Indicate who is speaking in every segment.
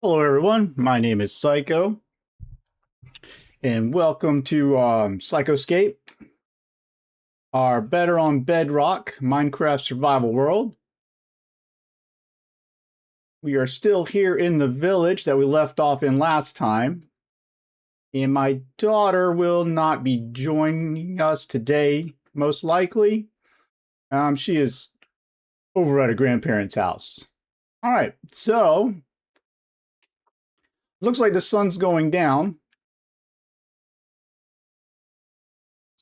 Speaker 1: Hello everyone, my name is Psycho, and welcome to SycoEScapE, our Better on Bedrock Minecraft survival world. We are still here in the village that we left off in last time, and my daughter will not be joining us today, most likely. She is over at a grandparent's house. All right, so looks like the sun's going down.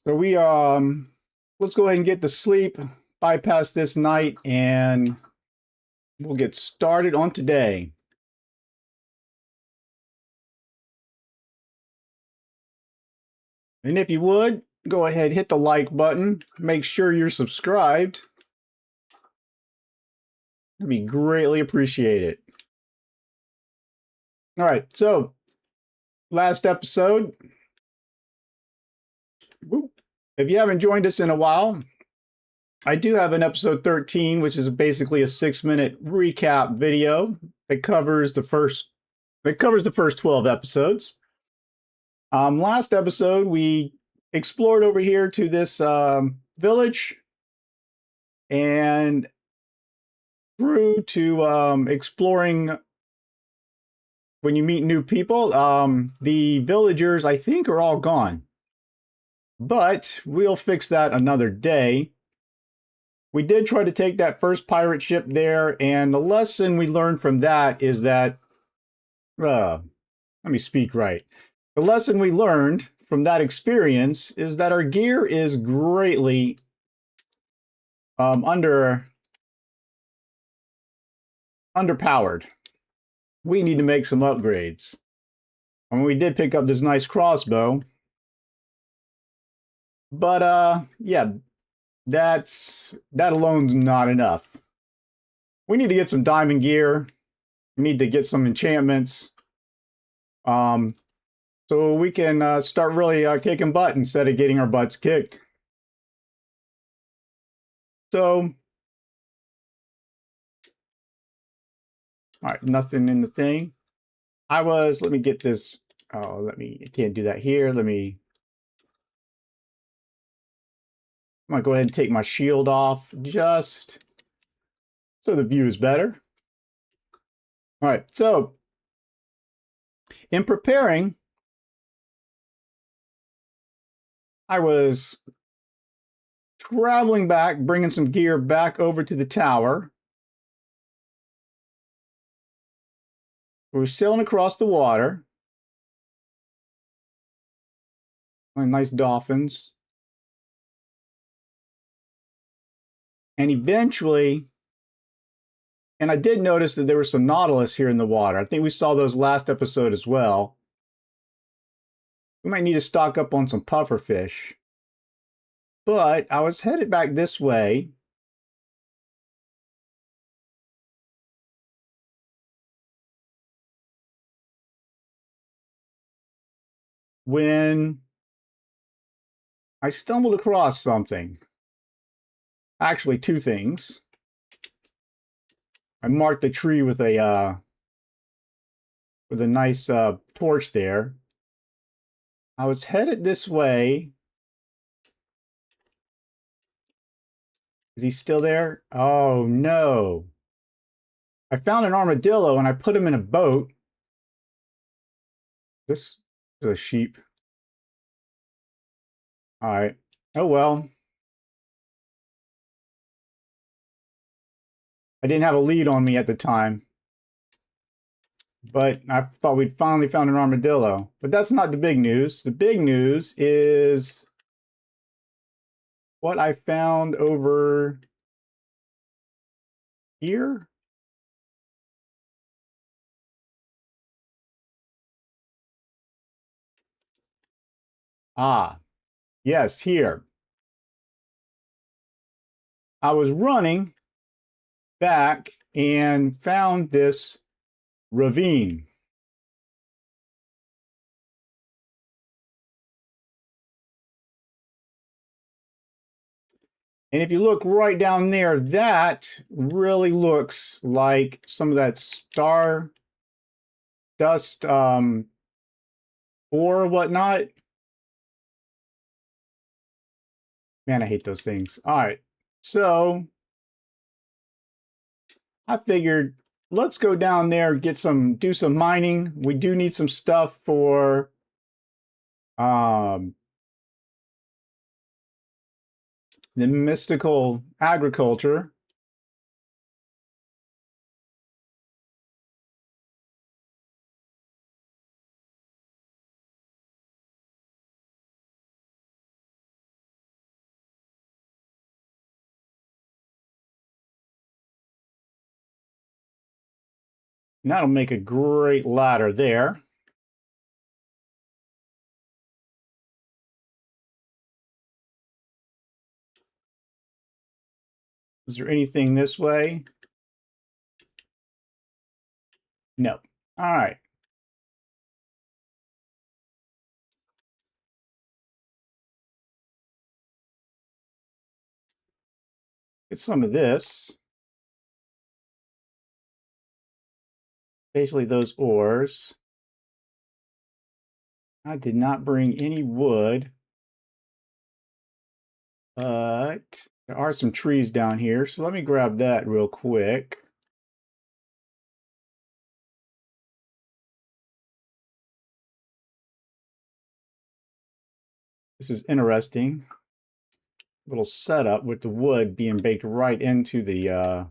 Speaker 1: So let's go ahead and get to sleep, bypass this night, and we'll get started on today. And if you would, go ahead, hit the like button. Make sure you're subscribed. It'd be greatly appreciated. All right, so last episode. If you haven't joined us in a while, I do have an episode 13, which is basically a 6-minute recap video that covers the first 12 episodes. Last episode, we explored over here to this village and through to exploring when you meet new people. The villagers, I think, are all gone. But we'll fix that another day. We did try to take that first pirate ship there, and the lesson we learned from that is that... let me speak right. The lesson we learned from that experience is that our gear is greatly underpowered. We need to make some upgrades. And we did pick up this nice crossbow. But yeah, that alone's not enough. We need to get some diamond gear. We need to get some enchantments. So we can start really kicking butt instead of getting our butts kicked. So, all right, nothing in the thing. Let me get this. Oh, I can't do that here. I'm gonna go ahead and take my shield off just so the view is better. All right, so in preparing, I was traveling back, bringing some gear back over to the tower. We were sailing across the water. Nice dolphins. And eventually, and I did notice that there was some nautilus here in the water. I think we saw those last episode as well. We might need to stock up on some puffer fish. But I was headed back this way. When I stumbled across something. Actually, two things. I marked a tree with a nice torch there. I was headed this way. Is he still there? Oh no. I found an armadillo and I put him in a boat. This is a sheep. All right. Oh well. I didn't have a lead on me at the time. But I thought we'd finally found an armadillo. But that's not the big news. The big news is what I found over here. Ah, yes, here. I was running back and found this ravine. And if you look right down there, that really looks like some of that star dust or whatnot. Man, I hate those things. All right, so I figured let's go down there, do some mining. We do need some stuff for um, the mystical agriculture. And that'll make a great ladder there. Is there anything this way? No. All right. Get some of this. Basically those ores. I did not bring any wood, but there are some trees down here. So let me grab that real quick. This is interesting. Little setup with the wood being baked right into the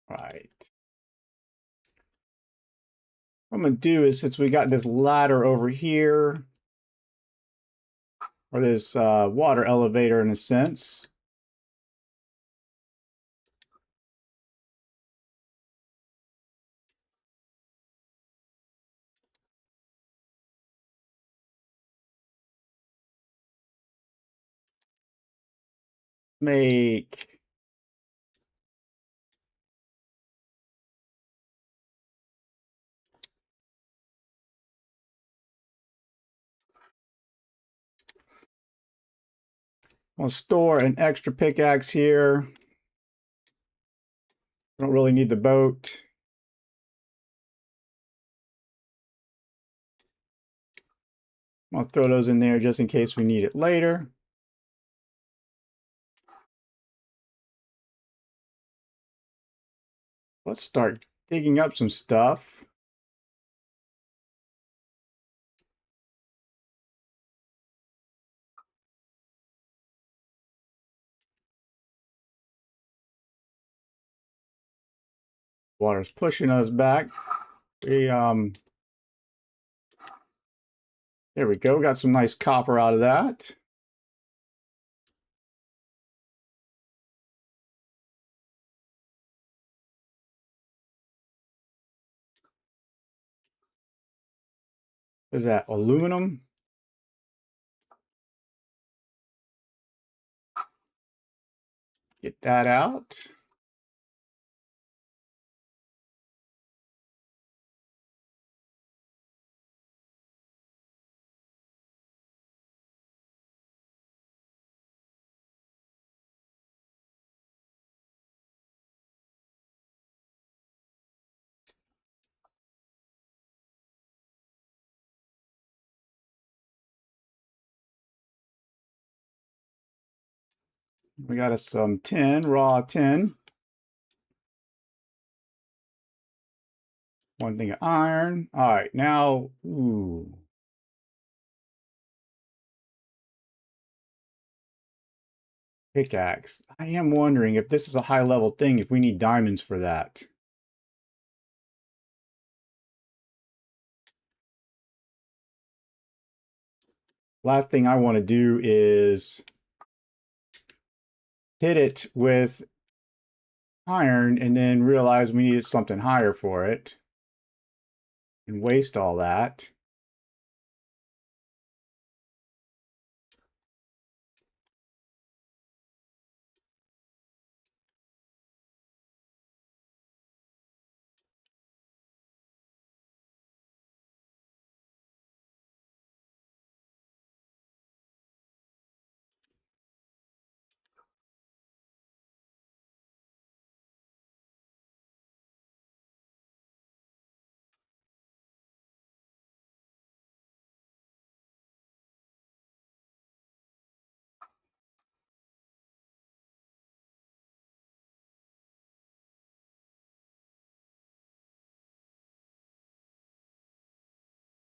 Speaker 1: right. What I'm gonna do is, since we got this ladder over here, or this water elevator in a sense, make I'll store an extra pickaxe here. Don't really need the boat. I'll throw those in there just in case we need it later. Let's start digging up some stuff. Water's pushing us back. There we go. Got some nice copper out of that. Is that aluminum? Get that out. We got us some tin, raw tin. One thing of iron. All right, now, ooh. Pickaxe. I am wondering if this is a high level thing, if we need diamonds for that. Last thing I want to do is hit it with iron and then realize we needed something higher for it and waste all that.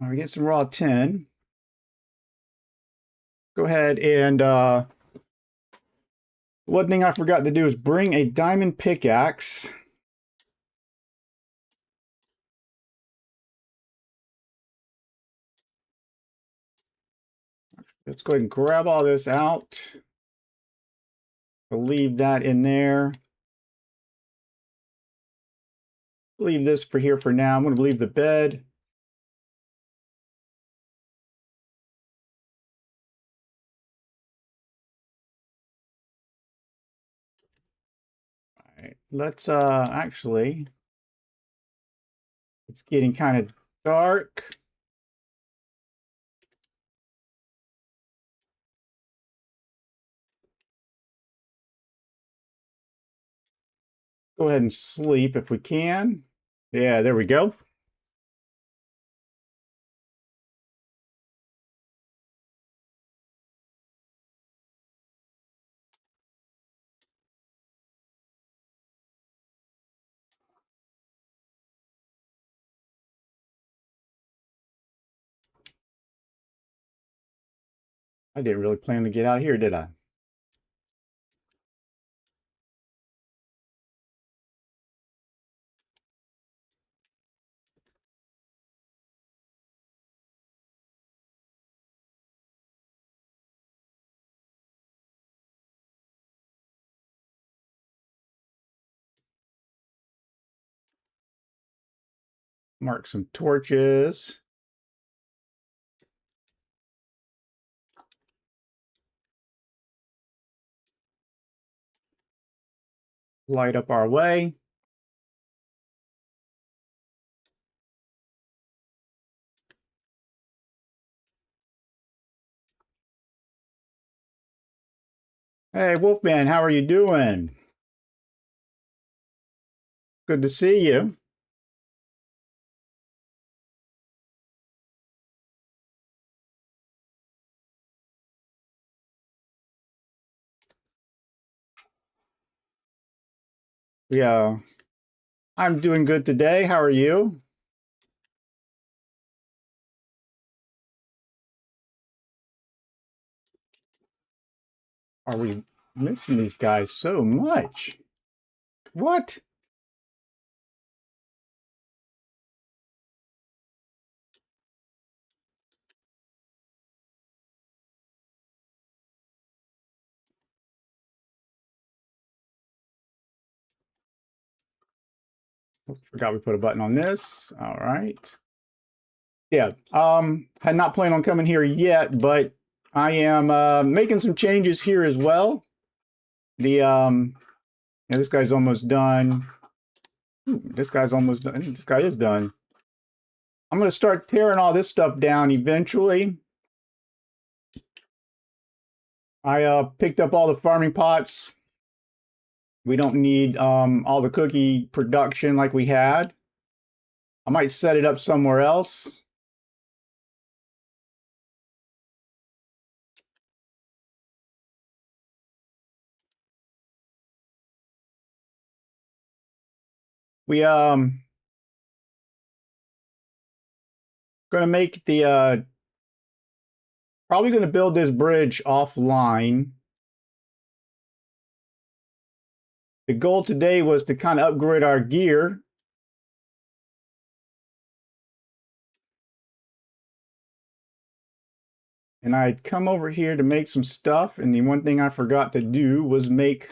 Speaker 1: We get some raw tin. Go ahead and one thing I forgot to do is bring a diamond pickaxe. Let's go ahead and grab all this out. We'll leave that in there. Leave this for here for now. I'm going to leave the bed. All right, let's actually, it's getting kind of dark. Go ahead and sleep if we can. Yeah, there we go. I didn't really plan to get out of here, did I? Mark some torches. Light up our way. Hey, Wolfman, how are you doing? Good to see you. Yeah, I'm doing good today. How are you? Are we missing these guys so much? What? Forgot we put a button on this. All right. Yeah, had not planned on coming here yet, but I am making some changes here as well. The yeah, this guy's almost done. This guy's almost done. This guy is done. I'm gonna start tearing all this stuff down eventually. I picked up all the farming pots. We don't need all the cookie production like we had. I might set it up somewhere else. We gonna make the probably gonna build this bridge offline. The goal today was to kind of upgrade our gear. And I'd come over here to make some stuff, and the one thing I forgot to do was make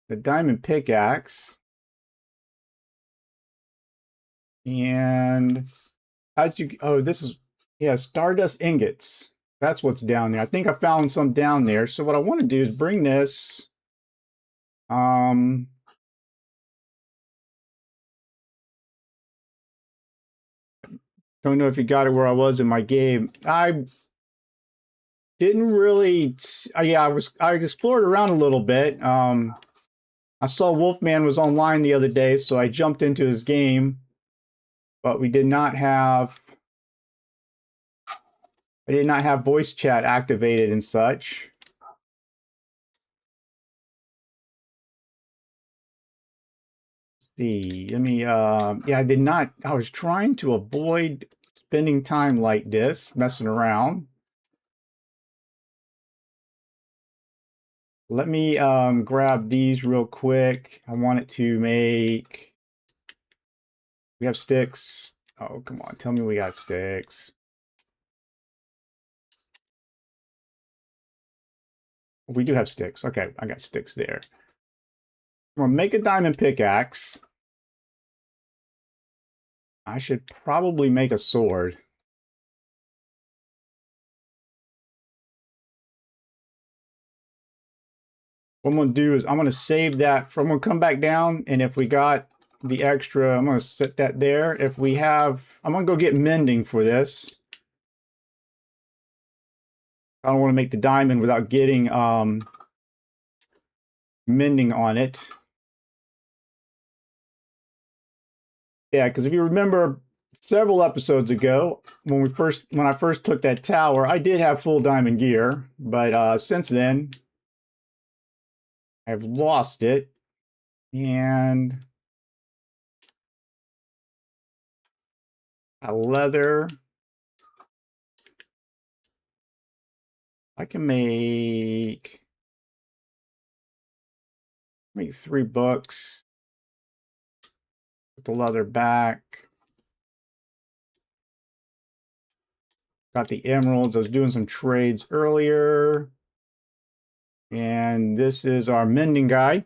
Speaker 1: the diamond pickaxe. And how'd you, oh, this is, yeah, stardust ingots. That's what's down there. I think I found some down there. So what I want to do is bring this, don't know if you got it where I was in my game. I didn't really, yeah, I explored around a little bit. I saw Wolfman was online the other day, so I jumped into his game, but we did not have, I did not have voice chat activated and such. see. Let me, yeah, I did not, I was trying to avoid spending time like this, messing around. Let me grab these real quick. I want it to make, we have sticks. Oh, come on, tell me we got sticks. We do have sticks. Okay, I got sticks there. I'm gonna make a diamond pickaxe. I should probably make a sword. What I'm gonna do is I'm gonna save that for, I'm gonna come back down, and if we got the extra, I'm gonna set that there. If we have, I'm gonna go get mending for this. I don't want to make the diamond without getting mending on it. Yeah, because if you remember several episodes ago, when I first took that tower, I did have full diamond gear, but since then I've lost it. And a leather. I can make 3 books. Put the leather back. Got the emeralds. I was doing some trades earlier. And this is our mending guy.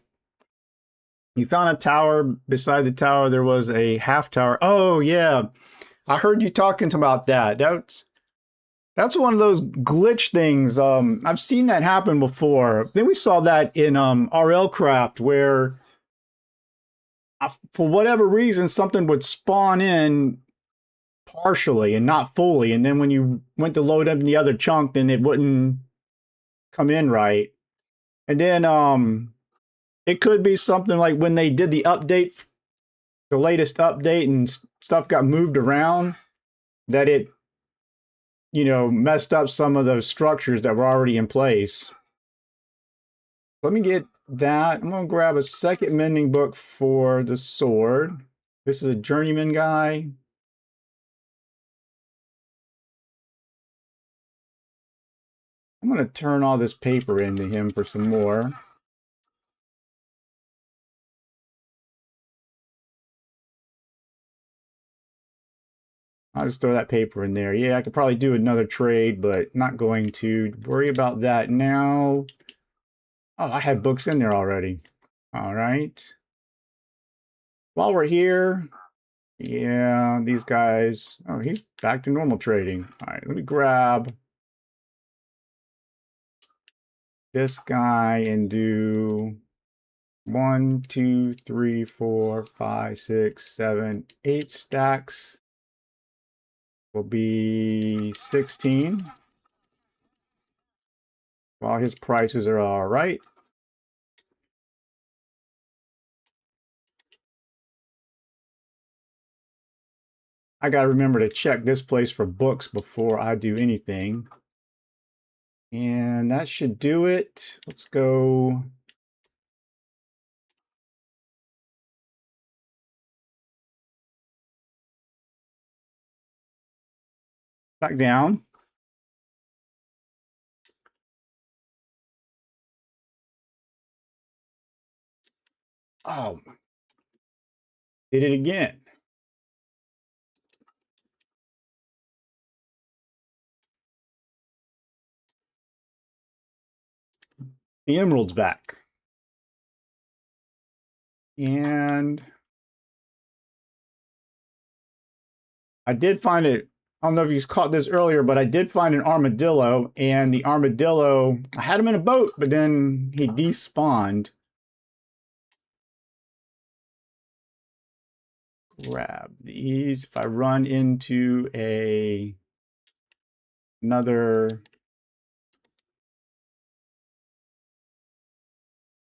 Speaker 1: You found a tower. Beside the tower, there was a half tower. Oh, yeah. I heard you talking about that. That's one of those glitch things. I've seen that happen before. Then we saw that in RL Craft, where for whatever reason, something would spawn in partially and not fully. And then when you went to load up the other chunk, then it wouldn't come in right. And then it could be something like when they did the update, the latest update, and stuff got moved around, that it, messed up some of those structures that were already in place. Let me get that. I'm going to grab a second mending book for the sword. This is a journeyman guy. I'm going to turn all this paper into him for some more. I'll just throw that paper in there. Yeah, I could probably do another trade, but not going to worry about that now. Oh, I had books in there already. All right. While we're here, yeah, these guys. Oh, he's back to normal trading. All right, let me grab this guy and do 1, 2, 3, 4, 5, 6, 7, 8 stacks. Will be 16. While his prices are all right. I got to remember to check this place for books before I do anything. And that should do it. Let's go. Back down. Oh, did it again. The emerald's back. And I did find it. I don't know if you caught this earlier, but I did find an armadillo. And the armadillo, I had him in a boat, but then he despawned. Grab these. If I run into another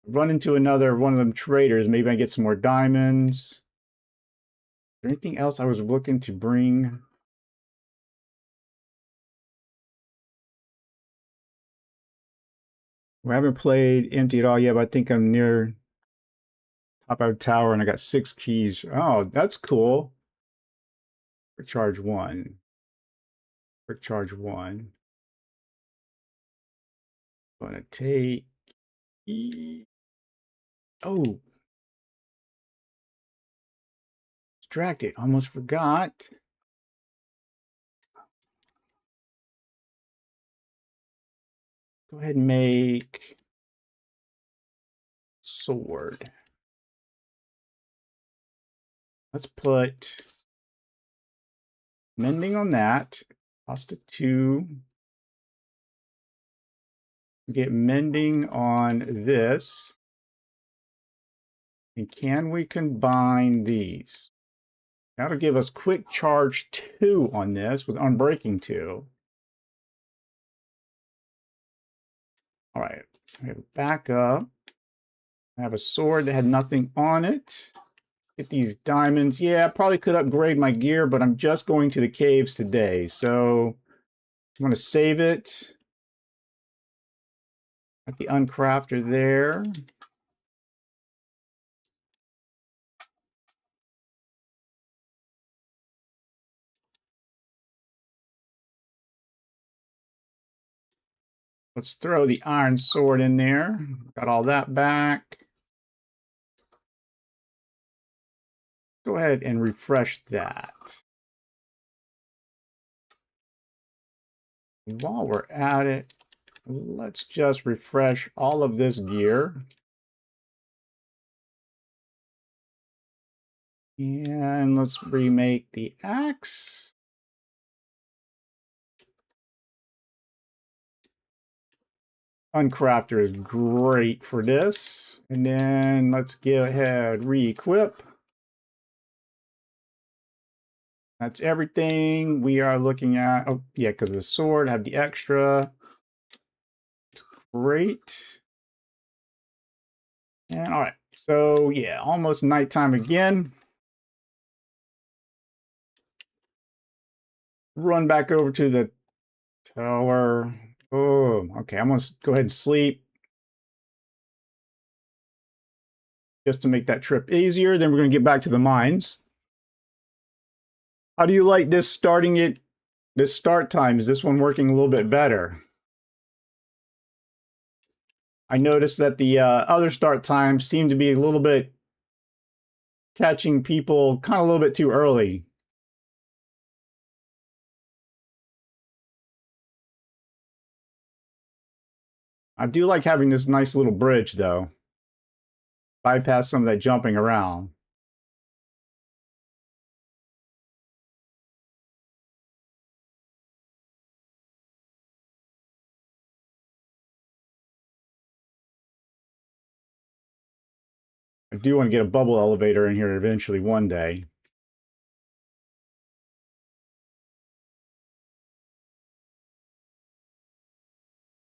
Speaker 1: one of them traders, maybe I get some more diamonds. Is there anything else I was looking to bring? We haven't played empty at all yet, but I think I'm near Top out tower, and I got 6 keys. Oh, that's cool. Quick charge 1. Quick charge 1. Gonna take. Oh, distracted. Almost forgot. Go ahead and make sword. Let's put mending on that. Cost of 2. Get mending on this. And can we combine these? That'll give us quick charge 2 on this with unbreaking 2. All right, I have back up. I have a sword that had nothing on it. Get these diamonds. Yeah, I probably could upgrade my gear, but I'm just going to the caves today. So I'm going to save it. Got the uncrafter there. Let's throw the iron sword in there. Got all that back. Go ahead and refresh that. While we're at it, let's just refresh all of this gear. And let's remake the axe. Uncrafter is great for this. And then let's go ahead, re-equip. That's everything we are looking at. Oh, yeah, because the sword have the extra. It's great. And all right, so yeah, almost nighttime again. Run back over to the tower. Oh, okay, I'm gonna go ahead and sleep. Just to make that trip easier. Then we're gonna get back to the mines. How do you like this starting it? This start time, is this one working a little bit better? I noticed that the other start times seem to be a little bit catching people kind of a little bit too early. I do like having this nice little bridge, though. Bypass some of that jumping around. I do want to get a bubble elevator in here eventually one day.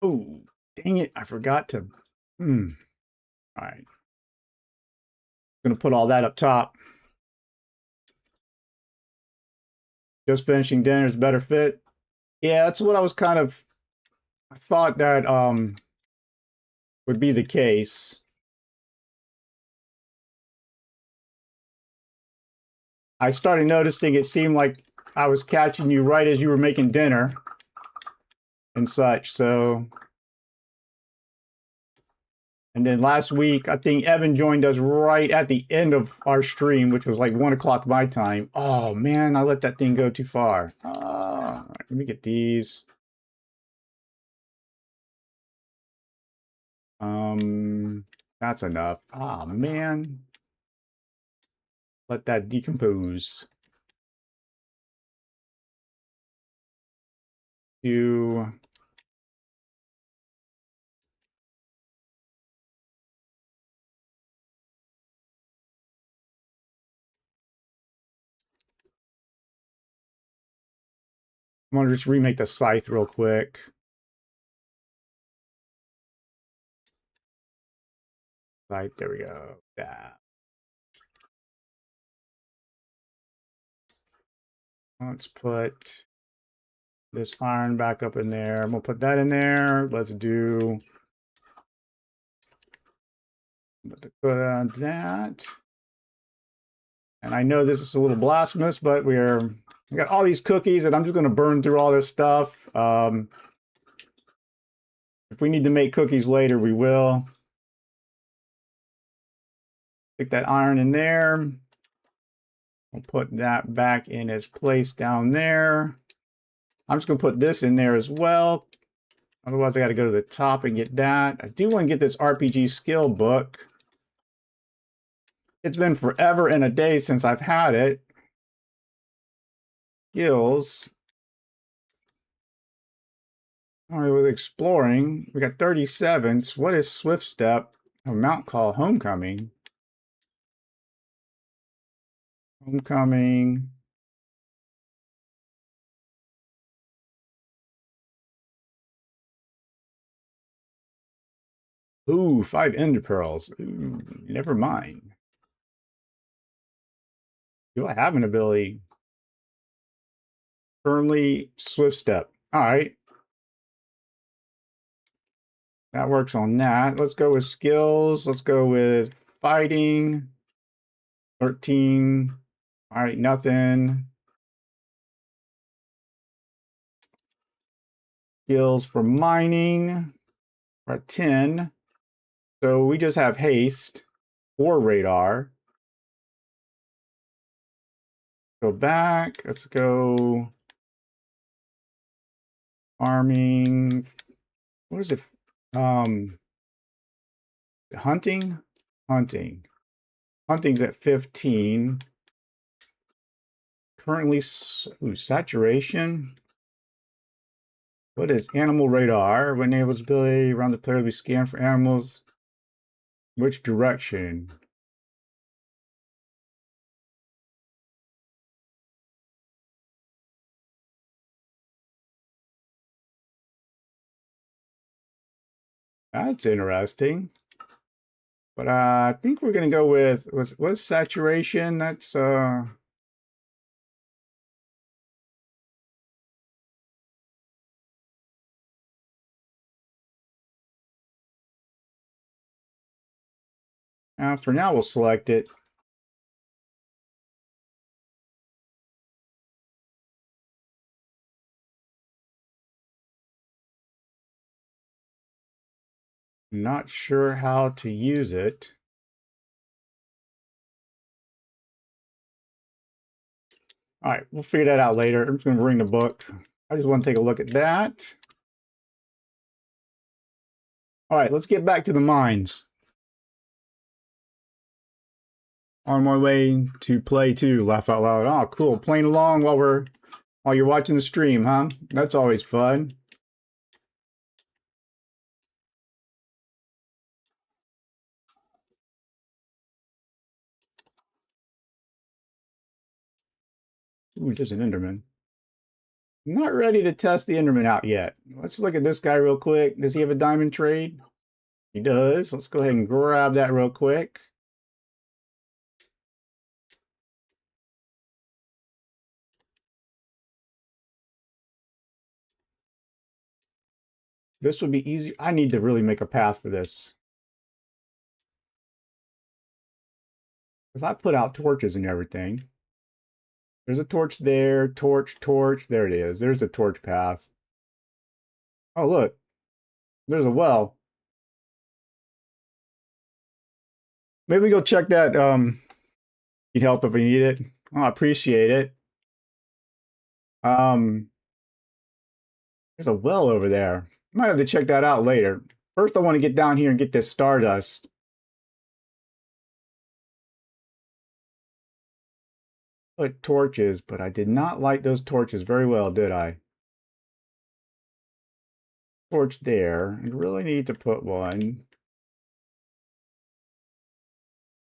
Speaker 1: Oh, dang it. I forgot to... All right. Gonna put all that up top. Just finishing dinner is better fit. Yeah, that's what I was kind of... I thought that would be the case. I started noticing it seemed like I was catching you right as you were making dinner and such, so... And then last week, I think Evan joined us right at the end of our stream, which was like 1 o'clock my time. Oh, man, I let that thing go too far. All right, let me get these. That's enough. Oh, man. Let that decompose. I'm going to just remake the scythe real quick. Scythe, there we go. Yeah. Let's put this iron back up in there. I'm going to put that in there. Let's do Put on that. And I know this is a little blasphemous, but we got all these cookies, and I'm just going to burn through all this stuff. If we need to make cookies later, we will. Stick that iron in there. We'll put that back in its place down there. I'm just going to put this in there as well. Otherwise, I got to go to the top and get that. I do want to get this RPG skill book. It's been forever and a day since I've had it. Skills. All right, with exploring, we got 37. So what is Swift Step? A mount call Homecoming. Homecoming. Ooh, 5 Ender Pearls. Ooh, never mind. Do I have an ability? Firmly Swift Step. All right. That works on that. Let's go with skills. Let's go with fighting. 13. All right, nothing. Skills for mining. We're at 10. So we just have haste or radar. Go back. Let's go farming. What is it? Hunting? Hunting. Hunting's at 15. Currently, ooh, saturation. What is animal radar? When enables ability around the player, we scan for animals. Which direction? That's interesting. But I think we're gonna go with what's saturation? That's for now we'll select it. Not sure how to use it. All right, we'll figure that out later. I'm just gonna bring the book. I just want to take a look at that. All right, let's get back to the mines. On my way to play 2, laugh out loud. Oh, cool. Playing along while you're watching the stream, huh? That's always fun. Ooh, just an Enderman. Not ready to test the Enderman out yet. Let's look at this guy real quick. Does he have a diamond trade? He does. Let's go ahead and grab that real quick. This would be easy. I need to really make a path for this. Because I put out torches and everything. There's a torch there. Torch, torch. There it is. There's a torch path. Oh, look. There's a well. Maybe go check that. Need help if we need it. Oh, I appreciate it. There's a well over there. Might have to check that out later. First, I want to get down here and get this stardust. Put torches, but I did not light those torches very well, did I? Torch there. I really need to put one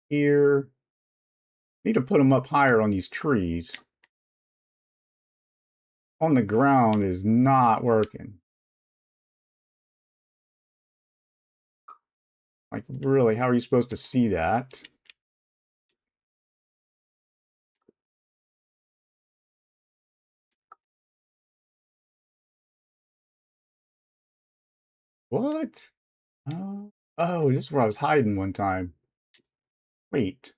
Speaker 1: here. Need to put them up higher on these trees. On the ground is not working. Like, really, how are you supposed to see that? What? Oh, this is where I was hiding one time. Wait.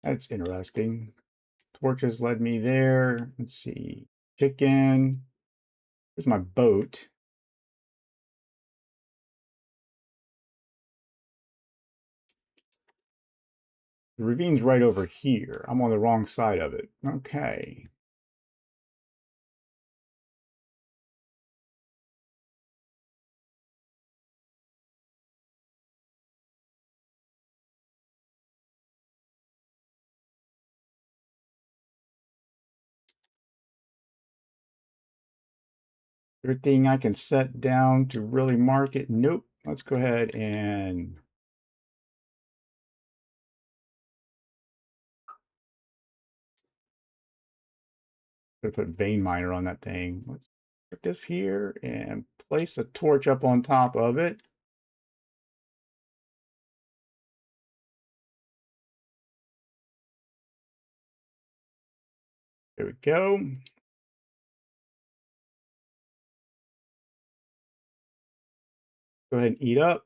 Speaker 1: That's interesting. Torches led me there. Let's see. Chicken. Where's my boat? The ravine's right over here. I'm on the wrong side of it. Okay. Everything I can set down to really mark it. Nope. Let's go ahead and put vein miner on that thing. Let's put this here and place a torch up on top of it. There we go. Go ahead and eat up.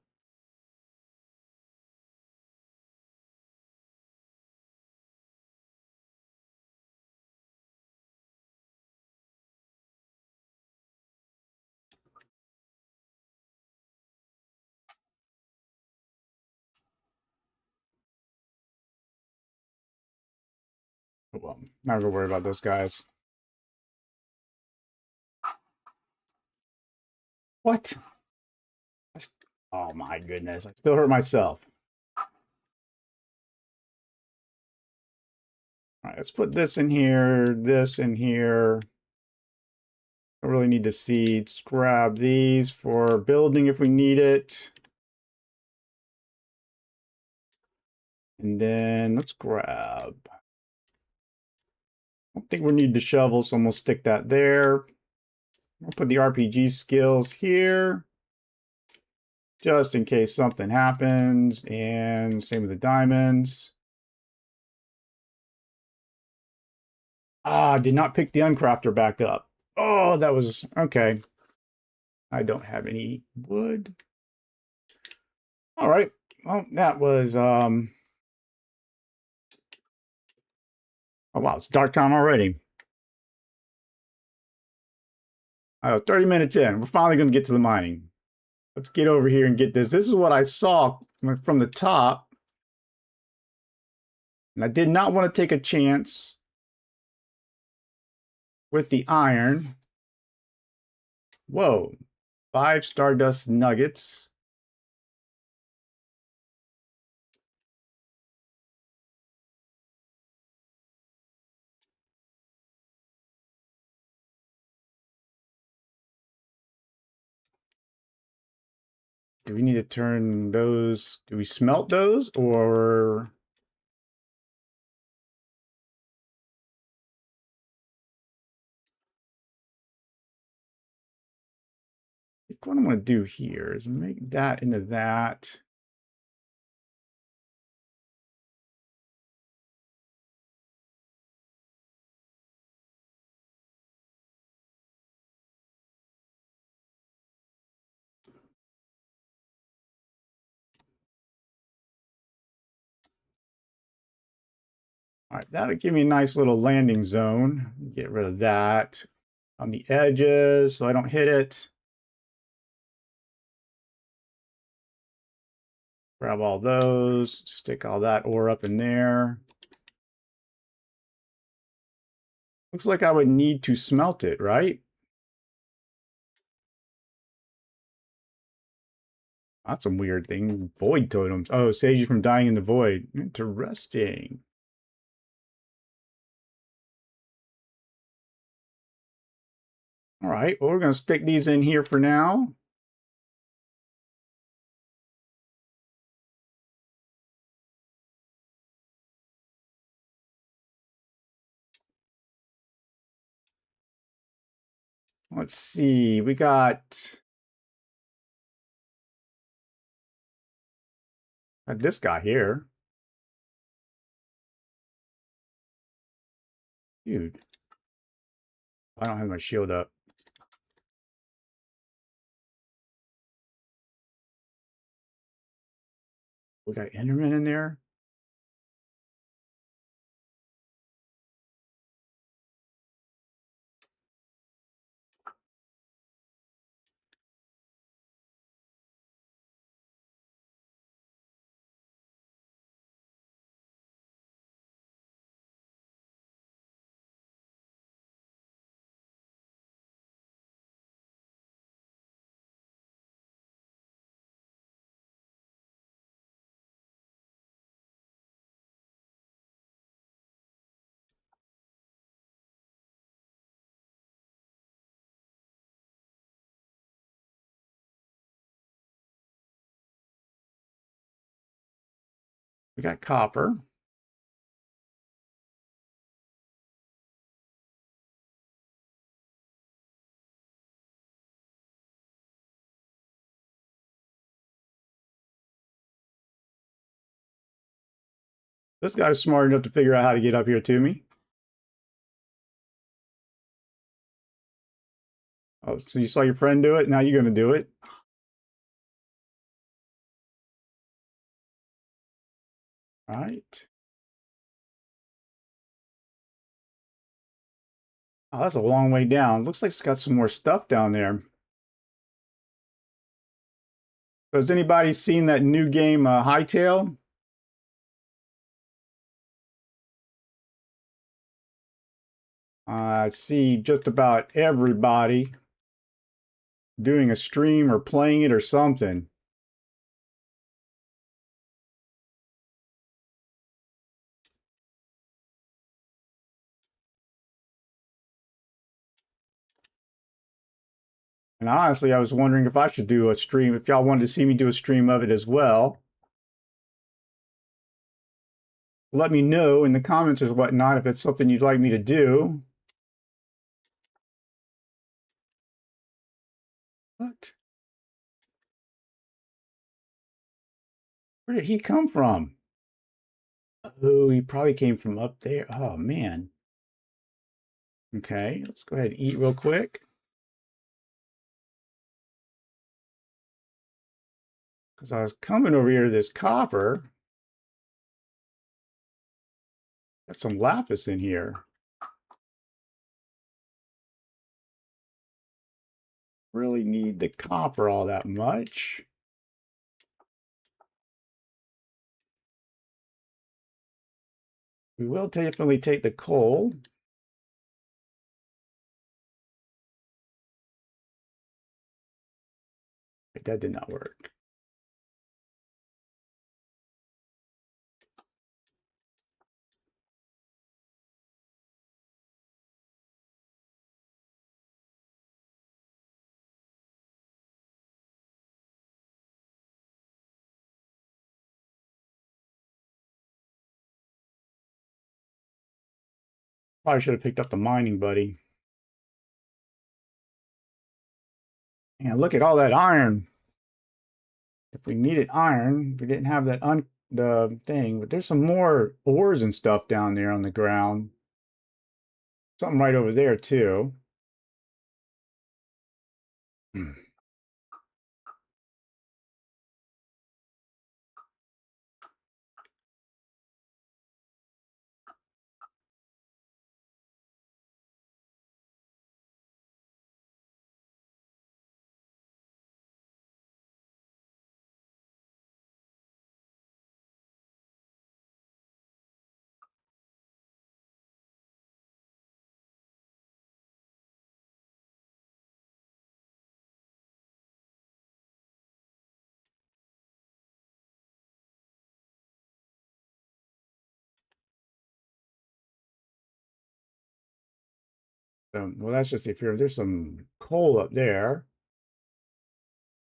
Speaker 1: Oh, well, not gonna worry about those guys. What? Oh my goodness. I still hurt myself. All right, let's put this in here, this in here. I really need the seeds. Grab these for building if we need it. And then let's grab. I don't think we need the shovel, so I'm gonna stick that there. I'll put the RPG skills here, just in case something happens. And same with the diamonds. Ah, did not pick the uncrafter back up. Oh, that was okay. I don't have any wood. All right. Well, that was oh wow, it's dark time already. 30 minutes in. We're finally gonna get to the mining. Let's get over here and get this. This is what I saw from the top. And I did not want to take a chance with the iron. Whoa. 5 Stardust Nuggets. Do we need to turn those? Do we smelt those or? I think what I'm going to do here is make that into that. All right, that'll give me a nice little landing zone. Get rid of that on the edges so I don't hit it. Grab all those, stick all that ore up in there. Looks like I would need to smelt it, right? That's a weird thing. Void totems. Oh, saves you from dying in the void. Interesting. All right, well, we're going to stick these in here for now. Let's see. We got this guy here. Dude. I don't have my shield up. We got Enderman in there. We got copper. This guy's smart enough to figure out how to get up here to me. Oh, so you saw your friend do it? Now you're going to do it. All right. Oh, that's a long way down. Looks like it's got some more stuff down there. So has anybody seen that new game, Hightail? I see just about everybody doing a stream or playing it or something. And honestly, I was wondering if I should do a stream, if y'all wanted to see me do a stream of it as well. Let me know in the comments or whatnot if it's something you'd like me to do. What? Where did he come from? Oh, he probably came from up there. Oh, man. Okay, let's go ahead and eat real quick. Because I was coming over here to this copper. Got some lapis in here. Really need the copper all that much. We will definitely take the coal. That did not work. Probably should have picked up the mining buddy. And look at all that iron. If we needed iron, we didn't have that the thing, but there's some more ores and stuff down there on the ground. Something right over there too. Well, that's just if there's some coal up there.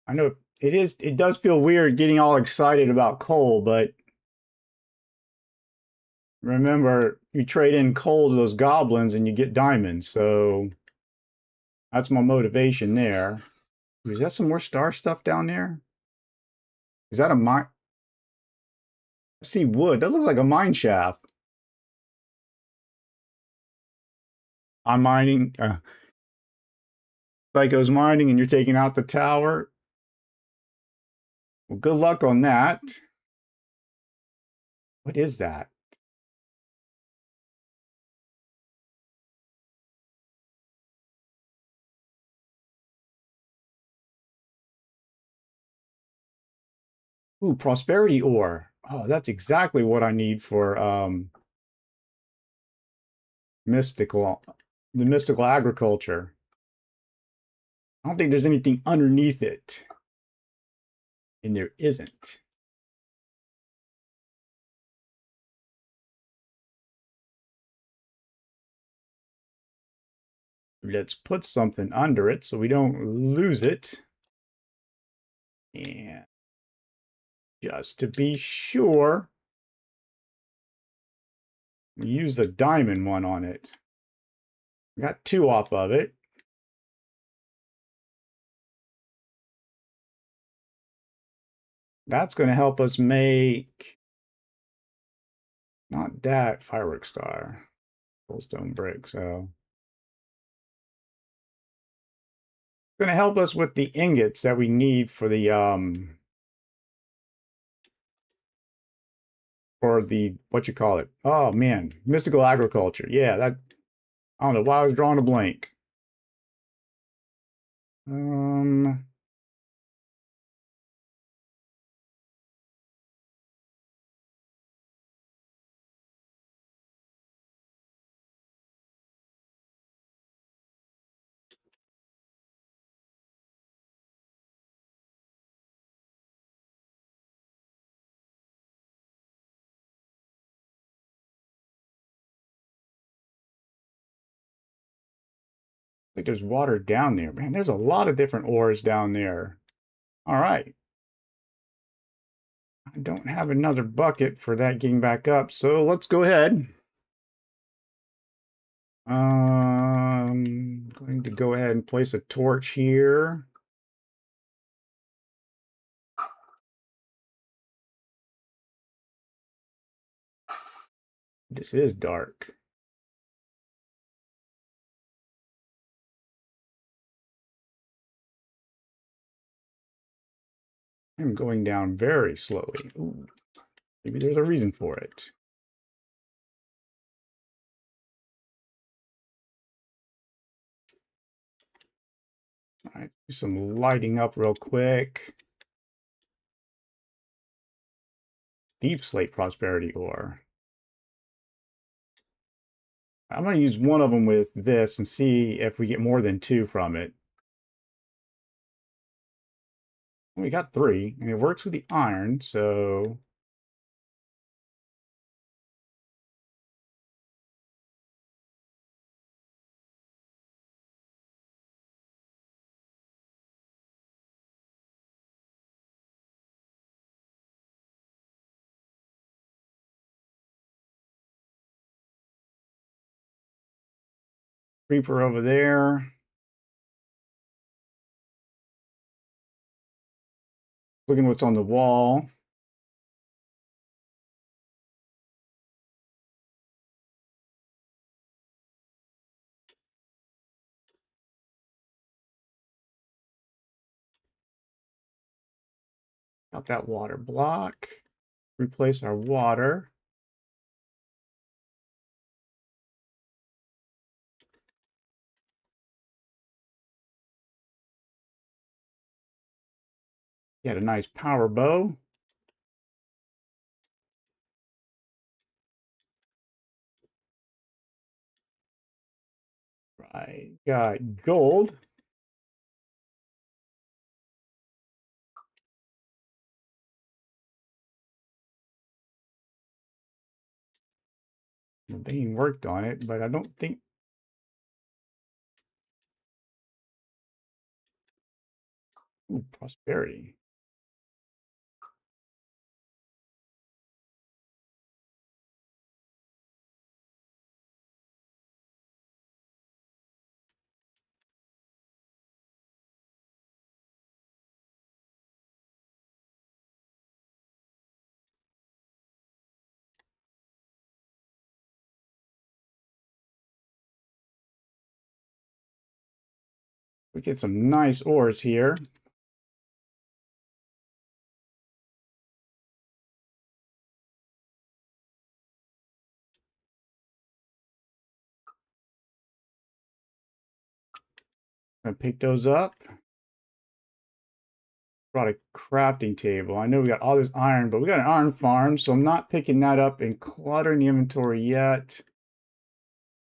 Speaker 1: I know it does feel weird getting all excited about coal, but remember you trade in coal to those goblins and you get diamonds, so that's my motivation there. Is that some more star stuff down there? Is that a mine? I see wood. That looks like a mine shaft. I'm mining. Psycho's mining and you're taking out the tower. Well, good luck on that. What is that? Ooh, prosperity ore. Oh, that's exactly what I need for mystical, the mystical agriculture. I don't think there's anything underneath it. And there isn't. Let's put something under it so we don't lose it. And just to be sure, we use the diamond one on it. We got 2 off of it. That's going to help us make, not that firework star, goldstone brick. So it's going to help us with the ingots that we need for the what you call it. Oh man, mystical agriculture. Yeah, that, I don't know why I was drawing a blank. Um, like there's water down there. Man, there's a lot of different ores down there. All right. I don't have another bucket for that getting back up, so let's go ahead. Going to go ahead and place a torch here. This is dark. I'm going down very slowly. Ooh, maybe there's a reason for it. All right, do some lighting up real quick. Deep slate prosperity ore. I'm going to use one of them with this and see if we get more than 2 from it. We got 3, and it works with the iron, so creeper over there. Looking what's on the wall. Got that water block. Replace our water. Get a nice power bow. Right, got gold. Being worked on it, but I don't think. Ooh, prosperity. We get some nice ores here. I'm gonna pick those up. Brought a crafting table. I know we got all this iron, but we got an iron farm, so I'm not picking that up and cluttering the inventory yet.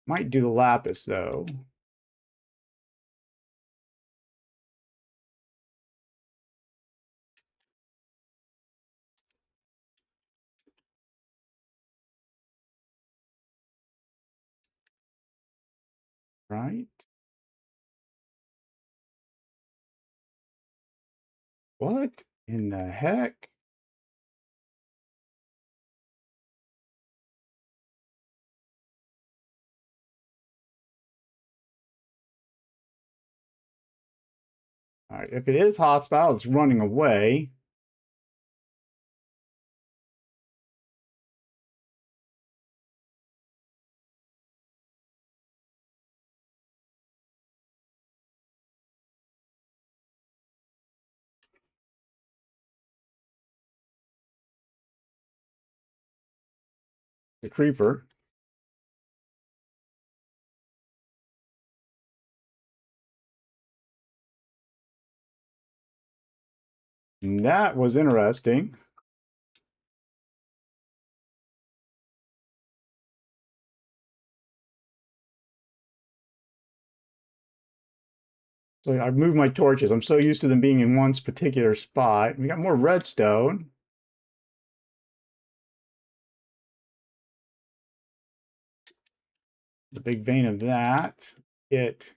Speaker 1: Might do the lapis though. Right? What in the heck? All right, if it is hostile, it's running away. The creeper. And that was interesting. So I've moved my torches. I'm so used to them being in one particular spot. We got more redstone. The big vein of that. It.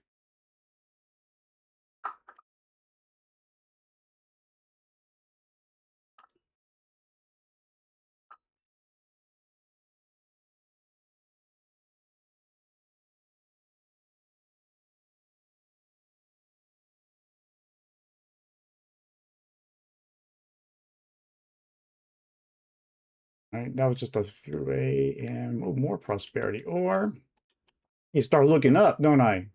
Speaker 1: All right, that was just a 3 and oh, more prosperity. Or you start looking up, don't I?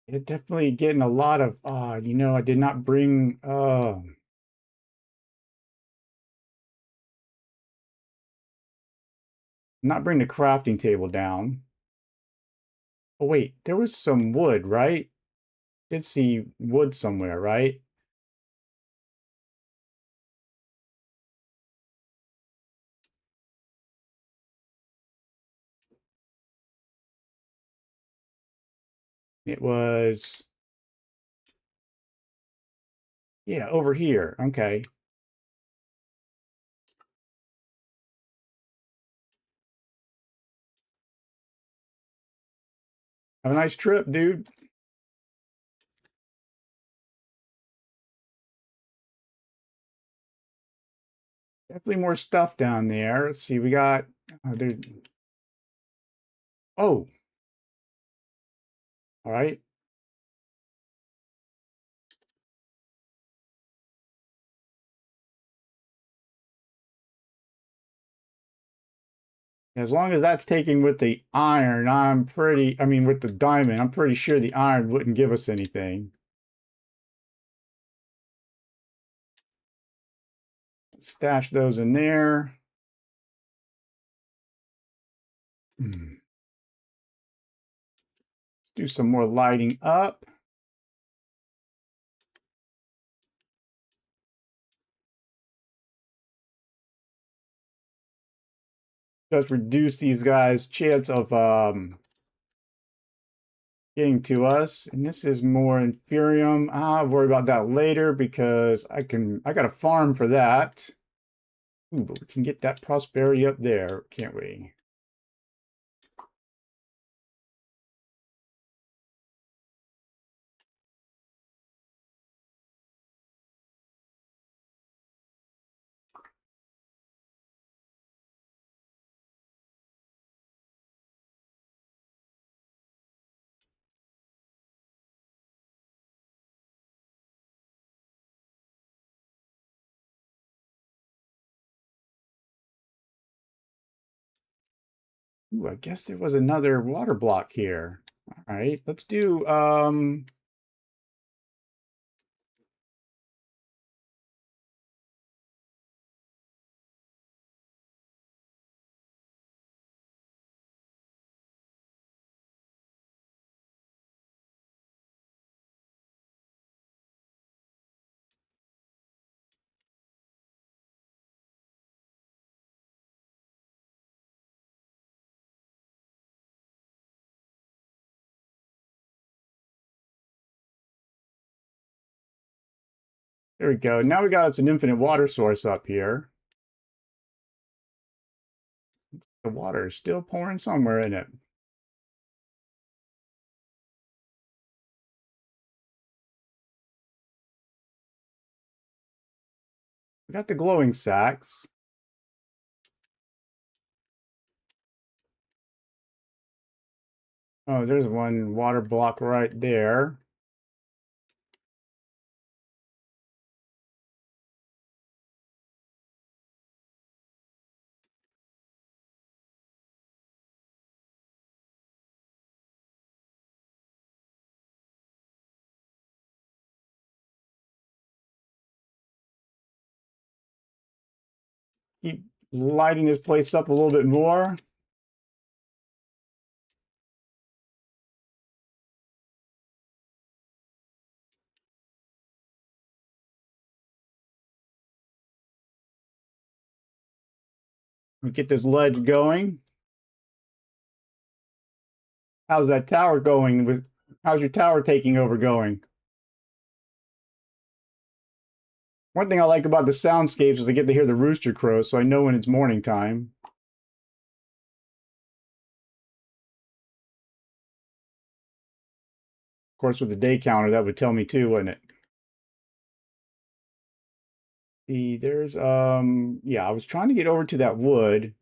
Speaker 1: It's definitely getting a lot of, I did not bring, not bring the crafting table down. Oh, wait, there was some wood, right? Did see wood somewhere, right? It was, yeah, over here. Okay. Have a nice trip, dude. Definitely more stuff down there. Let's see, we got, there, oh, all right. As long as that's taken with the iron, I mean, with the diamond, I'm pretty sure the iron wouldn't give us anything. Stash those in there. Do some more lighting up. Does reduce these guys' chance of getting to us. And this is more inferium. I'll worry about that later because I got a farm for that. Ooh, but we can get that prosperity up there, can't we? Ooh, I guess there was another water block here. All right, let's do there we go. Now we got us an infinite water source up here. The water is still pouring somewhere in it. We got the glowing sacks. Oh, there's one water block right there. Keep lighting this place up a little bit more. We get this ledge going. How's that tower going? How's your tower taking over going? One thing I like about the soundscapes is I get to hear the rooster crow, so I know when it's morning time. Of course, with the day counter, that would tell me too, wouldn't it? See, there's yeah, I was trying to get over to that wood.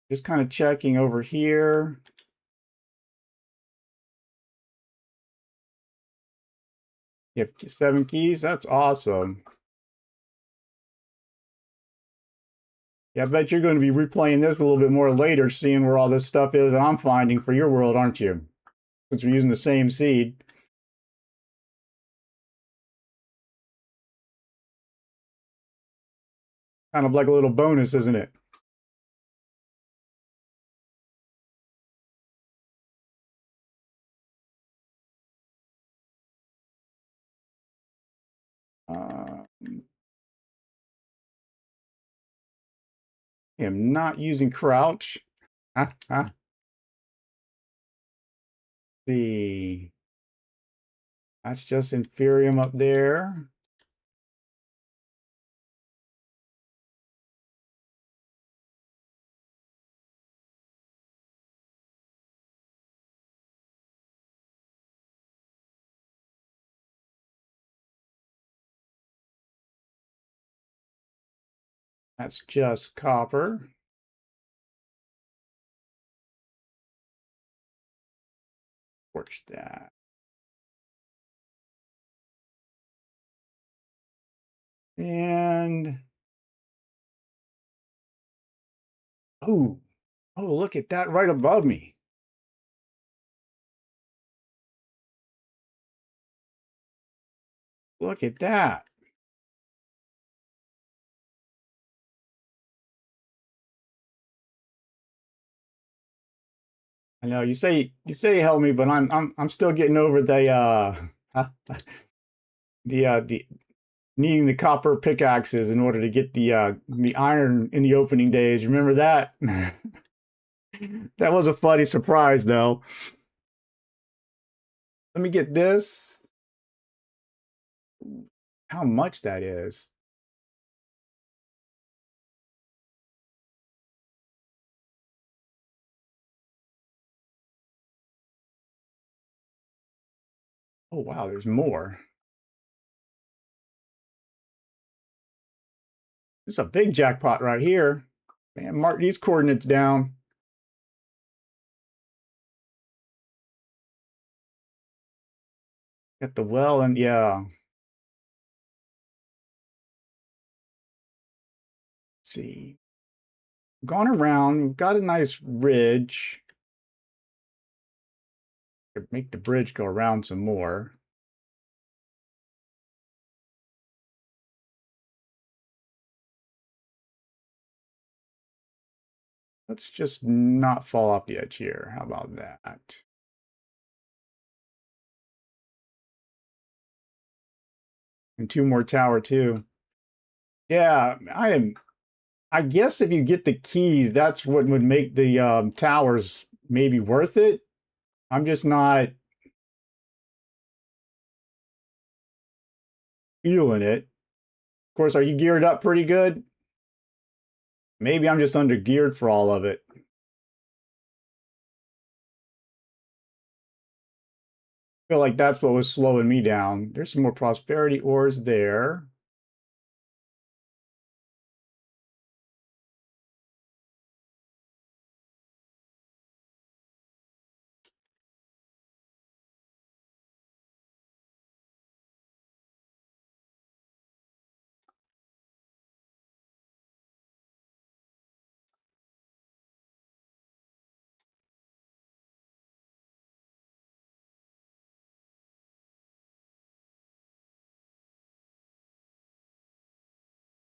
Speaker 1: Just kind of checking over here. You have 7 keys? That's awesome. Yeah, I bet you're going to be replaying this a little bit more later, seeing where all this stuff is that I'm finding for your world, aren't you? Since we're using the same seed. Kind of like a little bonus, isn't it? I am not using crouch. See. That's just inferium up there. That's just copper. Torch that. And oh, look at that right above me. Look at that. I know you say help me, but I'm still getting over the needing the copper pickaxes in order to get the iron in the opening days. Remember that? That was a funny surprise though. Let me get this. How much that is. Oh wow, there's more. It's a big jackpot right here. Man, mark these coordinates down. Got the well and yeah. see. Gone around, we've got a nice ridge. Could make the bridge go around some more. Let's just not fall off the edge here. How about that? And two more tower too. Yeah, I guess if you get the keys, that's what would make the towers maybe worth it. I'm just not feeling it. Of course, are you geared up pretty good? Maybe I'm just under geared for all of it. I feel like that's what was slowing me down. There's some more prosperity ores there.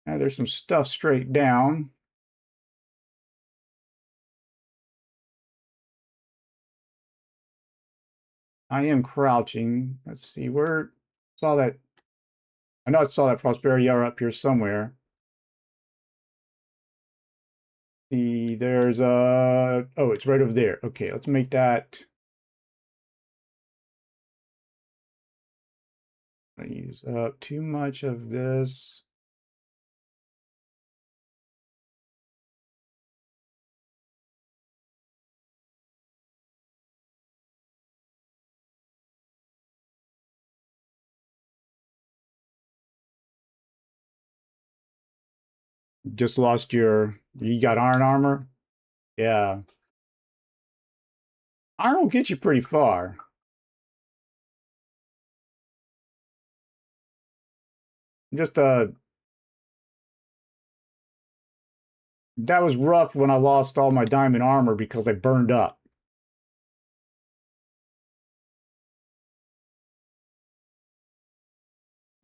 Speaker 1: Now there's some stuff straight down. I am crouching. Let's see where saw that. I know I saw that prosperity hour up here somewhere. See, there's a oh, it's right over there. Okay, let's make that. I use up too much of this. Just lost your. You got iron armor. Yeah, iron will get you pretty far. Just that was rough when I lost all my diamond armor because I burned up.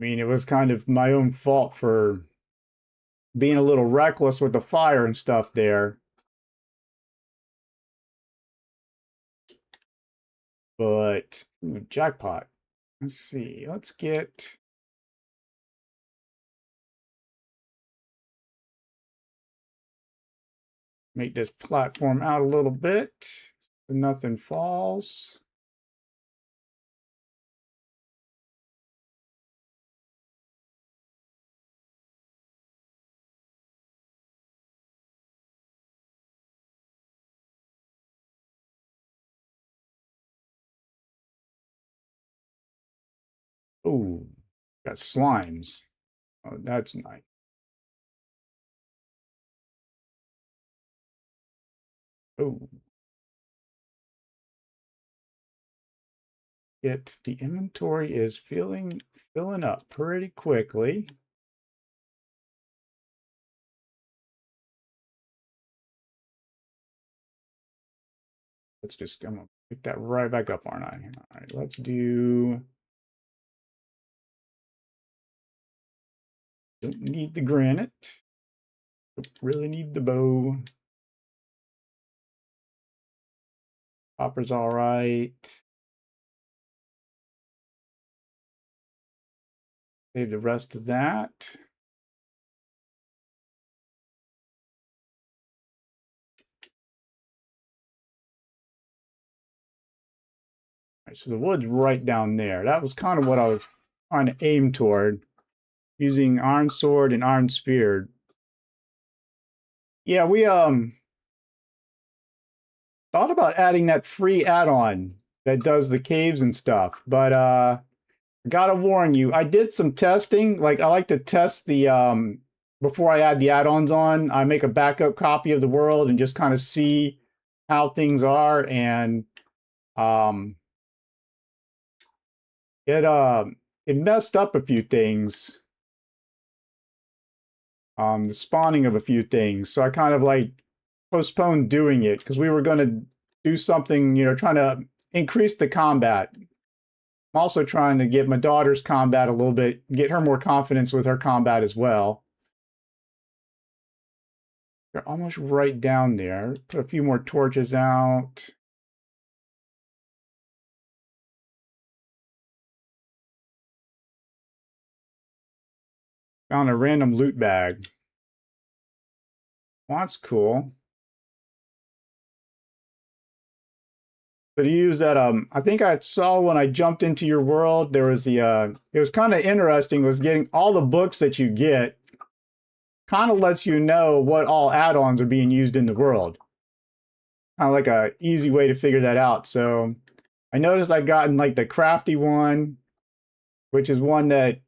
Speaker 1: I mean, it was kind of my own fault for being a little reckless with the fire and stuff there. But ooh, jackpot. Let's see. Let's get make this platform out a little bit so nothing falls. Oh, got slimes. Oh, that's nice. Oh, the inventory is filling up pretty quickly. Let's just I'm gonna pick that right back up, aren't I? All right, let's do. Don't need the granite. Don't really need the bow. Copper's all right. Save the rest of that. All right, so the wood's right down there. That was kind of what I was trying to aim toward, using iron sword and iron spear. Yeah, we thought about adding that free add-on that does the caves and stuff, but gotta warn you, I did some testing. Like I like to test the before I add the add-ons on. I make a backup copy of the world and just kind of see how things are, and um it it messed up a few things. the spawning of a few things. So I kind of like postponed doing it because we were going to do something, you know, trying to increase the combat. I'm also trying to get my daughter's combat a little bit, get her more confidence with her combat as well. They're almost right down there. Put a few more torches out. Found a random loot bag. Well, that's cool. So to use that, I think I saw when I jumped into your world, there was it was kind of interesting, was getting all the books that you get kind of lets you know what all add-ons are being used in the world. Kind of like a easy way to figure that out. So I noticed I gotten like the crafty one, which is one that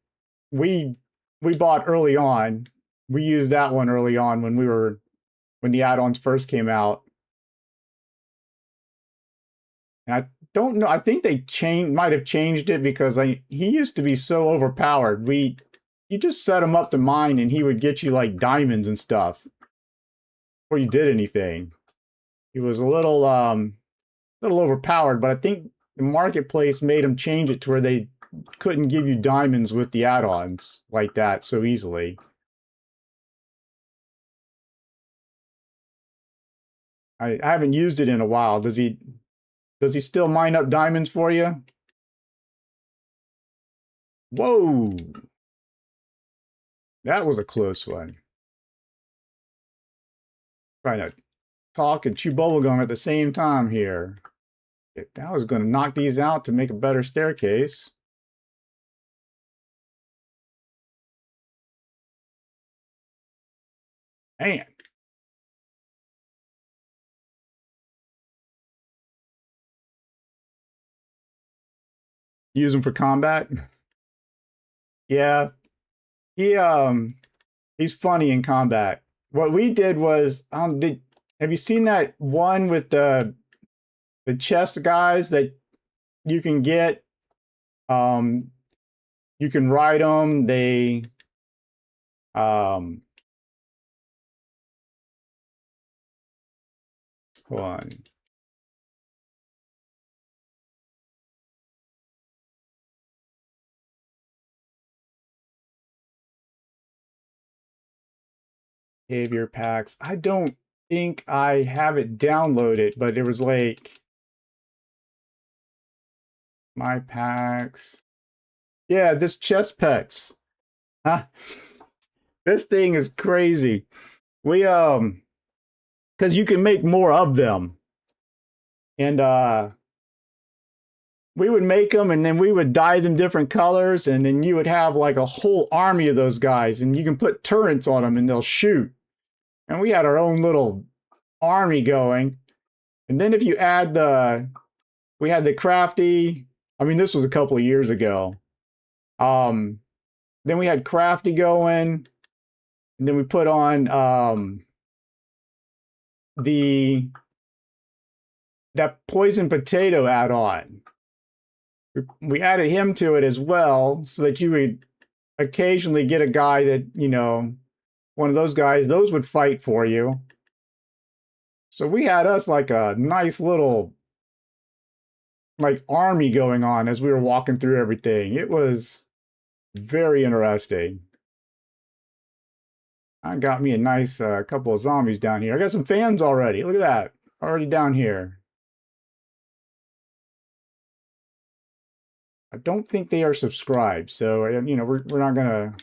Speaker 1: we bought early on. We used that one early on when the add-ons first came out. And I don't know. I think they might have changed it because he used to be so overpowered. You just set him up to mine and he would get you like diamonds and stuff before you did anything. He was a little overpowered, but I think the marketplace made him change it to where they couldn't give you diamonds with the add-ons like that so easily. I haven't used it in a while. Does he still mine up diamonds for you? Whoa! That was a close one. Trying to talk and chew bubblegum at the same time here. I was going to knock these out to make a better staircase. Man. Use him for combat. Yeah. He's funny in combat. What we did was have you seen that one with the chest guys that you can get? You can ride them. They hold on. Behavior packs. I don't think I have it downloaded, but it was like my packs. Yeah, this chest pets. Huh? This thing is crazy. We because you can make more of them. And we would make them and then we would dye them different colors and then you would have like a whole army of those guys and you can put turrets on them and they'll shoot. And we had our own little army going. And then if you add we had the crafty, I mean, this was a couple of years ago. Then we had crafty going, and then we put on that poison potato add-on. We added him to it as well, so that you would occasionally get a guy that, you know, one of those guys, those would fight for you. So we had us like a nice little like army going on as we were walking through everything. It was very interesting. I got me a nice couple of zombies down here. I got some fans already. Look at that. Already down here. I don't think they are subscribed, so you know we're not gonna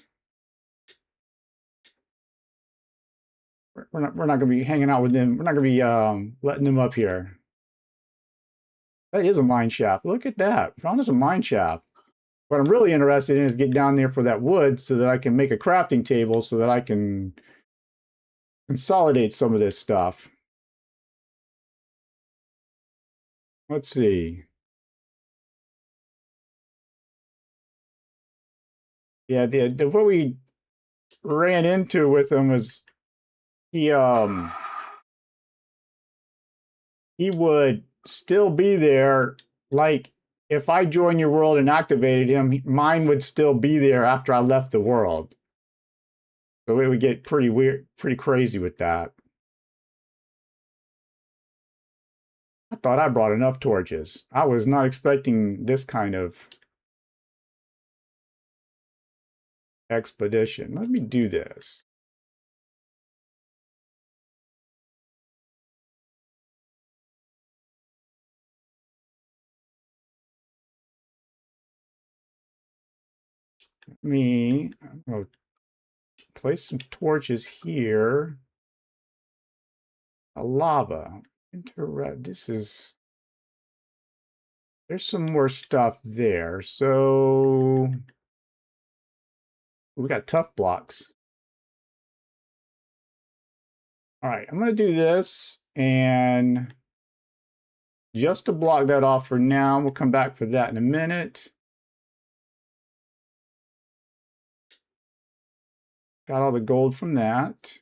Speaker 1: we're not gonna be hanging out with them. We're not gonna be letting them up here. That is a mine shaft. Look at that. Found us a mine shaft. What I'm really interested in is get down there for that wood so that I can make a crafting table so that I can consolidate some of this stuff. Let's see. Yeah, what we ran into with him was he would still be there. Like if I joined your world and activated him, mine would still be there after I left the world. So it would get pretty weird, pretty crazy with that. I thought I brought enough torches. I was not expecting this kind of expedition. Let me do this. I'm going to place some torches here. A lava. This is... There's some more stuff there. So... We got tough blocks. All right, I'm going to do this. And just to block that off for now, we'll come back for that in a minute. Got all the gold from that.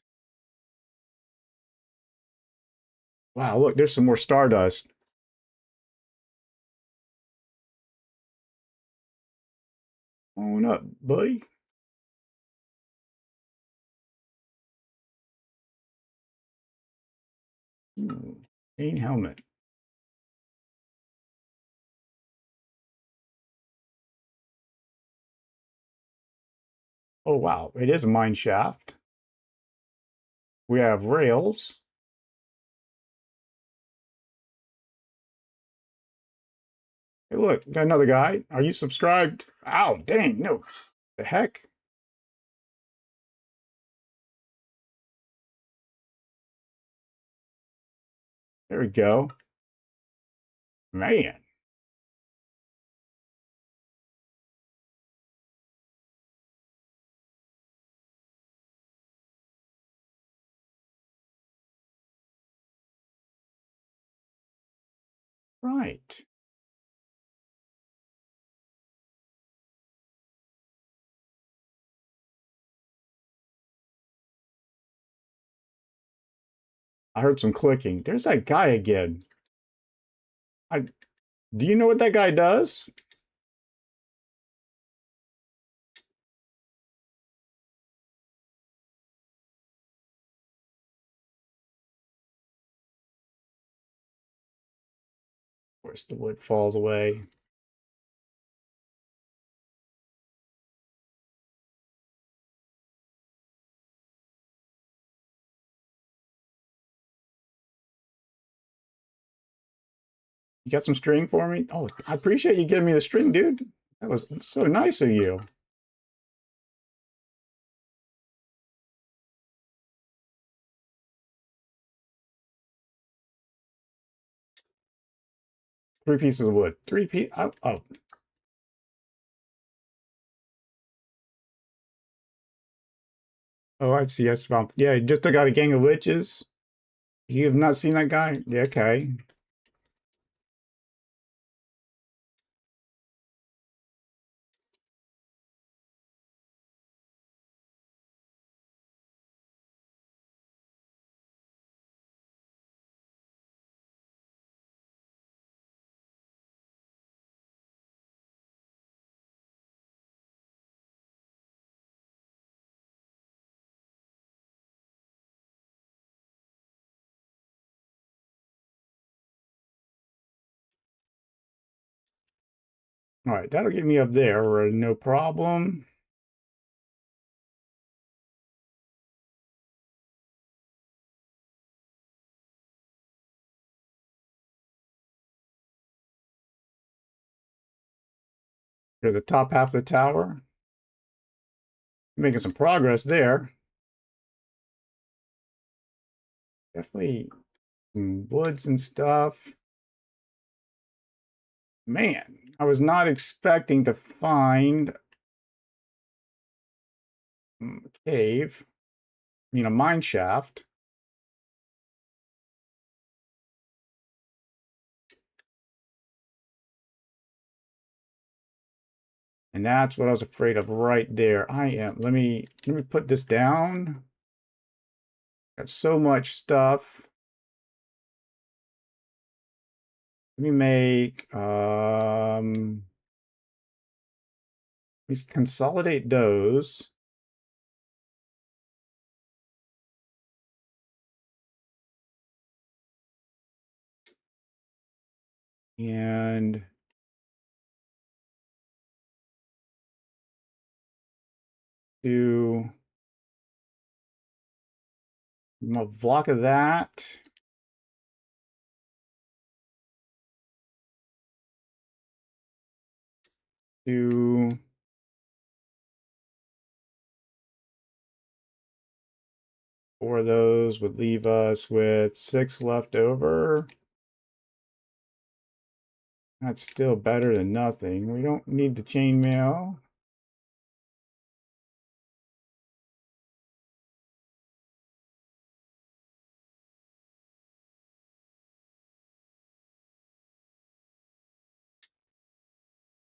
Speaker 1: Wow, look, there's some more stardust. Come on up, buddy. Green helmet. Oh, wow, it is a mine shaft. We have rails. Hey, look, got another guy. Are you subscribed? Ow, dang, no. The heck? There we go. Man. Right. I heard some clicking. There's that guy again. Do you know what that guy does? Of course, the wood falls away. You got some string for me? Oh, I appreciate you giving me the string, dude. That was so nice of you. Three pieces of wood. Oh. Oh, I see. That's about, yeah, just took out a gang of witches. You have not seen that guy? Yeah, okay. All right, that'll get me up there, no problem. Here's the top half of the tower. Making some progress there. Definitely some woods and stuff. Man, I was not expecting to find a cave. I mean, a mine shaft. And that's what I was afraid of right there. Let me put this down. Got so much stuff. Let me make, let's consolidate those. And do a block of that. Do 4 of those would leave us with 6 left over. That's still better than nothing. We don't need the chainmail.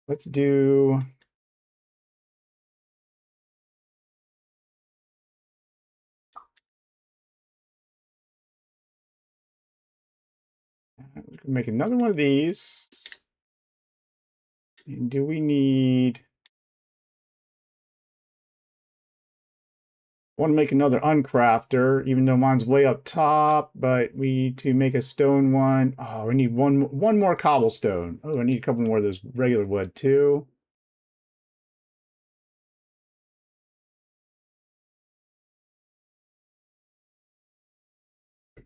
Speaker 1: Let's do we can make another one of these. And do we need want to make another uncrafter, even though mine's way up top, but we need to make a stone one. Oh, we need one more cobblestone. Oh, I need a couple more of those regular wood too.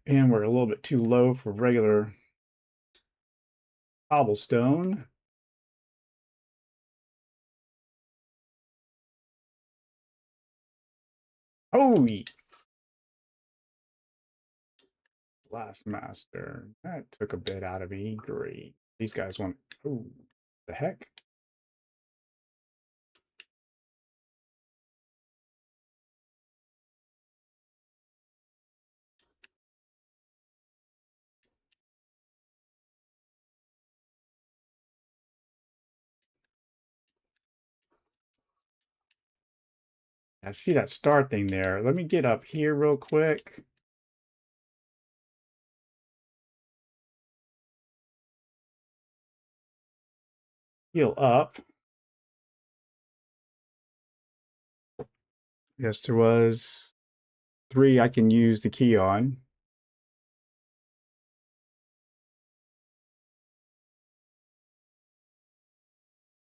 Speaker 1: And we're a little bit too low for regular cobblestone. Oh, last master. That took a bit out of me. Great. These guys want. Oh, the heck? I see that star thing there. Let me get up here real quick. Heal up. Yes, there was 3 I can use the key on.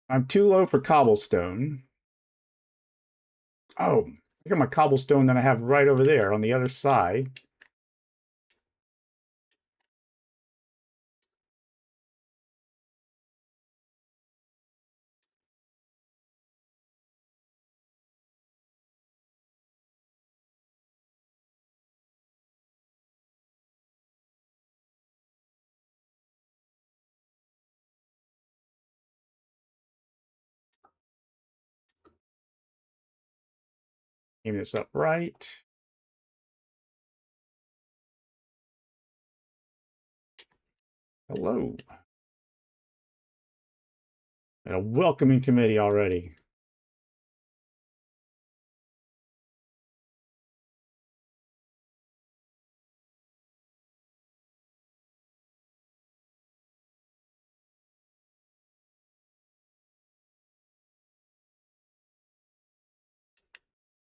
Speaker 1: I'm too low for cobblestone. Oh, I got my cobblestone that I have right over there on the other side. Aim this up right. Hello. And a welcoming committee already.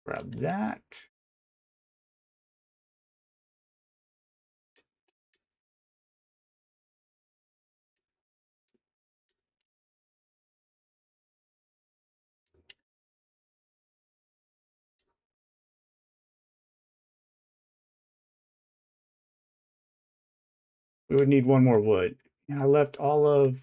Speaker 1: Grab that. We would need 1 more wood. And I left all of...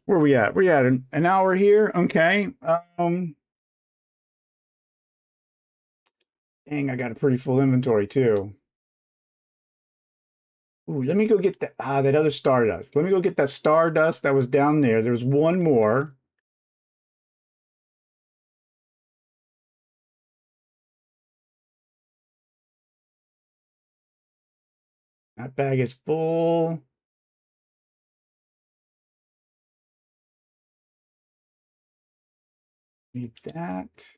Speaker 1: Where are we at? We're at an hour here. Okay. Dang, I got a pretty full inventory too. Ooh, let me go get that other stardust. Let me go get that stardust that was down there. There's 1 more. That bag is full. Need that.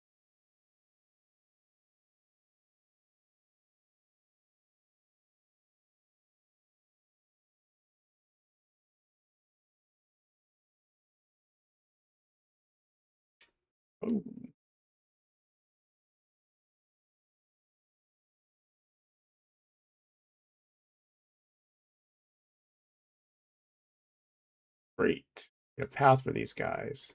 Speaker 1: Oh. Great. Get a path for these guys.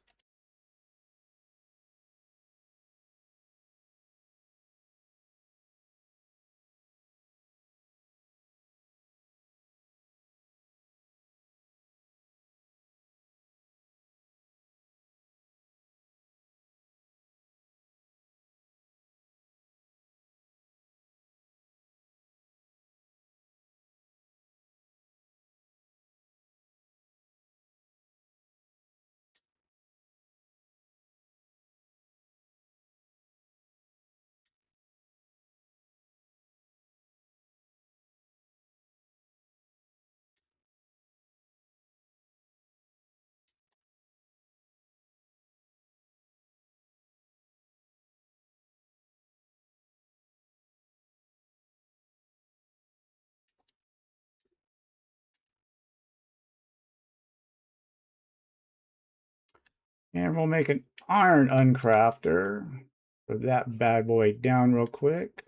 Speaker 1: And we'll make an iron uncrafter. Put that bad boy down real quick.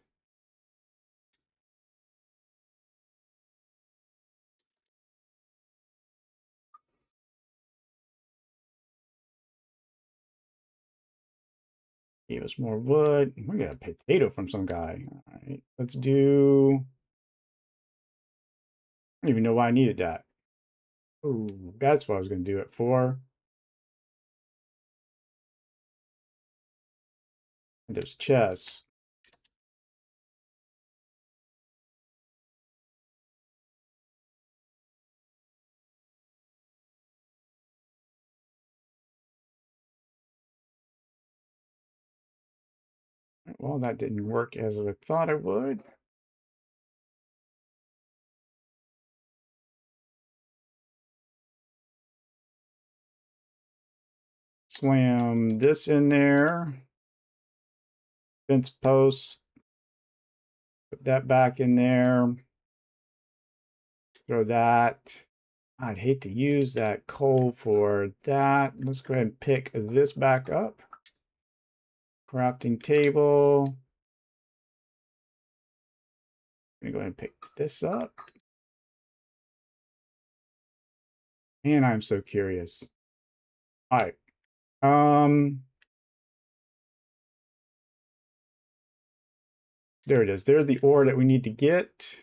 Speaker 1: Gave us more wood. We got a potato from some guy. All right, let's do. I don't even know why I needed that. Oh, that's what I was going to do it for. And there's chests. Well, that didn't work as I thought it would. Slam this in there. Fence posts. Put that back in there. Throw that. I'd hate to use that coal for that. Let's go ahead and pick this back up. Crafting table. I'm gonna go ahead and pick this up. And I'm so curious. All right. There it is. There's the ore that we need to get.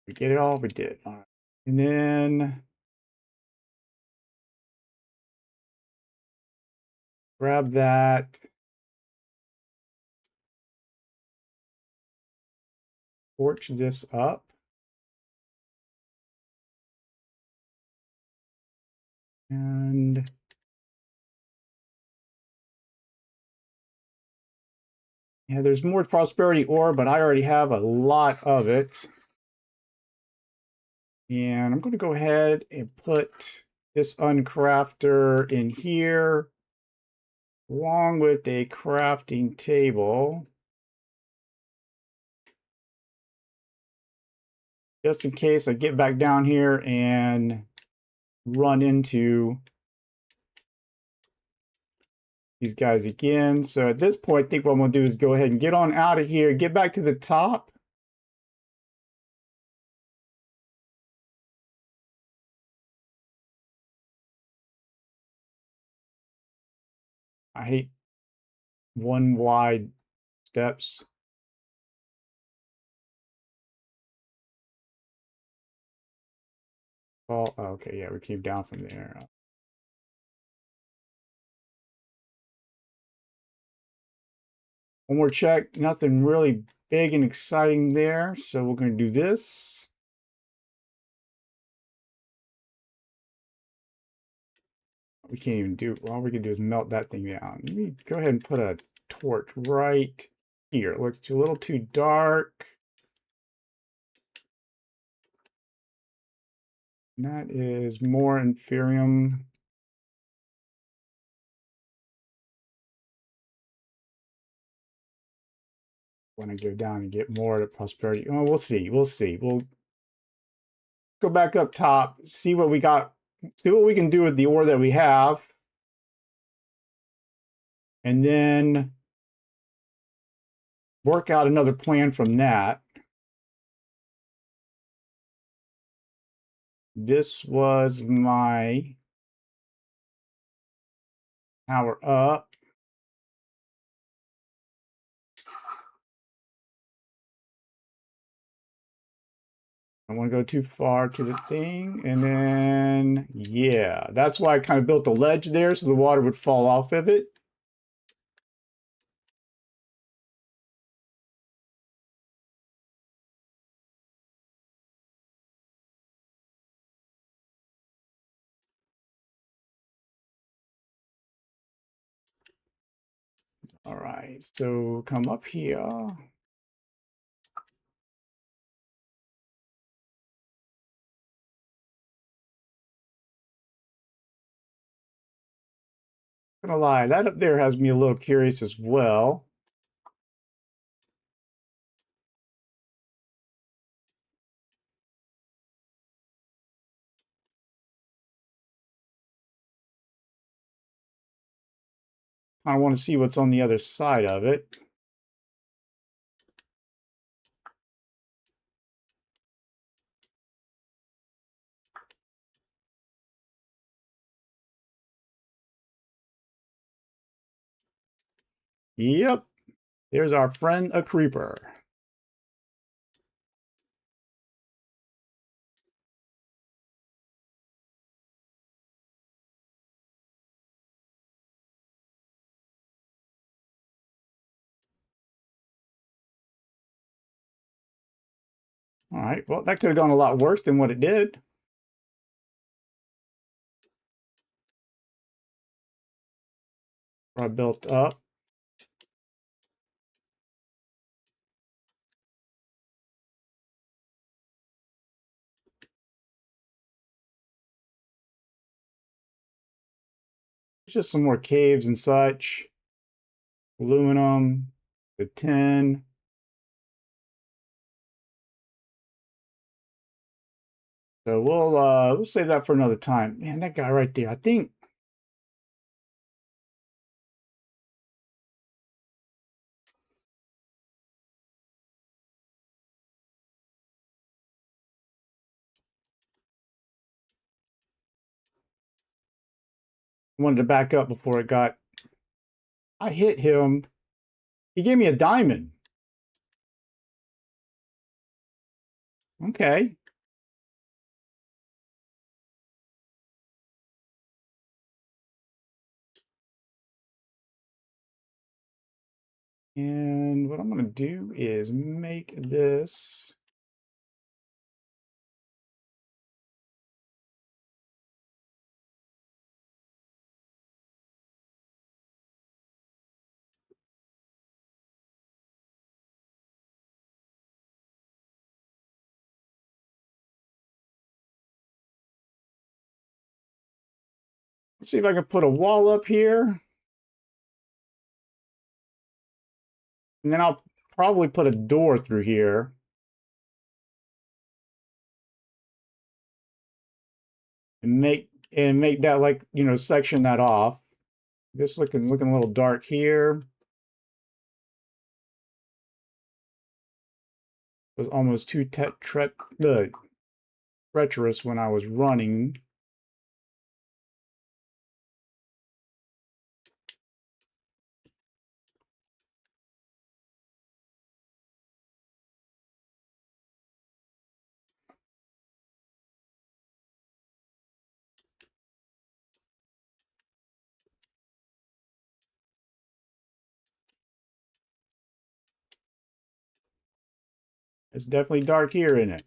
Speaker 1: We get it all. We did. All right. And then grab that. Torch this up. And yeah, there's more prosperity ore, but I already have a lot of it. And I'm going to go ahead and put this uncrafter in here, along with a crafting table. Just in case I get back down here and run into these guys again. So at this point, I think what I'm going to do is go ahead and get on out of here, get back to the top. I hate one wide steps. Oh, okay, yeah, we came down from there. One more check, nothing really big and exciting there. So we're going to do this. We can't even do, all we can do is melt that thing down. Let me go ahead and put a torch right here. It looks a little too dark. And that is more inferium. Want to go down and get more of the prosperity. Oh, we'll see. We'll see. go back up top, see what we got, see what we can do with the ore that we have. And then work out another plan from that. This was my power up. I don't want to go too far to the thing. And then, yeah, that's why I kind of built a ledge there so the water would fall off of it. All right, so come up here. Not gonna lie, that up there has me a little curious as well. I want to see what's on the other side of it. Yep, there's our friend a creeper. All right, well, that could have gone a lot worse than what it did. I built up. Just some more caves and such. Aluminum, the tin. So we'll save that for another time. Man, that guy right there, I think I wanted to back up before it got. I hit him. He gave me a diamond. Okay. And what I'm going to do is make this. Let's see if I can put a wall up here. And then I'll probably put a door through here. And make that, like, you know, section that off. This looking a little dark here. It was almost too treacherous when I was running. It's definitely dark here, isn't it?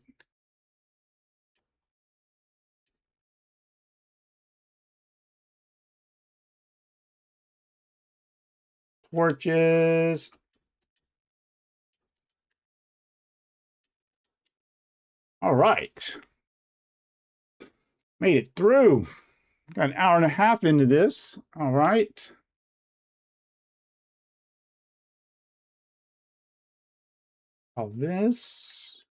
Speaker 1: Torches. All right. Made it through. Got an hour and a half into this. All right. All this.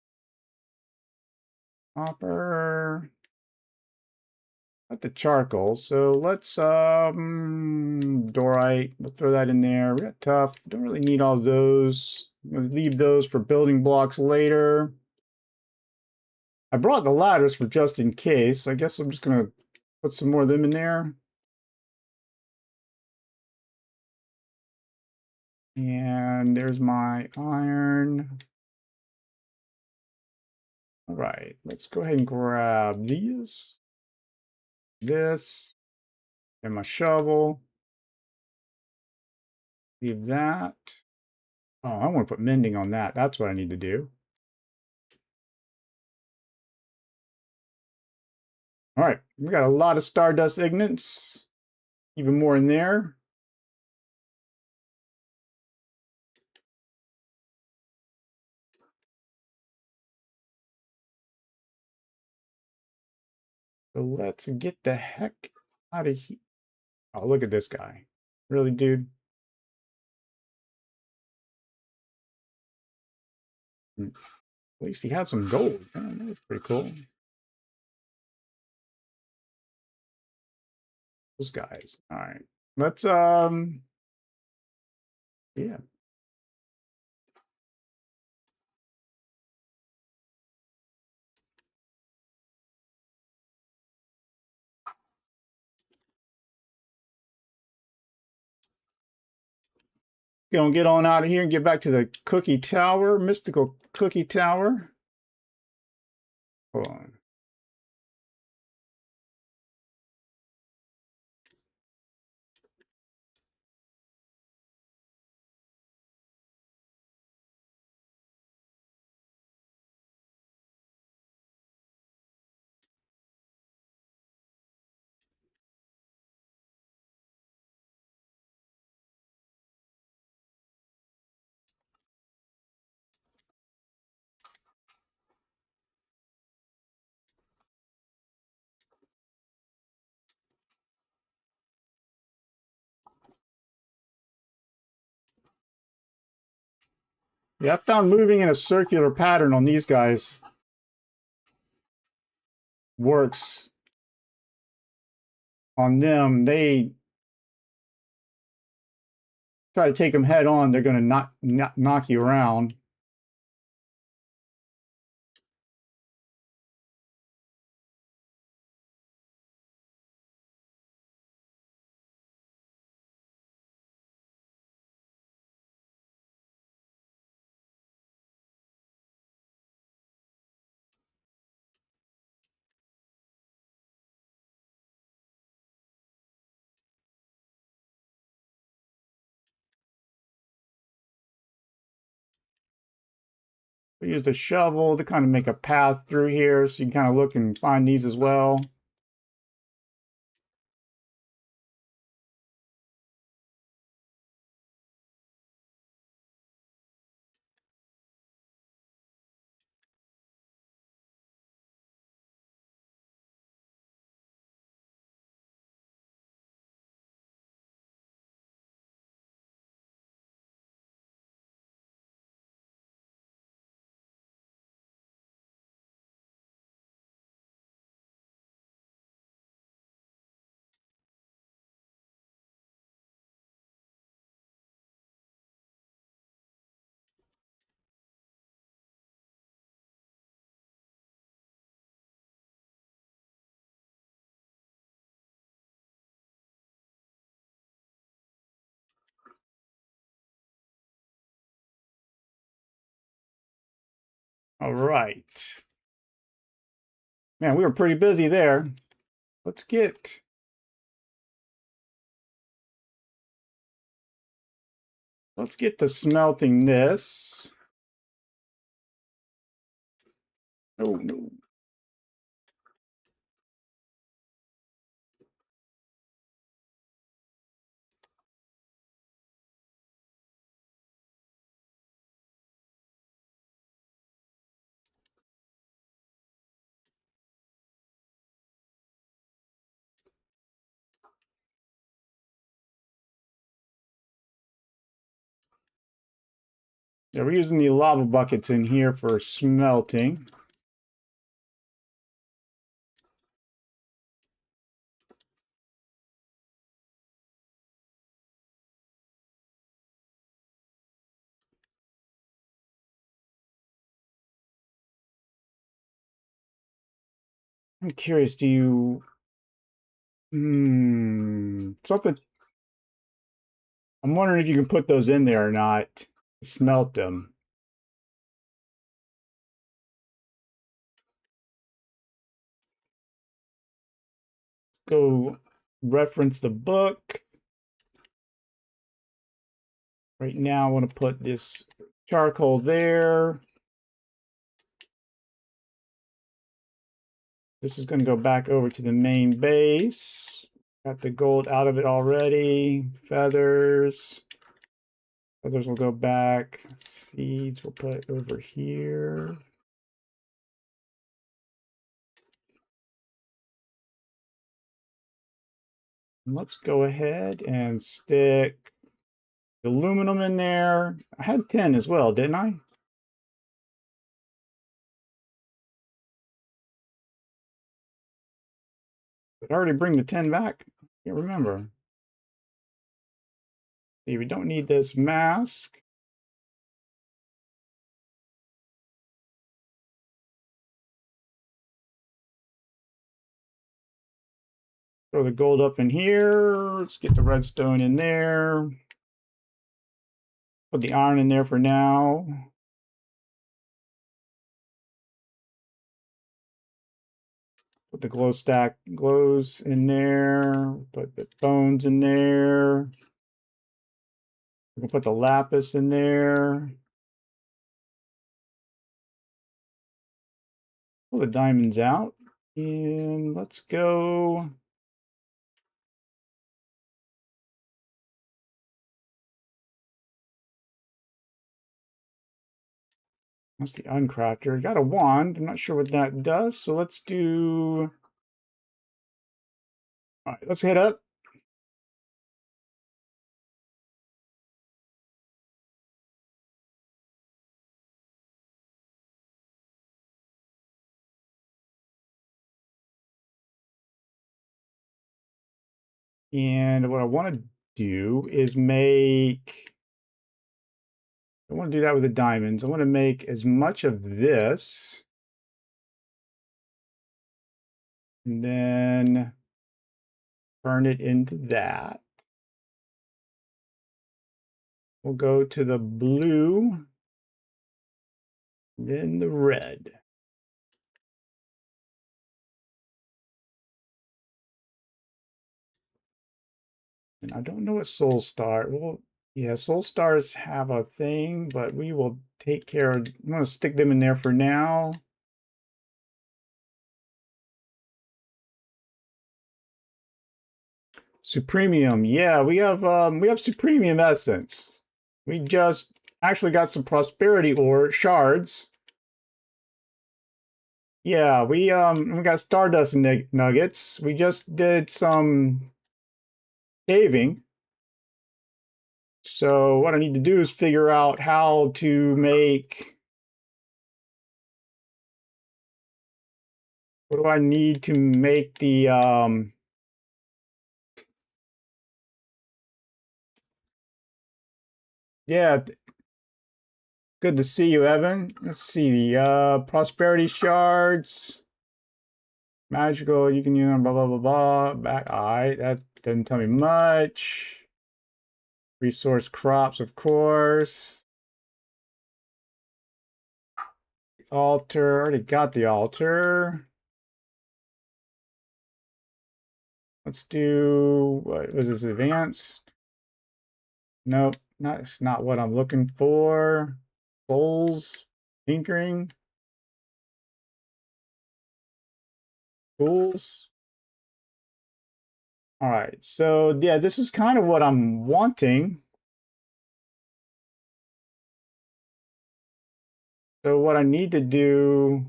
Speaker 1: Copper. Got the charcoal, so let's dorite. We'll throw that in there. We got tough. Don't really need all those. I'm gonna leave those for building blocks later. I brought the ladders for just in case. I guess I'm just gonna put some more of them in there. And there's my iron. All right, let's go ahead and grab these, this, and my shovel. Leave that. Oh, I want to put mending on that. That's what I need to do. All right, we got a lot of stardust ignites. Even more in there. So let's get the heck out of here. Oh, look at this guy. Really, dude? At least he had some gold. Man, that was pretty cool. Those guys. All right. Let's, yeah. Gonna get on out of here and get back to the cookie tower, mystical cookie tower. Hold on. Yeah, I found moving in a circular pattern on these guys works on them. They try to take them head on, they're going to knock you around. We used a shovel to kind of make a path through here so you can kind of look and find these as well. All right. Man, we were pretty busy there. Let's get to smelting this. Oh no. Yeah, we're using the lava buckets in here for smelting. I'm curious, do you... something... I'm wondering if you can put those in there or not. Smelt them. Go reference the book. Right now, I want to put this charcoal there. This is going to go back over to the main base. Got the gold out of it already. Feathers. Feathers will go back. Seeds we'll put over here. Let's go ahead and stick aluminum in there. I had 10 as well, didn't I? Did I already bring the 10 back? I can't remember. See, we don't need this mask. Throw the gold up in here. Let's get the redstone in there. Put the iron in there for now. Put the glow stack glows in there. Put the bones in there. We can put the lapis in there. Pull the diamonds out. And let's go. That's the uncrafter. Got a wand. I'm not sure what that does. So let's do... All right, let's head up. And what I want to do is make... I want to do that with the diamonds. I want to make as much of this. And then turn it into that. We'll go to the blue, then the red. And I don't know what soul star. Well, yeah, soul stars have a thing, but we will take care of... I'm going to stick them in there for now. Supremium, yeah, we have supremium essence. We just actually got some prosperity ore shards. Yeah, we got stardust nuggets. We just did some caving. So what I need to do is figure out how to make... What do I need to make the yeah, good to see you, Evan. Let's see the prosperity shards. Magical, you can use them, blah blah blah blah. Back, all right, that didn't tell me much. Resource crops, of course. Altar, already got the altar. Let's do, what was this, advanced? Nope, that's not what I'm looking for. Souls, tinkering. Tools. All right, so yeah, this is kind of what I'm wanting. So what I need to do,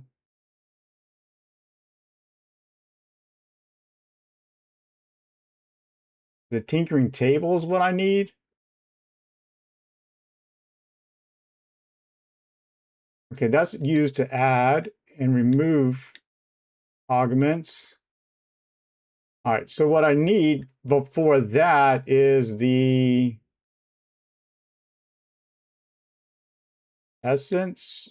Speaker 1: the tinkering table is what I need. Okay, that's used to add and remove augments. All right, so what I need before that is the essence.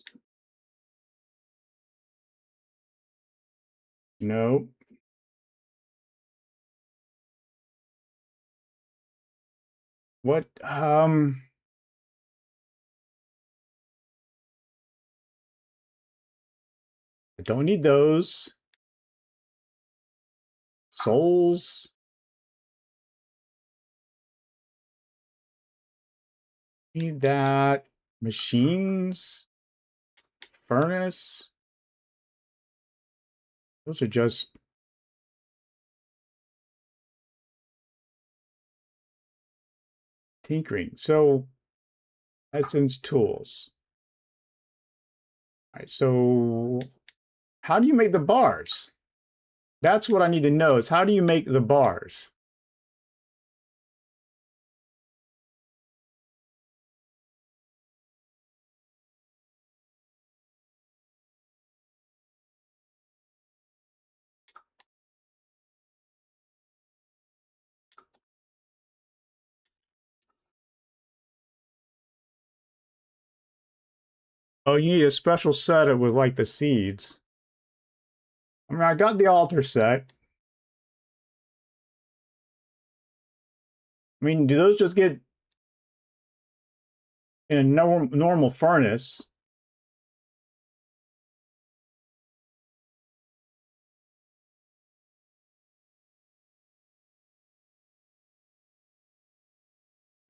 Speaker 1: Nope. What? I don't need those. Souls. Need that. Machines. Furnace. Those are just tinkering. So, essence tools. All right, so how do you make the bars? That's what I need to know is how do you make the bars? Oh, you need a special set with like the seeds. I mean, I got the altar set. I mean, do those just get in a normal furnace?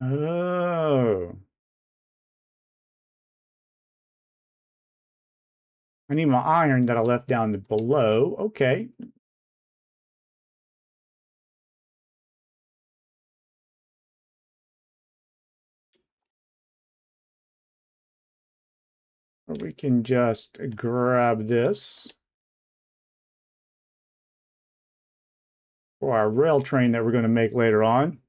Speaker 1: Oh. I need my iron that I left down below. Okay. Or we can just grab this for our rail train that we're going to make later on.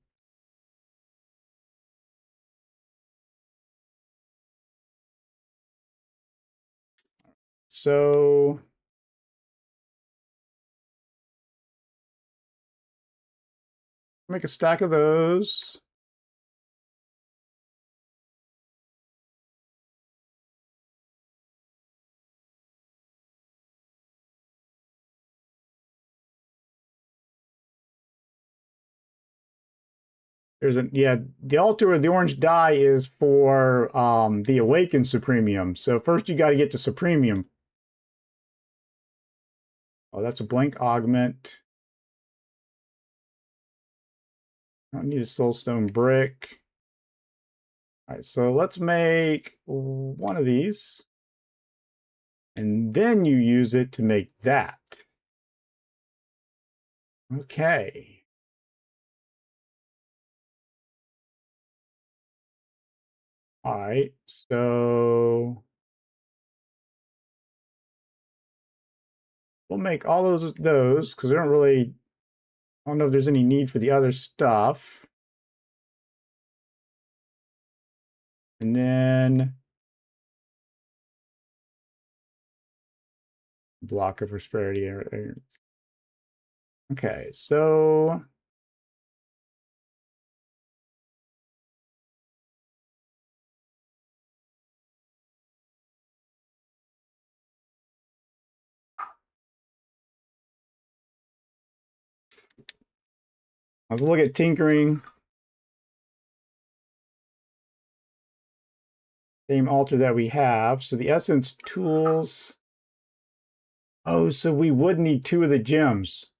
Speaker 1: So make a stack of those. There's a yeah, the altar of the orange dye is for the awakened supremium. So first you got to get to supremium. Oh, that's a blank augment. I don't need a soulstone brick. All right, so let's make one of these. And then you use it to make that. Okay. All right, so we'll make all those because I don't know if there's any need for the other stuff. And then block of prosperity. Okay, so let's look at tinkering. Same altar that we have. So the essence tools. Oh, so we would need two of the gems.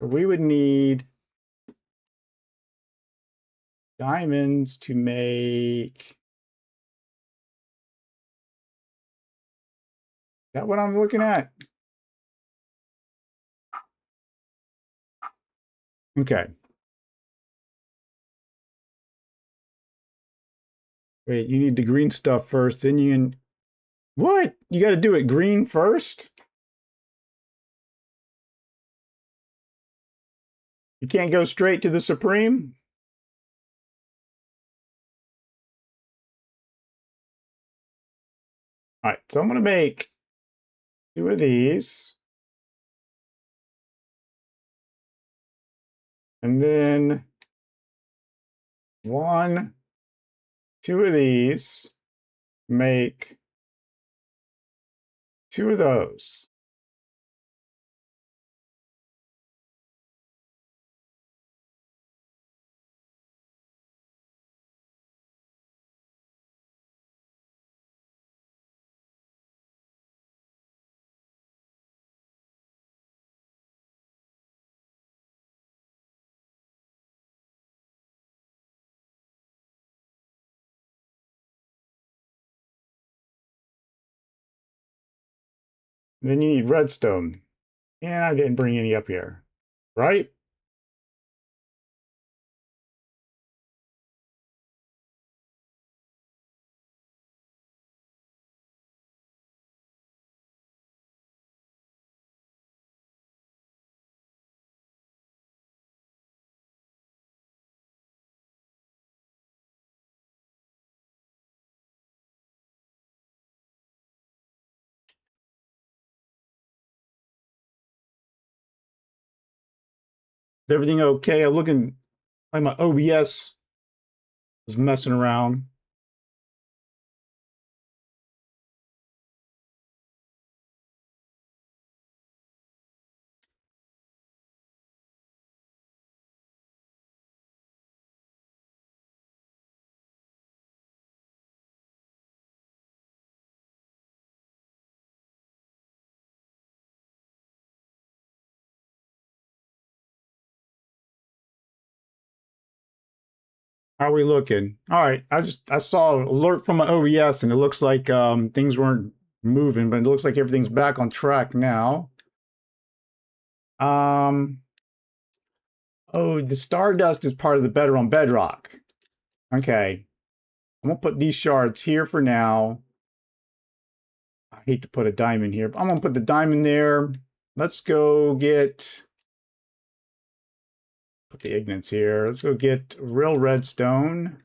Speaker 1: So we would need diamonds to make. Is that what I'm looking at? Okay. Wait, you need the green stuff first, then you What? You got to do it green first? You can't go straight to the Supreme? All right, so I'm going to make 2 of these. And then 1, 2 of these. Make 2 of those. And then you need redstone. And I didn't bring any up here, right? Is everything okay? I'm looking like my OBS was messing around. How are we looking? All right, I saw an alert from my OBS and it looks like things weren't moving, but it looks like everything's back on track now. Um oh, the Stardust is part of the Bedrock. Okay. I'm gonna put these shards here for now. I hate to put a diamond here, but I'm gonna put the diamond there. Let's go get put the ignites here. Let's go get real redstone.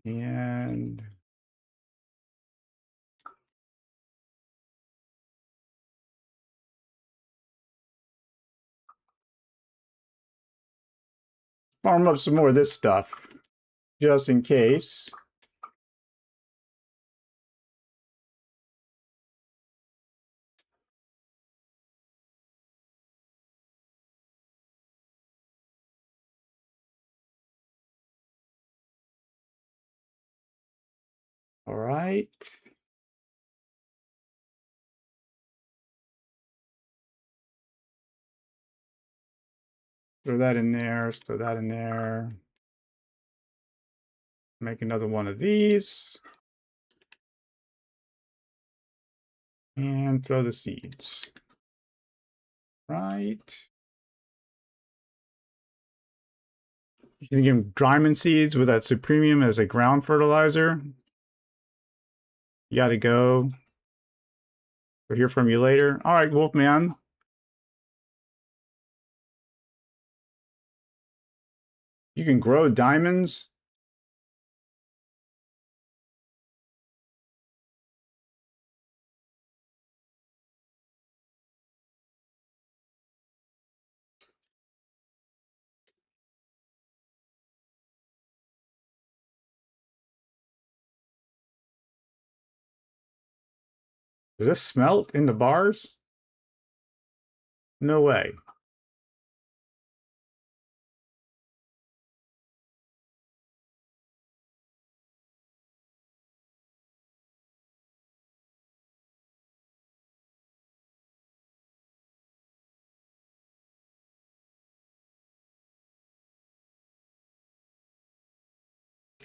Speaker 1: And farm up some more of this stuff, just in case. All right. Throw that in there, throw that in there. Make another one of these. And throw the seeds. Right. You can give diamond seeds with that supremium as a ground fertilizer. You gotta go. We'll hear from you later. All right, Wolfman. You can grow diamonds. Does this smelt in the bars? No way.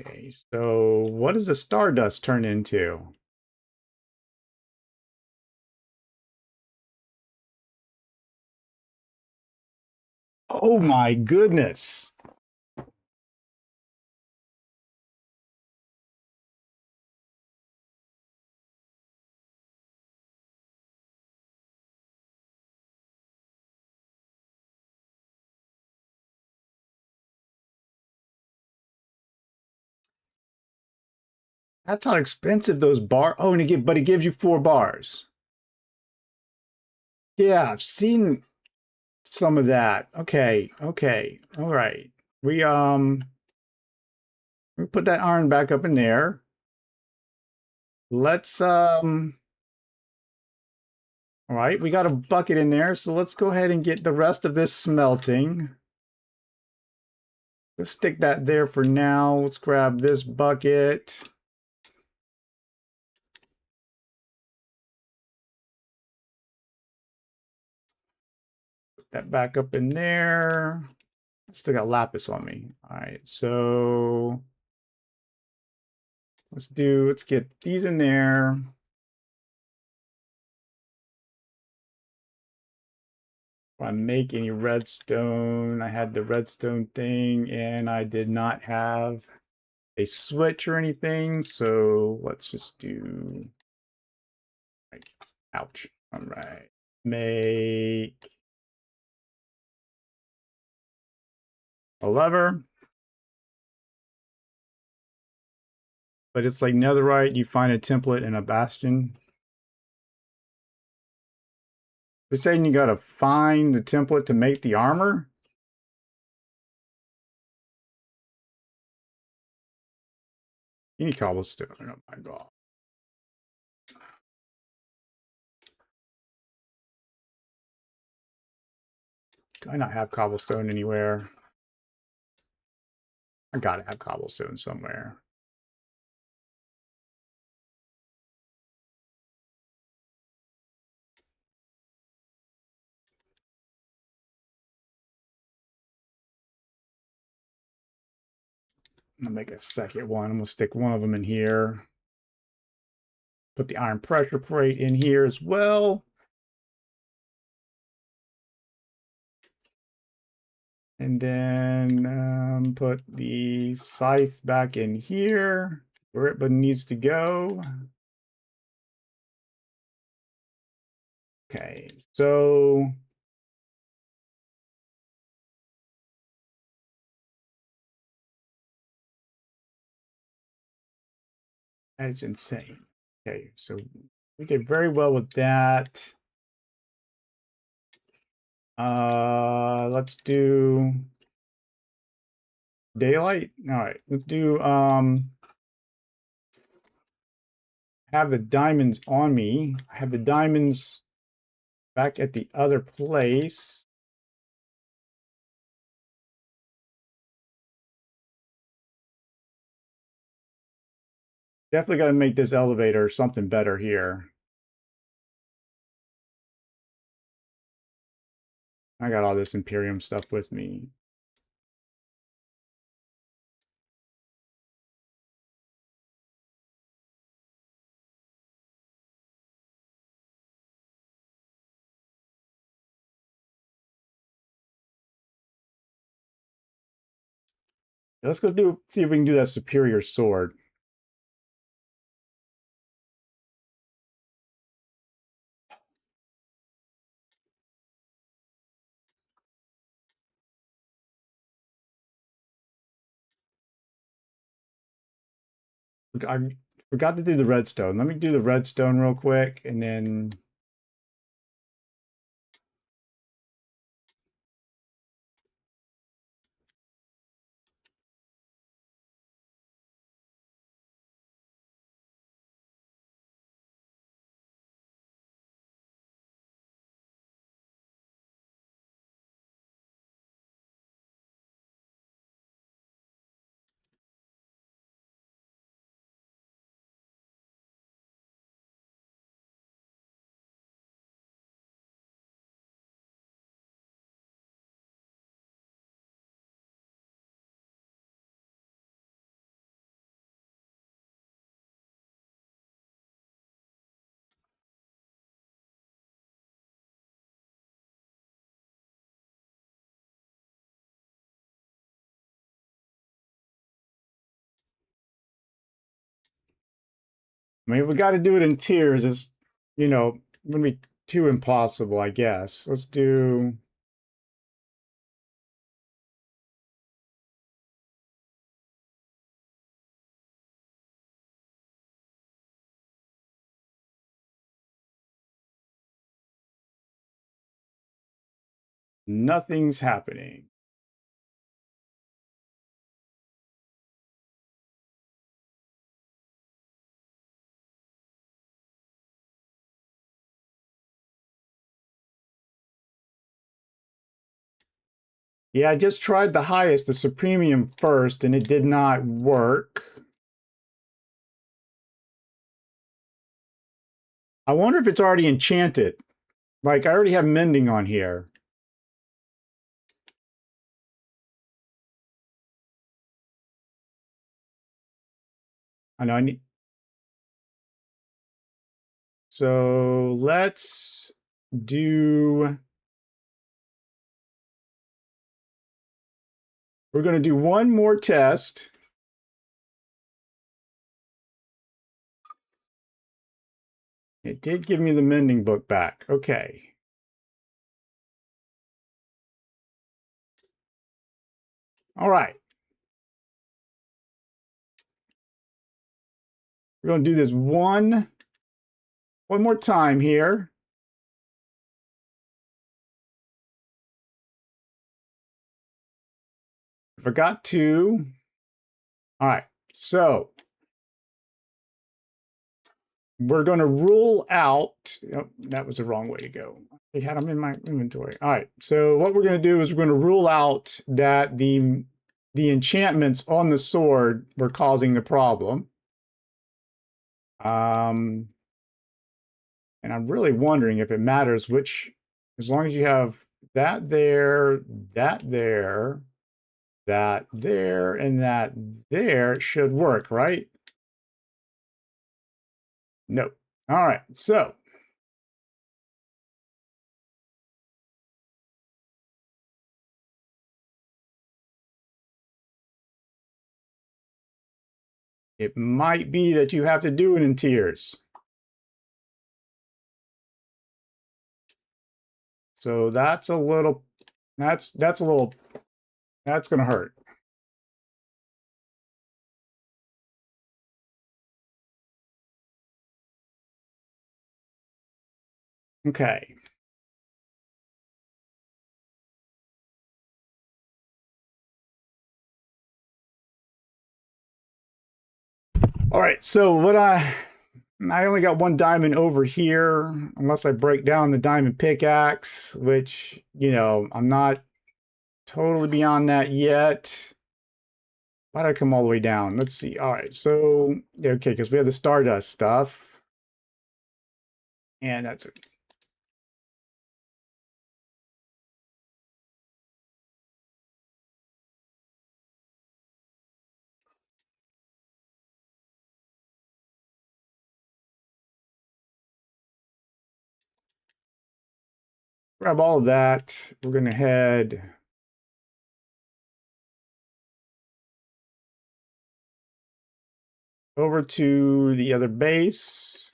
Speaker 1: Okay, so what does the stardust turn into? Oh my goodness. That's how expensive those bars. Oh, and but it gives you 4 bars. Yeah, I've seen some of that. Okay, okay, all right. We put that iron back up in there. Let's all right, we got a bucket in there, so let's go ahead and get the rest of this smelting. Let's stick that there for now. Let's grab this bucket. Put that back up in there. Still got lapis on me. All right, so let's get these in there. If I make any redstone, I had the redstone thing and I did not have a switch or anything. So let's just do, ouch. All right. Make a lever. But it's like netherite, you find a template in a bastion. They're saying you gotta find the template to make the armor? You need cobblestone. Oh my god. Do I not have cobblestone anywhere? I gotta have cobblestone somewhere. I'm gonna make a second one. I'm gonna stick one of them in here. Put the iron pressure plate in here as well. And then put the scythe back in here where it needs to go. Okay, so that's insane. Okay, so we did very well with that. Let's do daylight. All right, let's do have the diamonds on me. I have the diamonds back at the other place. Definitely got to make this elevator something better here. I got all this Imperium stuff with me. Let's go see if we can do that superior sword. I forgot to do the redstone. Let me do the redstone real quick, and then I mean, we got to do it in tiers. It's, you know, going to be too impossible, I guess. Let's do. Nothing's happening. Yeah, I just tried the highest, the Supremium first, and it did not work. I wonder if it's already enchanted. Like, I already have mending on here. I know I need. So let's do. We're going to do one more test. It did give me the mending book back. Okay. All right. We're going to do this one more time here. I forgot to. All right. So we're going to rule out. Oh, that was the wrong way to go. I had them in my inventory. All right. So what we're going to do is we're going to rule out that the enchantments on the sword were causing the problem. And I'm really wondering if it matters which, as long as you have that there, that there, that there, and that there, it should work, right? No. All right. So it might be that you have to do it in tiers. So that's a little, that's a little, that's going to hurt. Okay. All right. So what I only got one diamond over here, unless I break down the diamond pickaxe, which, you know, I'm not totally beyond that yet. Why did I come all the way down? Let's see. All right. So, okay, because we have the Stardust stuff. And that's it. Grab all of that. We're going to head over to the other base.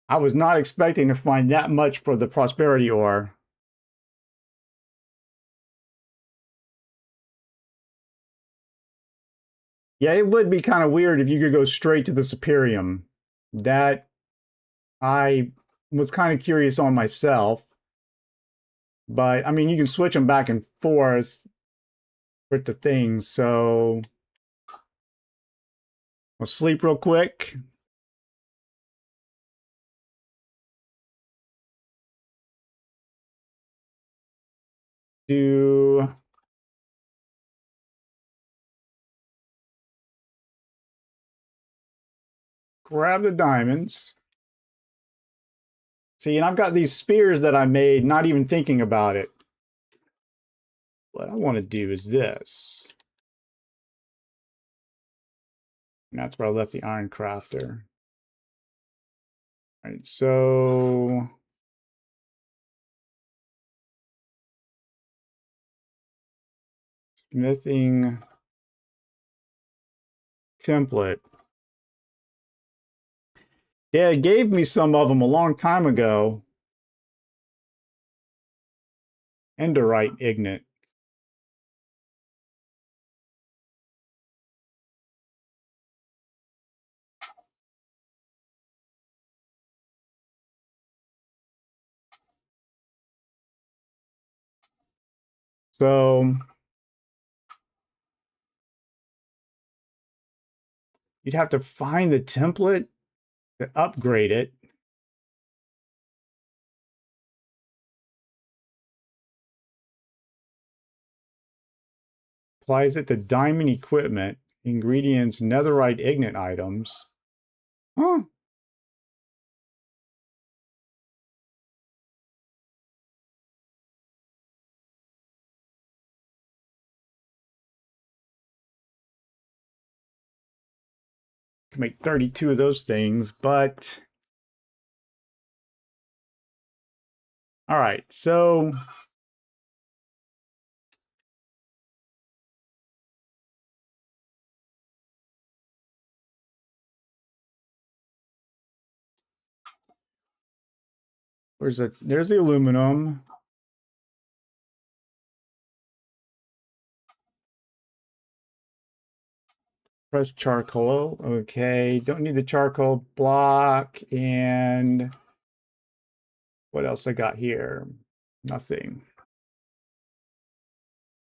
Speaker 1: I was not expecting to find that much for the prosperity ore. Yeah, it would be kind of weird if you could go straight to the Superium. That I was kind of curious on myself. But I mean, you can switch them back and forth with the things. So I'll sleep real quick. Do grab the diamonds. See, and I've got these spears that I made, not even thinking about it. What I want to do is this. And that's where I left the iron crafter. All right, so Smithing template. Yeah, it gave me some of them a long time ago. Enderite ignet. So you'd have to find the template to upgrade it. Applies it to diamond equipment, ingredients, netherite ignet items. Huh. Can make 32 of those things, but all right, so there's the aluminum. Press charcoal. Okay, don't need the charcoal block. And what else I got here? Nothing.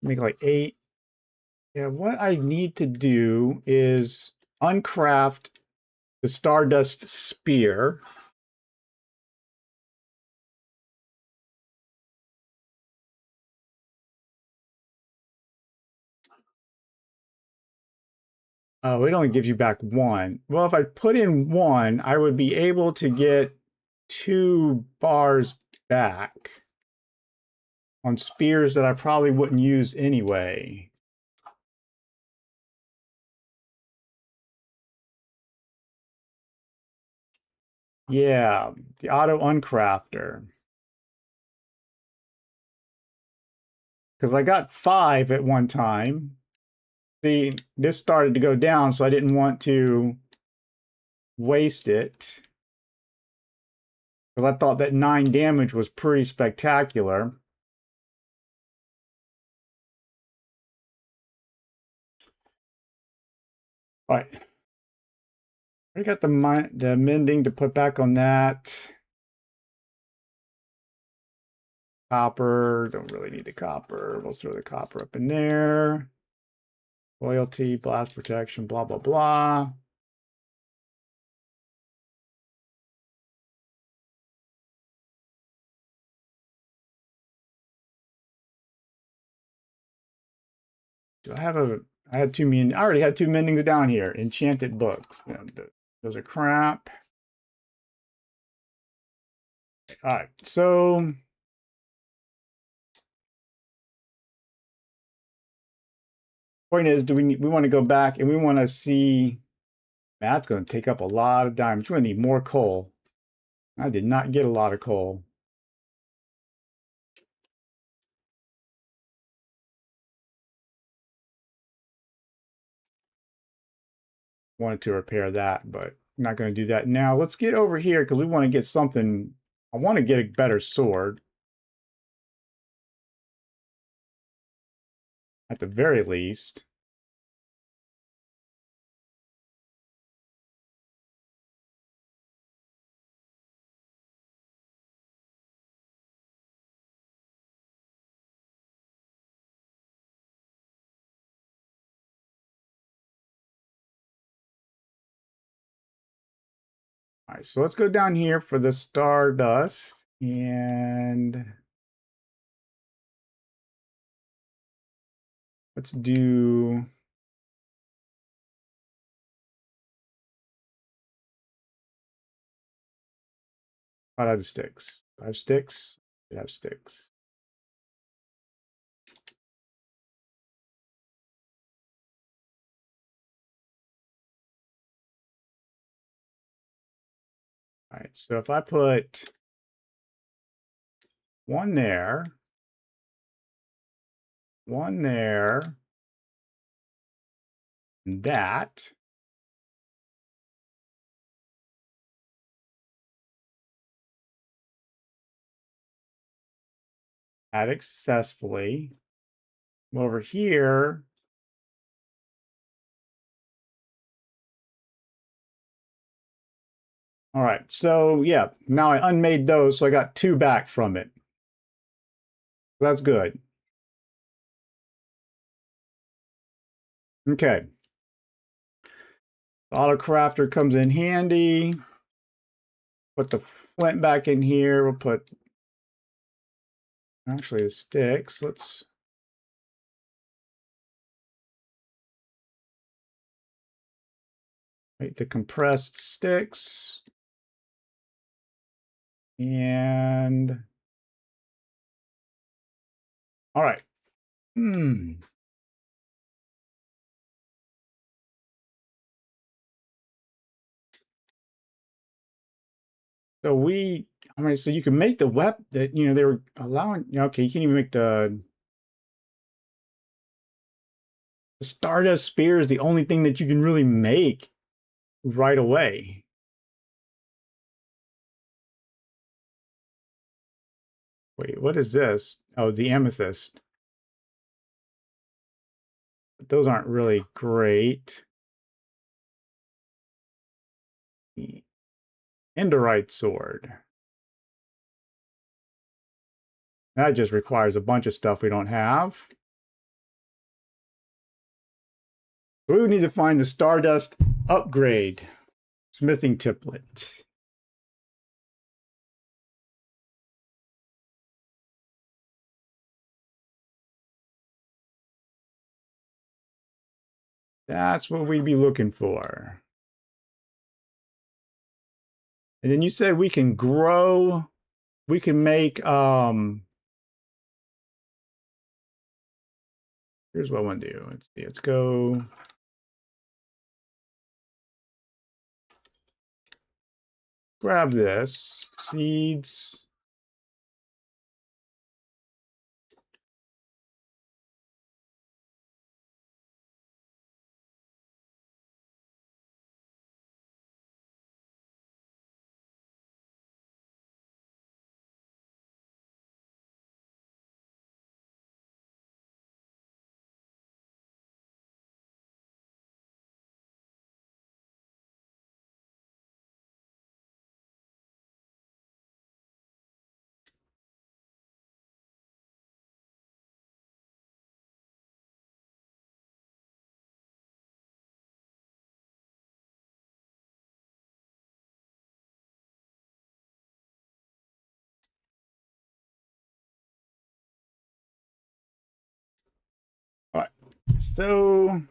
Speaker 1: Make like 8. Yeah, what I need to do is uncraft the Stardust Spear. Oh, it only gives you back 1. Well, if I put in 1, I would be able to get 2 bars back on spears that I probably wouldn't use anyway. Yeah, the auto uncrafter. Because I got 5 at one time. See, this started to go down, so I didn't want to waste it. Because I thought that 9 damage was pretty spectacular. All right. I got the mending to put back on that. Copper, don't really need the copper. We'll throw the copper up in there. Loyalty, blast protection, blah, blah, blah. Do I have I had 2 I already had 2 mendings down here. Enchanted books. Those are crap. All right, so point is, we want to go back and we want to see. That's going to take up a lot of diamonds. We're going to need more coal. I did not get a lot of coal. Wanted to repair that, but I'm not going to do that now. Let's get over here because we want to get something. I want to get a better sword. At the very least. All right, so let's go down here for the Stardust. And let's do 5 sticks. 5 sticks. We have sticks. All right, so if I put 1 there, 1 there, that. Add it successfully. Over here. All right, so yeah, now I unmade those, so I got 2 back from it. That's good. Okay. Auto crafter comes in handy. Put the flint back in here. We'll put actually the sticks. Let's make the compressed sticks. And all right. So so you can make the weapon that, they were allowing, okay, you can even make the Stardust Spear is the only thing that you can really make right away. Wait, what is this? Oh, the amethyst. But those aren't really great. The Enderite sword. That just requires a bunch of stuff we don't have. We would need to find the Stardust upgrade. Smithing template. That's what we'd be looking for. And then you said we can grow, we can make, here's what I want to do. Let's go. Grab this, seeds. All right, so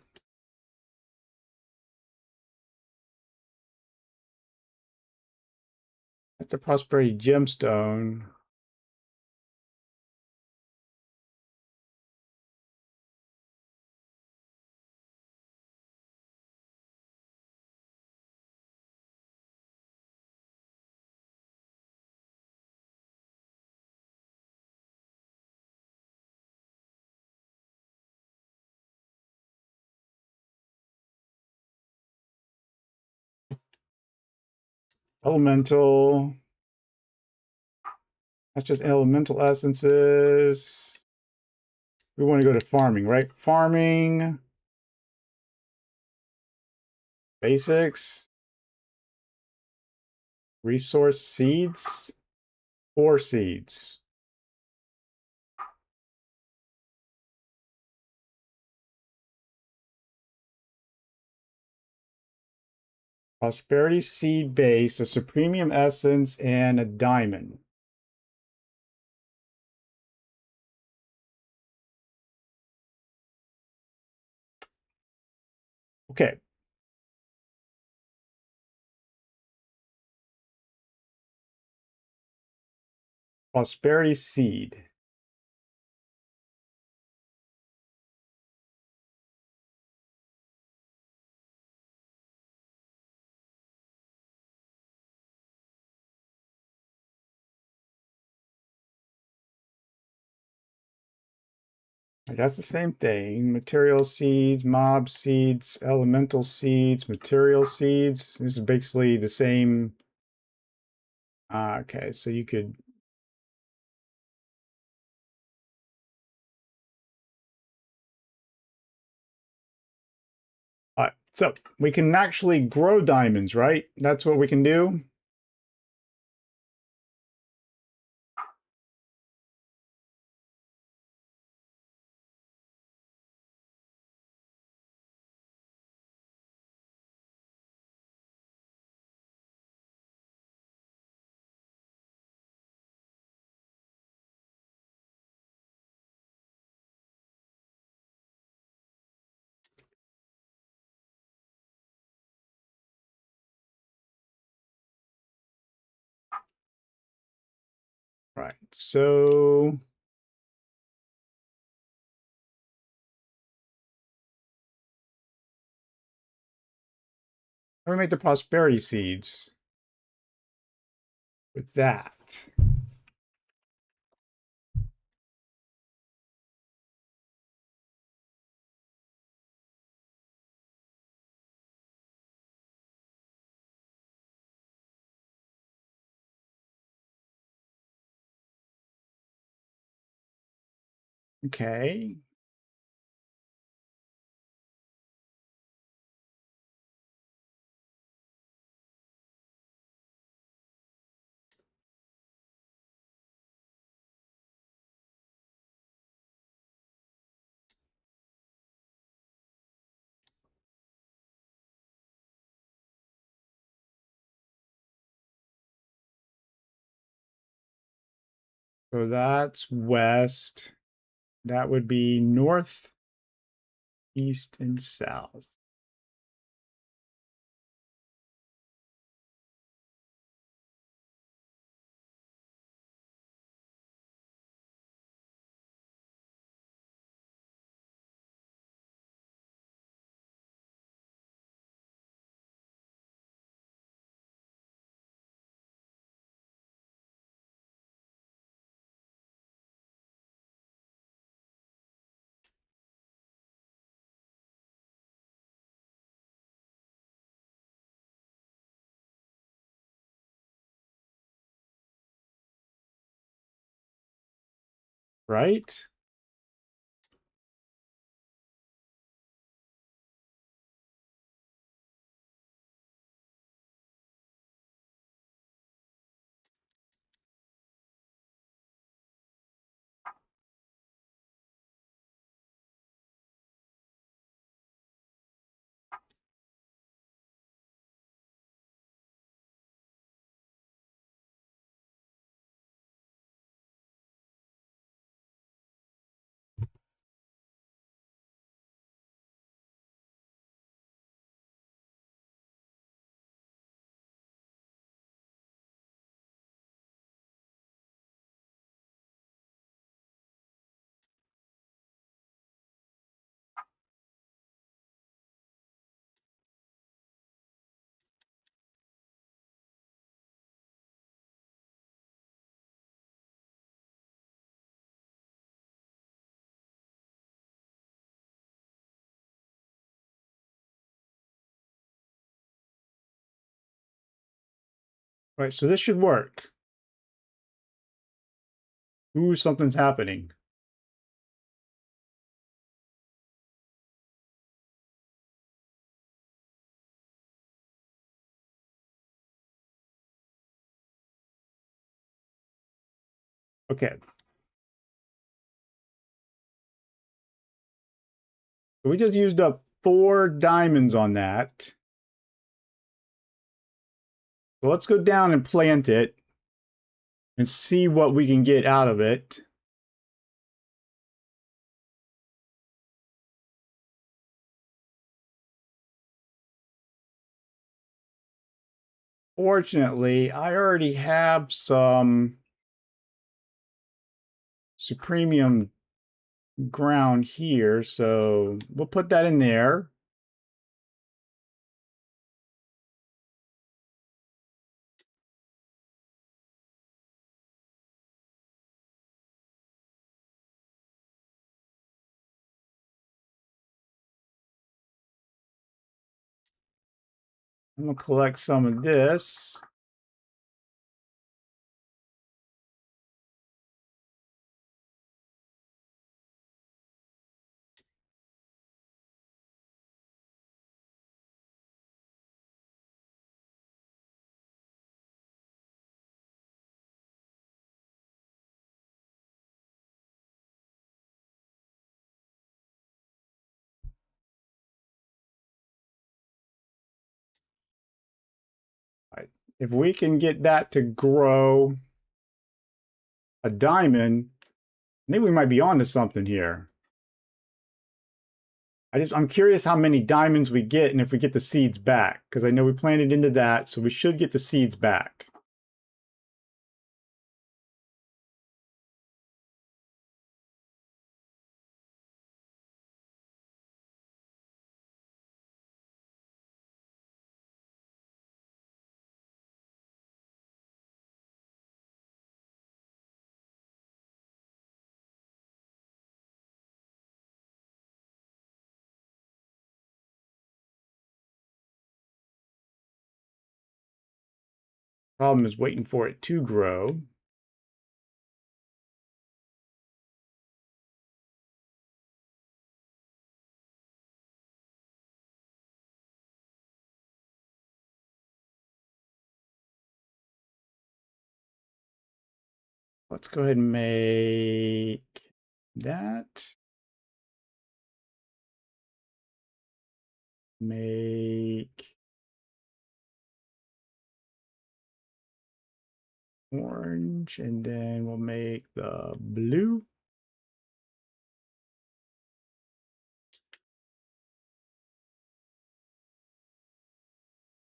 Speaker 1: that's a prosperity gemstone. Elemental. That's just elemental essences. We want to go to farming, right? Farming. Basics. Resource seeds. 4 seeds. Prosperity seed base, a supremium essence, and a diamond. Okay. Prosperity seed. That's the same thing. Material seeds, mob seeds, elemental seeds, material seeds. This is basically the same. Okay, so you could. All right, so we can actually grow diamonds, right? That's what we can do. Right, so let me make the prosperity seeds with that. Okay. So that's west. That would be north, east, and south. Right? Right, so this should work. Ooh, something's happening. Okay. So we just used up 4 diamonds on that. So let's go down and plant it and see what we can get out of it. Fortunately, I already have some supremium ground here, so we'll put that in there. I'm gonna collect some of this. Right. If we can get that to grow a diamond, I think we might be onto something here. I'm curious how many diamonds we get and if we get the seeds back, because I know we planted into that, so we should get the seeds back. Problem is waiting for it to grow. Let's go ahead and make that. Make orange, and then we'll make the blue.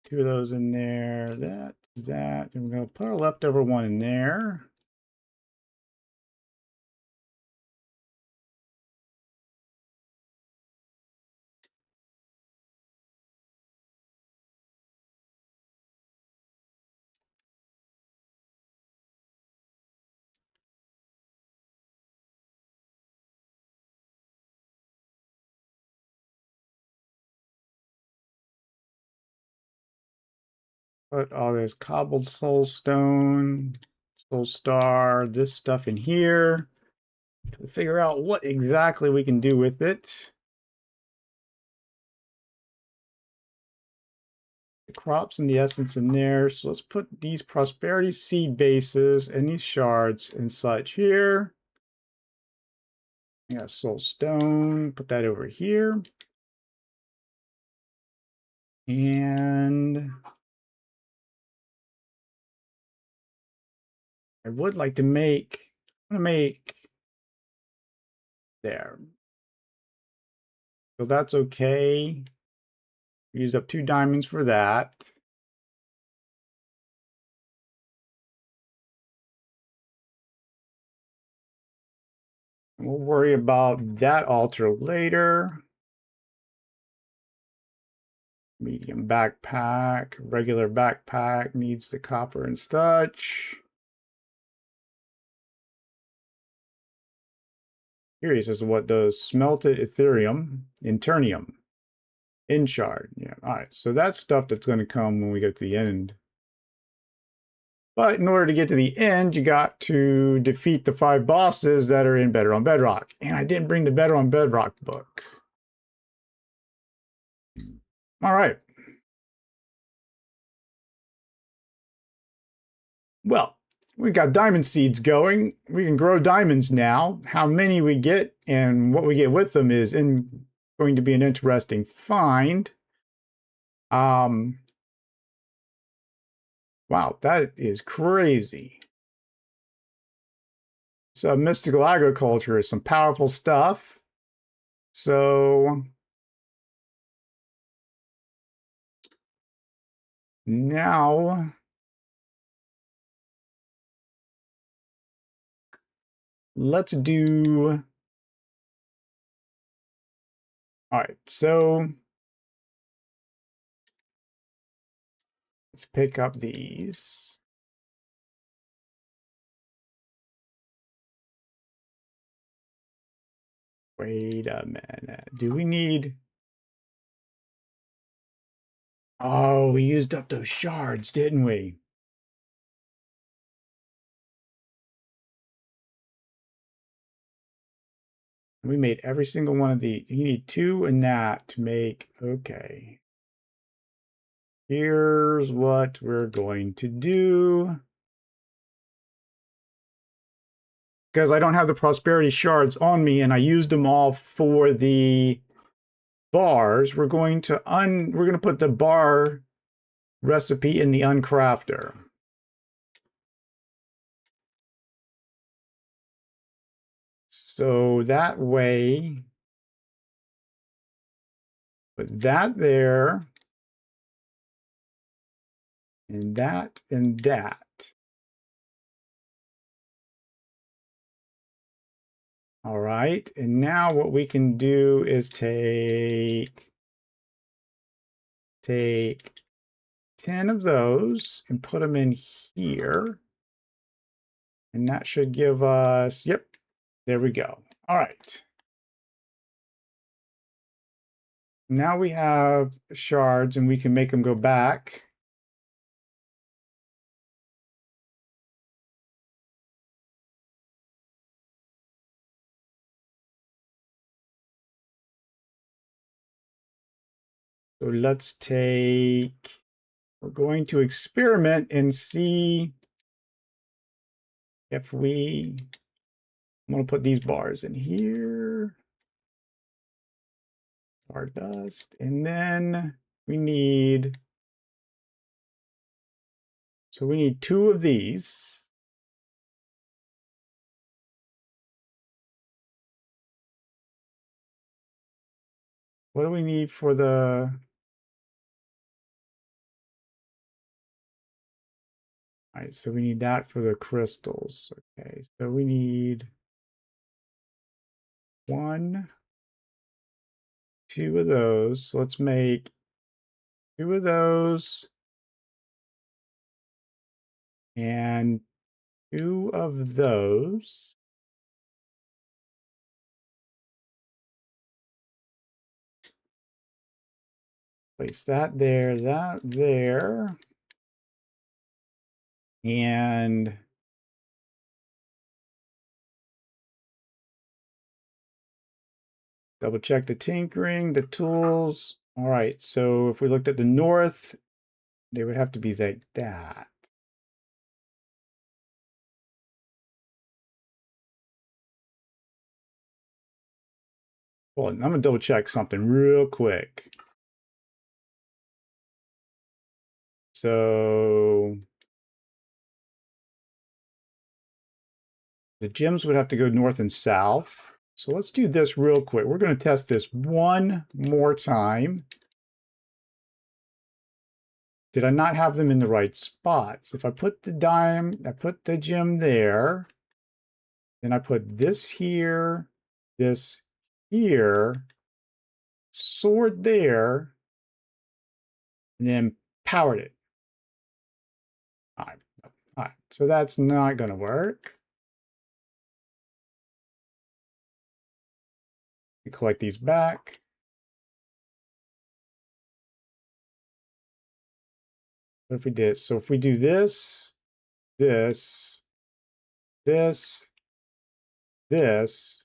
Speaker 1: Two of those in there, that, and we're going to put our leftover one in there. Put all this cobbled soul stone, soul star, this stuff in here to figure out what exactly we can do with it. The crops and the essence in there. So let's put these prosperity seed bases and these shards and such here. I got soul stone, put that over here. And I would like to make, I'm gonna make there. So that's okay. Used up 2 diamonds for that. We'll worry about that altar later. Medium backpack, regular backpack needs the copper and such. Curious as to what those smelted Ethereum, Internium, Inshard. Yeah, all right. So that's stuff that's going to come when we get to the end. But in order to get to the end, you got to defeat the 5 bosses that are in Better on Bedrock. And I didn't bring the Better on Bedrock book. All right. Well, we've got diamond seeds going. We can grow diamonds now. How many we get and what we get with them is going to be an interesting find. Wow, that is crazy. So mystical agriculture is some powerful stuff. So now let's do, all right, so let's pick up these. Wait a minute. Do we need, Oh, we used up those shards, didn't we? We made every single one of these. You need 2 and that to make, okay. Here's what we're going to do. Because I don't have the prosperity shards on me and I used them all for the bars, we're going to put the bar recipe in the uncrafter. So that way, put that there, and that, and that. All right, and now what we can do is take 10 of those and put them in here. And that should give us, yep, there we go. All right. Now we have shards and we can make them go back. So let's take, we're going to experiment and see if I'm going to put these bars in here. Bar dust. And then we need 2 of these. What do we need for the, all right, so we need that for the crystals. Okay, so we need 1, 2 of those. So let's make 2 of those and 2 of those. Place that there, and double check the tinkering, the tools. All right, so if we looked at the north, they would have to be like that. Well, I'm gonna double check something real quick. So the gems would have to go north and south. So let's do this real quick. We're going to test this one more time. Did I not have them in the right spots? If I put the I put the gem there, then I put this here, this here, sword there, and then powered it. All right. So that's not going to work. We collect these back. What if we did? So if we do this, this, this, this,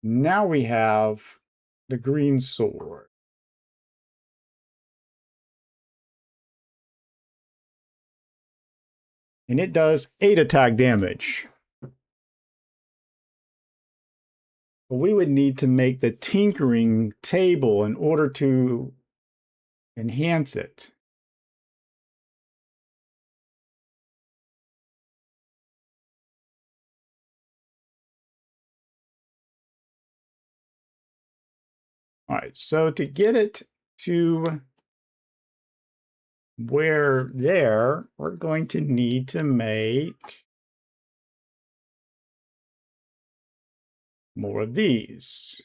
Speaker 1: now we have the green sword. And it does 8 attack damage. But we would need to make the tinkering table in order to enhance it. All right, so to get it to where there, we're going to need to make more of these.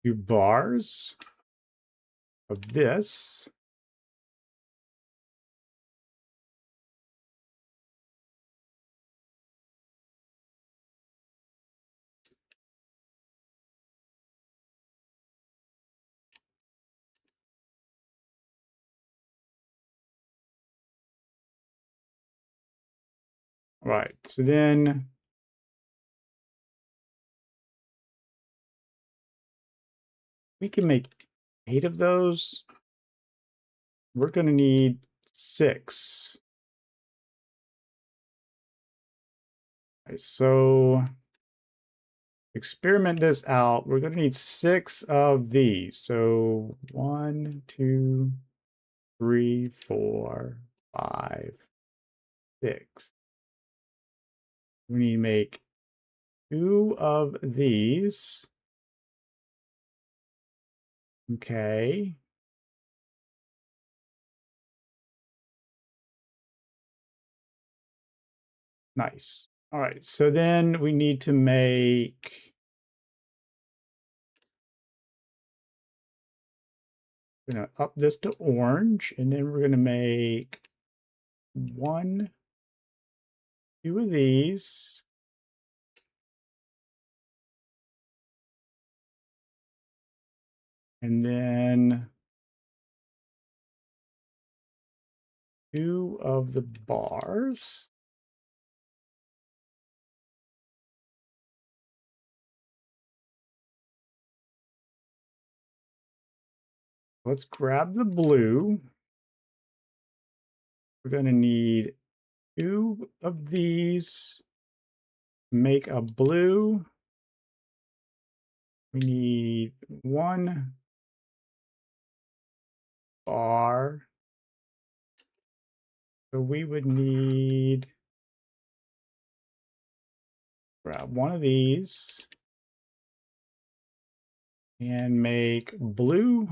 Speaker 1: Two bars of this. All right, so then we can make 8 of those. We're going to need 6. All right, so experiment this out. We're going to need 6 of these. So 1, 2, 3, 4, 5, 6. We need to make 2 of these. Okay. Nice. All right, so then we need to make, we're going to up this to orange, and then we're going to make 1, 2 of these. And then 2 of the bars. Let's grab the blue. We're going to need 2 of these. Make a blue. We need 1 bar. So we would need, grab 1 of these and make blue.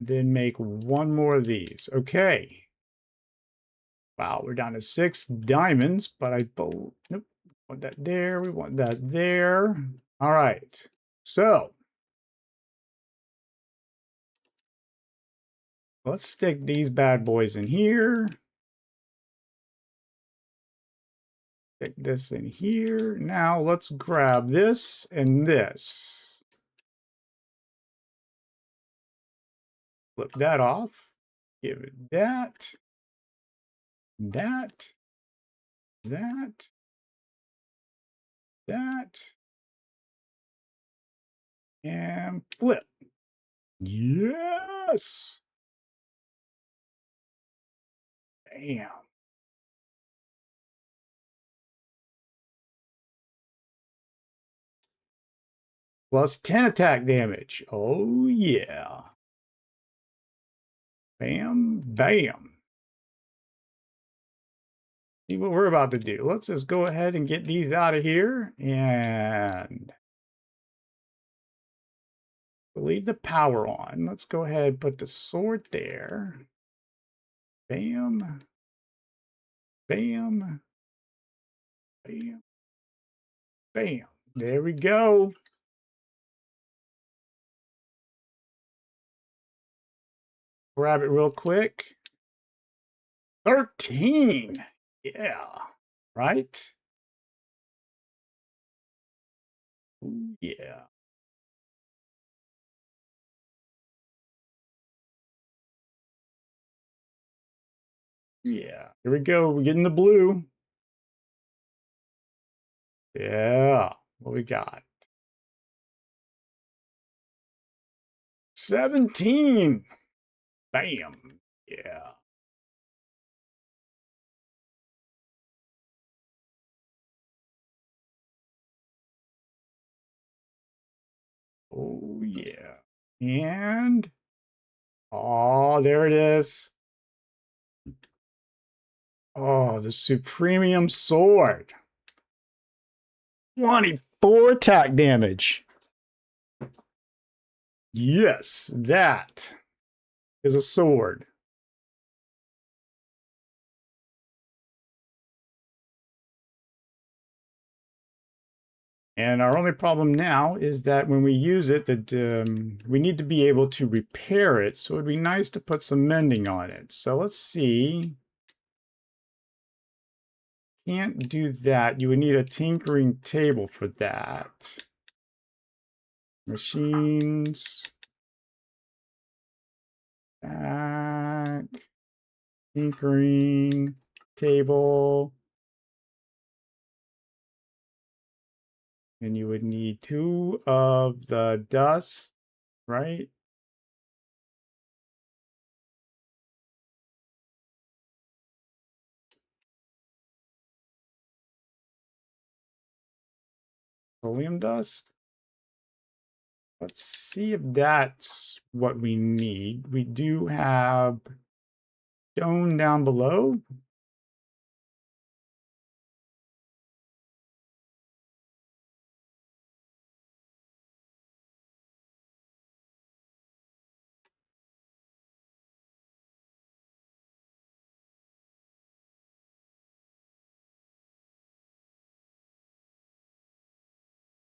Speaker 1: Then make 1 more of these. Okay. Wow, we're down to 6 diamonds, but nope, we want that there. We want that there. All right. So let's stick these bad boys in here. Stick this in here. Now let's grab this and this. Flip that off. Give it that. That. That. That. And flip. Yes. Bam. Plus 10 attack damage. Oh, yeah. Bam, bam. See what we're about to do. Let's just go ahead and get these out of here and leave the power on. Let's go ahead and put the sword there. Bam. Bam. Bam. Bam. There we go. Grab it real quick. 13. Yeah. Right? Ooh, yeah. Yeah. Here we go. We're getting the blue. Yeah. What we got? 17. Bam. Yeah. Oh, yeah. And, oh, there it is. Oh, the Supremium Sword. 24 attack damage. Yes, that is a sword. And our only problem now is that when we use it, that we need to be able to repair it. So it'd be nice to put some mending on it. So let's see. Can't do that. You would need a tinkering table for that. Machines. Back. Tinkering table. And you would need 2 of the dust, right? Petroleum dust. Let's see if that's what we need. We do have stone down below.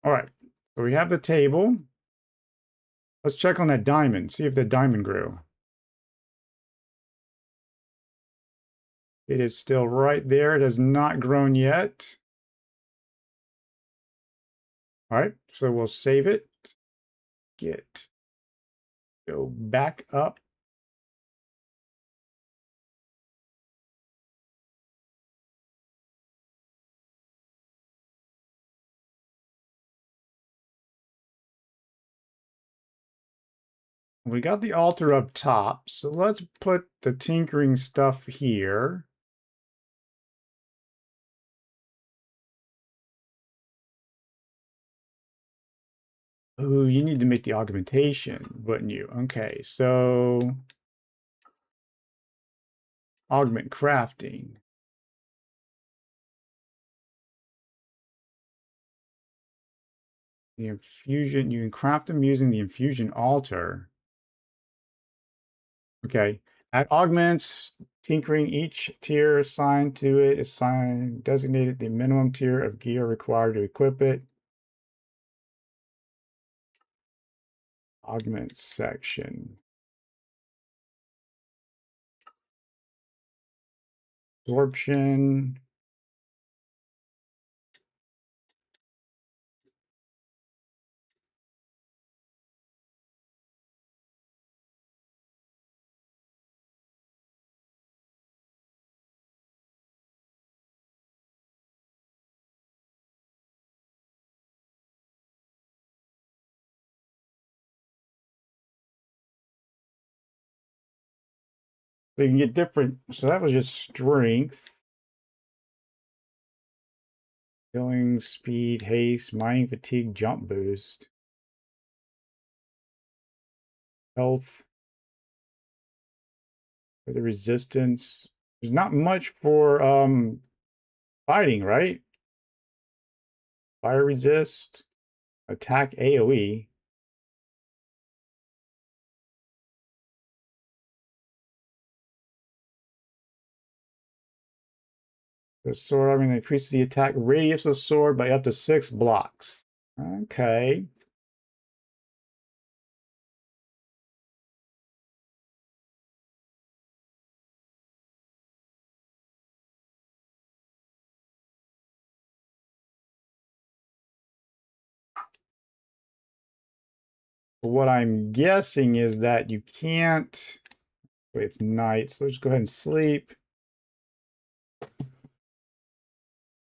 Speaker 1: All right, so we have the table. Let's check on that diamond, see if the diamond grew. It is still right there. It has not grown yet. All right, so we'll save it. Go back up. We got the altar up top, so let's put the tinkering stuff here. Ooh, you need to make the augmentation, wouldn't you? Okay, so augment crafting. The infusion, you can craft them using the infusion altar. Okay, add augments, tinkering each tier assigned to it, designated the minimum tier of gear required to equip it. Augment section. Absorption. So you can get different. So that was just strength. Killing, speed, haste, mining, fatigue, jump boost. Health. For the resistance. There's not much for fighting, right? Fire resist. Attack AoE. The sword, I'm going to increase the attack radius of the sword by up to 6 blocks. Okay. What I'm guessing is that you can't. Wait, it's night, so let's go ahead and sleep.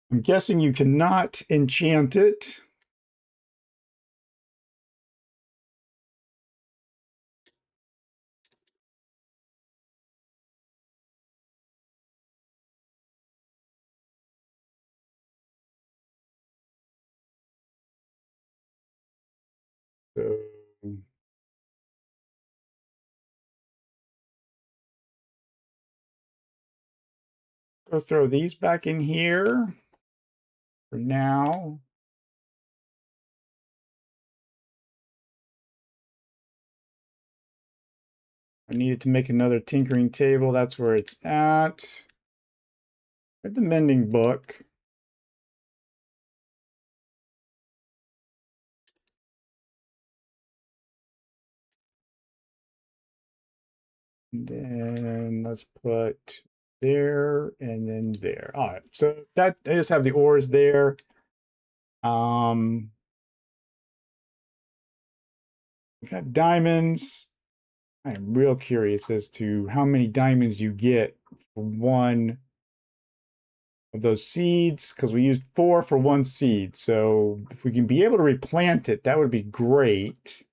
Speaker 1: I'm guessing you cannot enchant it. So go throw these back in here for now. I needed to make another tinkering table. That's where it's at. At the mending book. And then let's put there and then there. All right, so that I just have the ores there. We got diamonds. I am real curious as to how many diamonds you get for one of those seeds because we used 4 for 1 seed. So if we can be able to replant it, that would be great.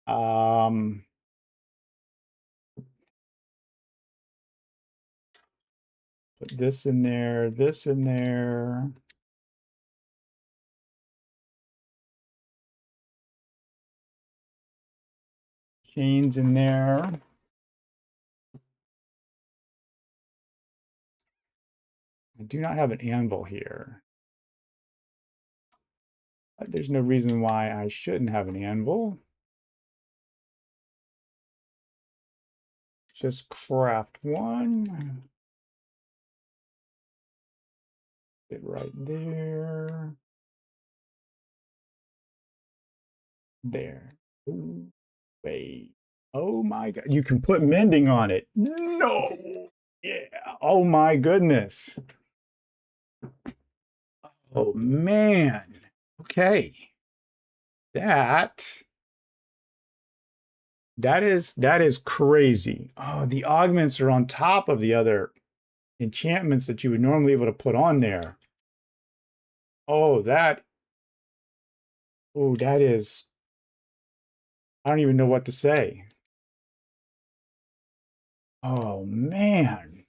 Speaker 1: Put this in there, this in there. Chains in there. I do not have an anvil here. But there's no reason why I shouldn't have an anvil. Just craft one. Get right there. There. Ooh, wait. Oh my God. You can put mending on it. No. Yeah. Oh my goodness. Oh man. Okay. That is crazy. Oh, the augments are on top of the other enchantments that you would normally be able to put on there. Oh, that is, I don't even know what to say. Oh man.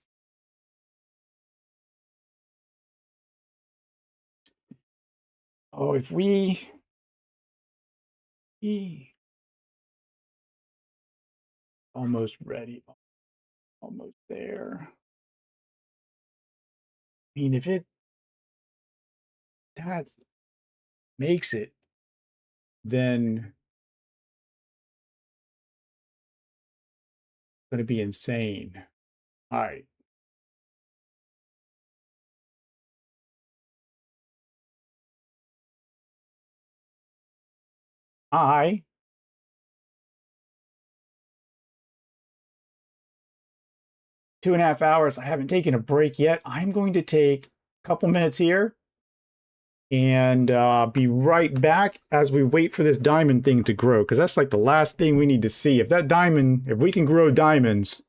Speaker 1: Oh, if almost ready, almost there. I mean, if that makes it, then it's going to be insane. All right. I 2.5 hours. I haven't taken a break yet. I'm going to take a couple minutes here and be right back as we wait for this diamond thing to grow, because that's like the last thing we need to see. If we can grow diamonds,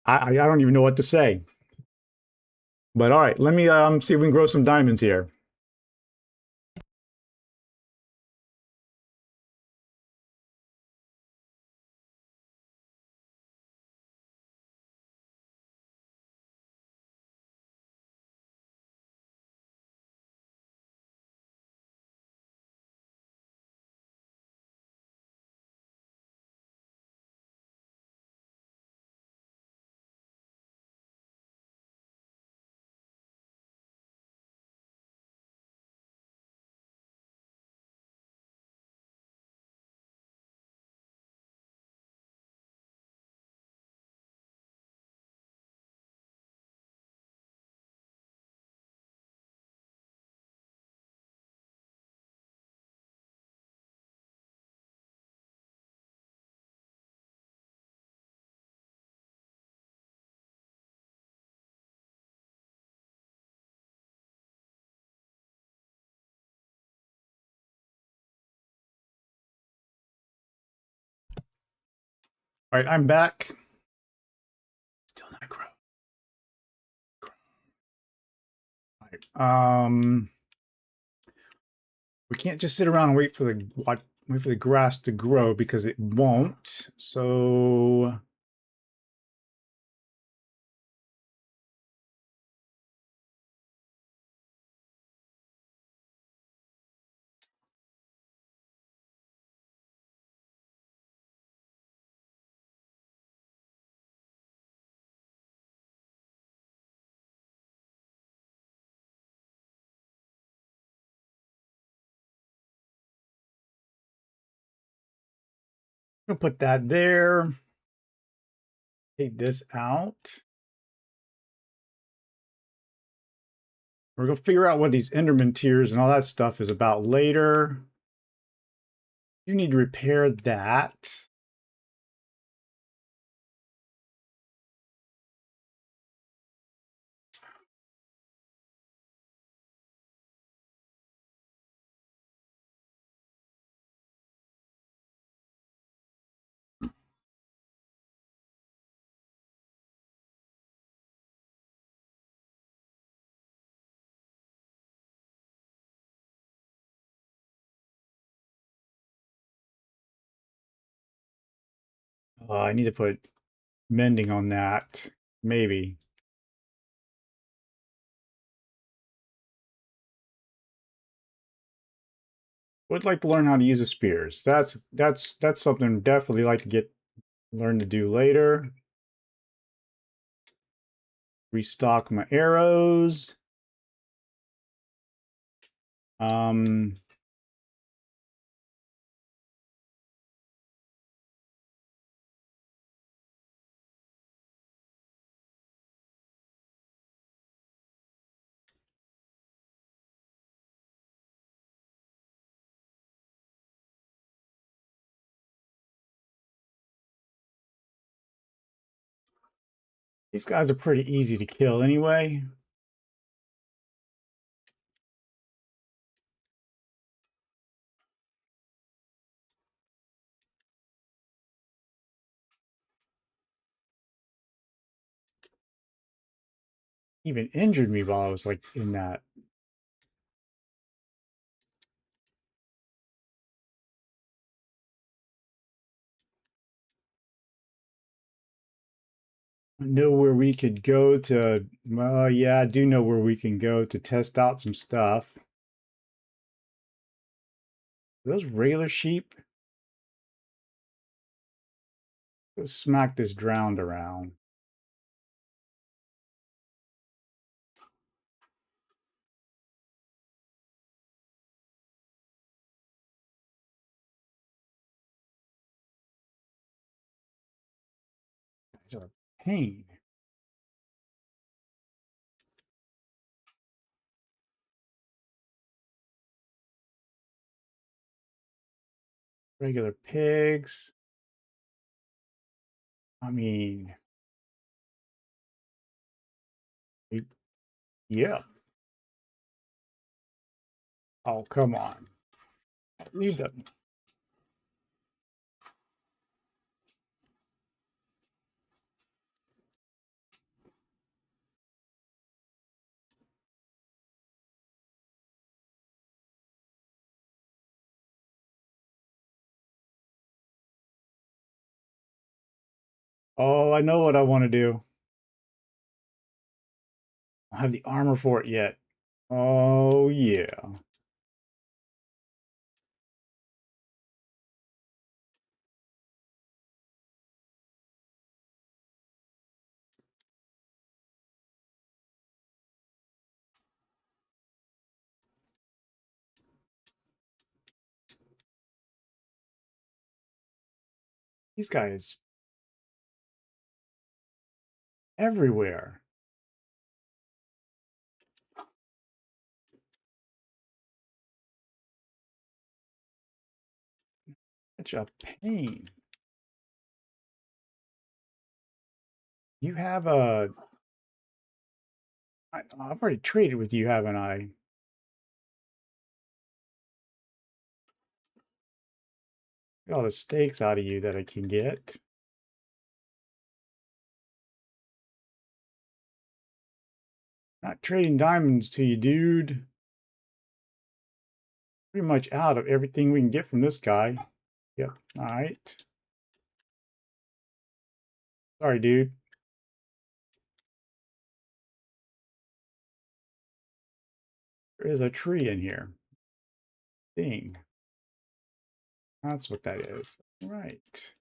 Speaker 1: I don't even know what to say. But all right, let me see if we can grow some diamonds here. All right, I'm back. Still not grow. All right. We can't just sit around and wait for the grass to grow because it won't. So I'm gonna put that there. Take this out. We're gonna figure out what these Enderman tears and all that stuff is about later. You need to repair that. I need to put mending on that. Maybe. Would like to learn how to use the spears. That's something definitely like to learn to do later. Restock my arrows. Um, these guys are pretty easy to kill anyway. Even injured me while I was like in that. I know where we could go to. Well, yeah, I do know where we can go to test out some stuff. Are those regular sheep? Let's smack this drowned around. These are a pain. Regular pigs. I mean, yeah. Oh, come on. Leave them. Oh, I know what I want to do. I don't have the armor for it yet. Oh, yeah. These guys everywhere. Such a pain. You have a... I've already traded with you, haven't I? Get all the steaks out of you that I can get. Not trading diamonds to you, dude. Pretty much out of everything we can get from this guy. Yep. All right. Sorry, dude. There is a tree in here. Ding. That's what that is. All right.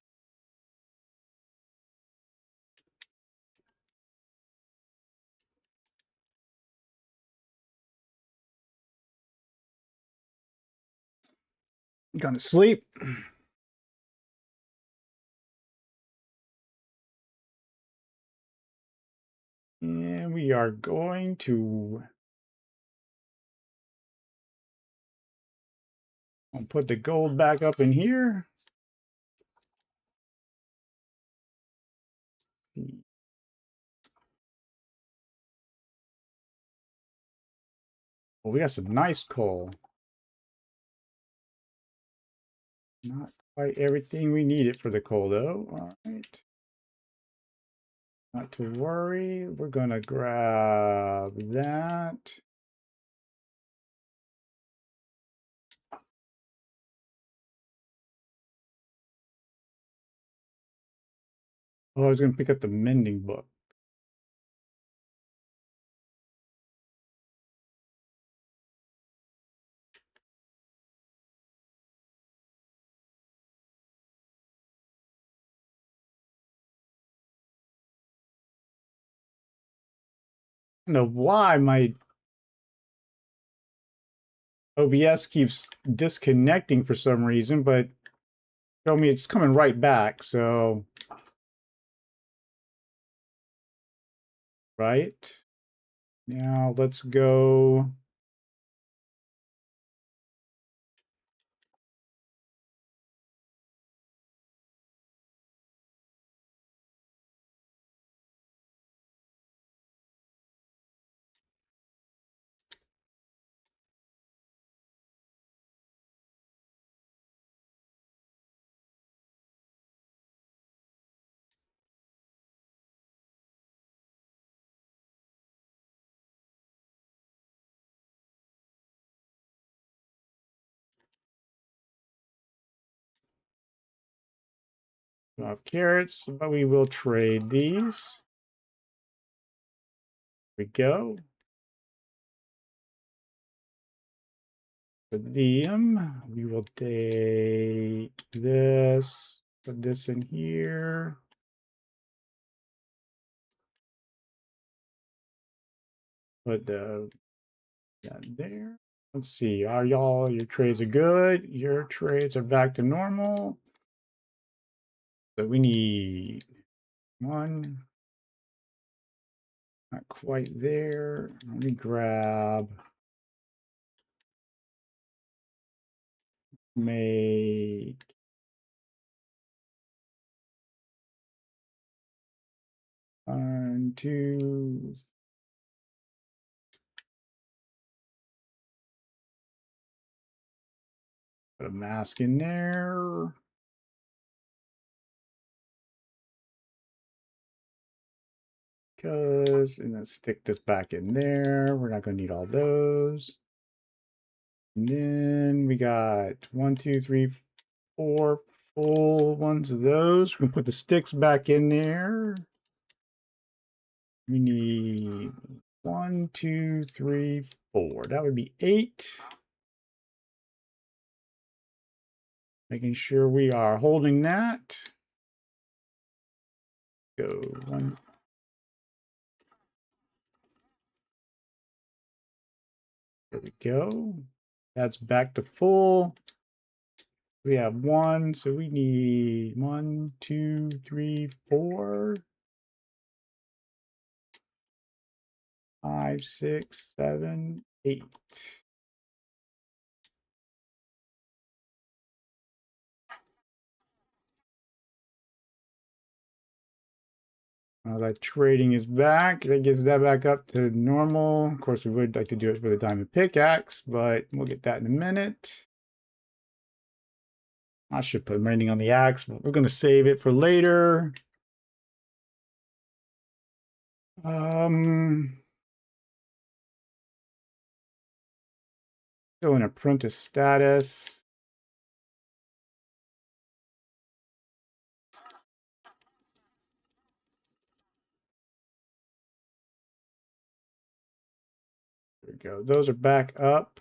Speaker 1: You gonna sleep? And we are going to... I'll put the gold back up in here. Well, we got some nice coal. Not quite everything we needed for the coal, though. All right. Not to worry. We're going to grab that. Oh, I was going to pick up the mending book. I don't know why my OBS keeps disconnecting for some reason, but show me it's coming right back. So, right now, let's go. We don't have carrots, but we will trade these. Here we go. For them, we will take this, put this in here. Put the down there. Let's see. Are y'all, your trades are good? Your trades are back to normal. So we need one. Not quite there. Let me grab. Make. One, two. Put a mask in there. And then stick this back in there. We're not going to need all those. And then we got 1, 2, 3, 4 full ones of those. We're going to put the sticks back in there. We need 1, 2, 3, 4. That would be 8. Making sure we are holding that. Go 1. There we go. That's back to full. We have 1, so we need 1, 2, 3, 4, 5, 6, 7, 8. That trading is back. That gets that back up to normal. Of course, we would like to do it for the diamond pickaxe, but we'll get that in a minute. I should put mending on the axe, but we're going to save it for later. Still in apprentice status. There we go. Those are back up.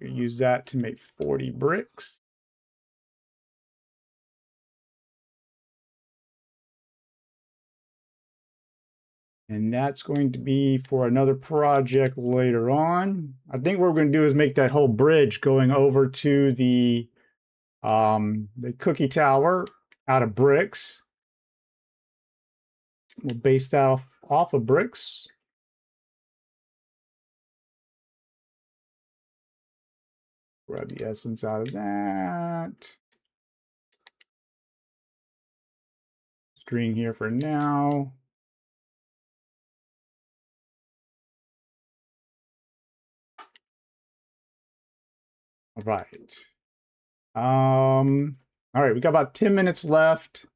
Speaker 1: We use that to make 40 bricks. And that's going to be for another project later on. I think what we're going to do is make that whole bridge going over to the cookie tower out of bricks. We'll base that off of bricks. Grab the essence out of that. String here for now. All right. All right, we got about 10 minutes left.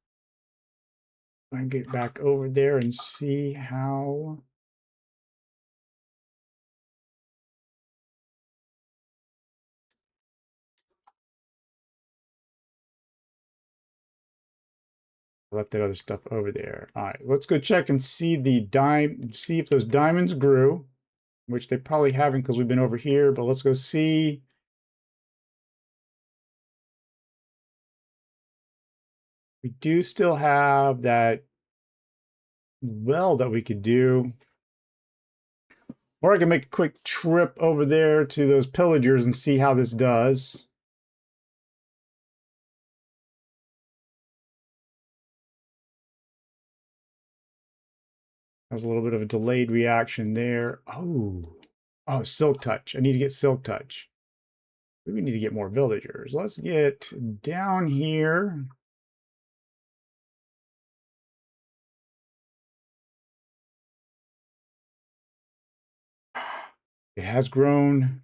Speaker 1: I'm gonna get back over there and see how. Left that other stuff over there. All right, let's go check and see see if those diamonds grew, which they probably haven't because we've been over here, but let's go see. We do still have that well that we could do. Or I can make a quick trip over there to those pillagers and see how this does. There's a little bit of a delayed reaction there. Oh, Silk Touch. I need to get Silk Touch. We need to get more villagers. Let's get down here. It has grown.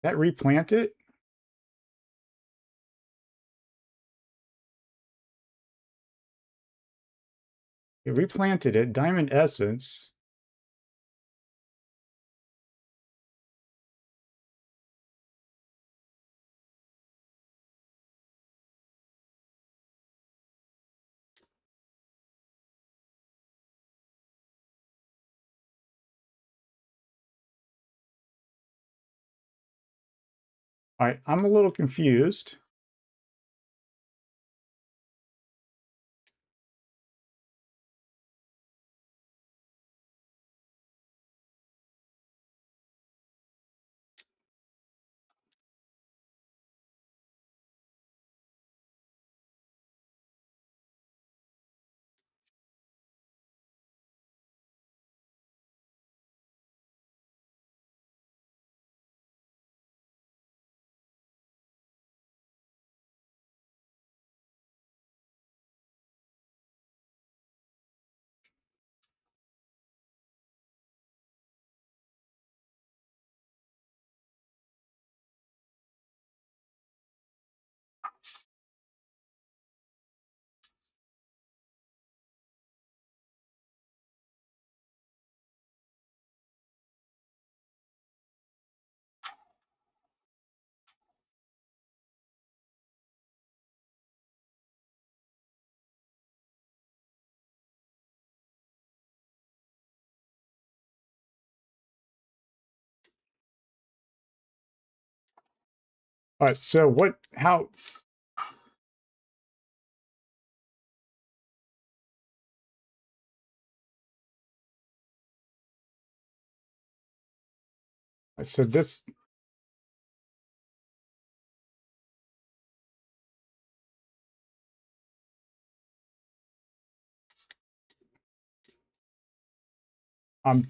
Speaker 1: That replant it? It replanted it. Diamond Essence. All right, I'm a little confused. All right, so how, so this, um,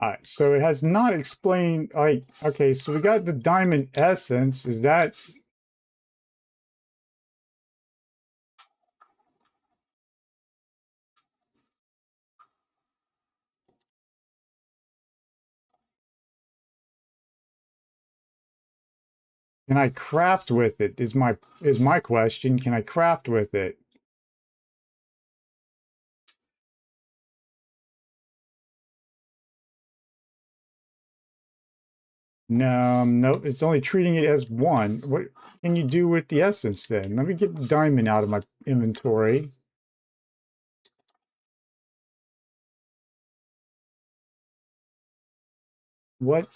Speaker 1: all right, so it has not explained, like, okay, so we got the Diamond Essence. Is that, can I craft with it? Is my question. Can I craft with it? No, nope. It's only treating it as one. What can you do with the essence then? Let me get the diamond out of my inventory. What?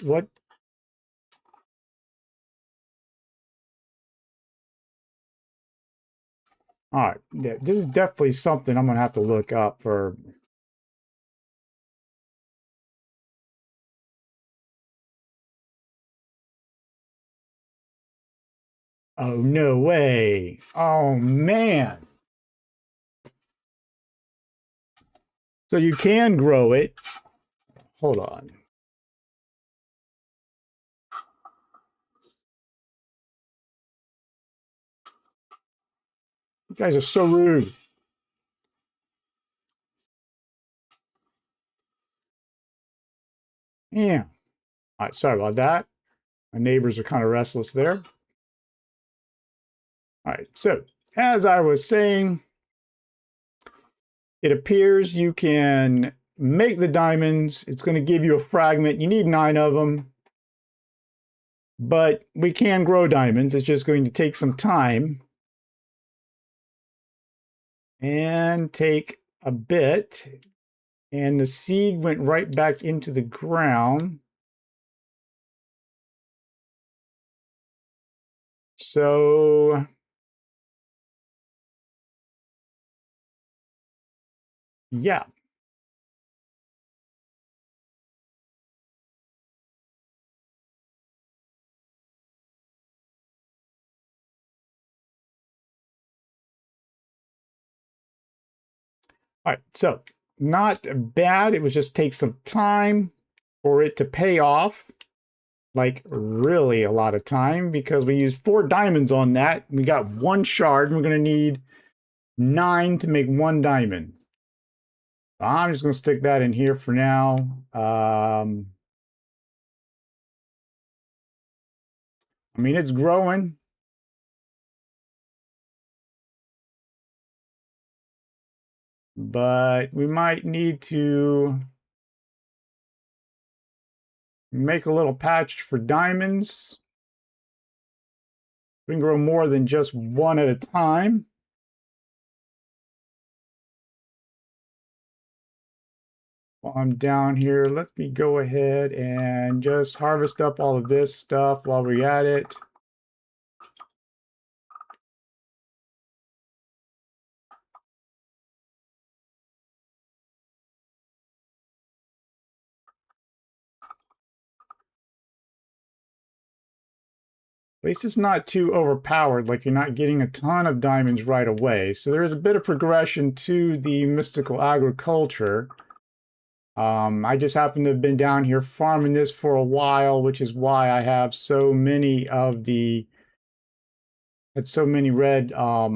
Speaker 1: All right, yeah, this is definitely something I'm gonna have to look up for. Oh, no way. Oh, man. So you can grow it. Hold on. guys are so rude. Yeah. All right, sorry about that. My neighbors are kind of restless there. All right, so as I was saying, it appears you can make the diamonds. It's going to give you a fragment. You need 9 of them. But we can grow diamonds. It's just going to take some time and take a bit. And the seed went right back into the ground. So yeah. All right, so not bad. It would just take some time for it to pay off, like really a lot of time, because we used 4 diamonds on that. We got 1 shard, and we're going to need 9 to make 1 diamond. I'm just going to stick that in here for now. I mean, it's growing. But we might need to make a little patch for diamonds. We can grow more than just 1 at a time. While I'm down here, let me go ahead and just harvest up all of this stuff while we're at it. At least it's not too overpowered, like you're not getting a ton of diamonds right away. So there is a bit of progression to the mystical agriculture. I just happen to have been down here farming this for a while, which is why I have so many of the so many red for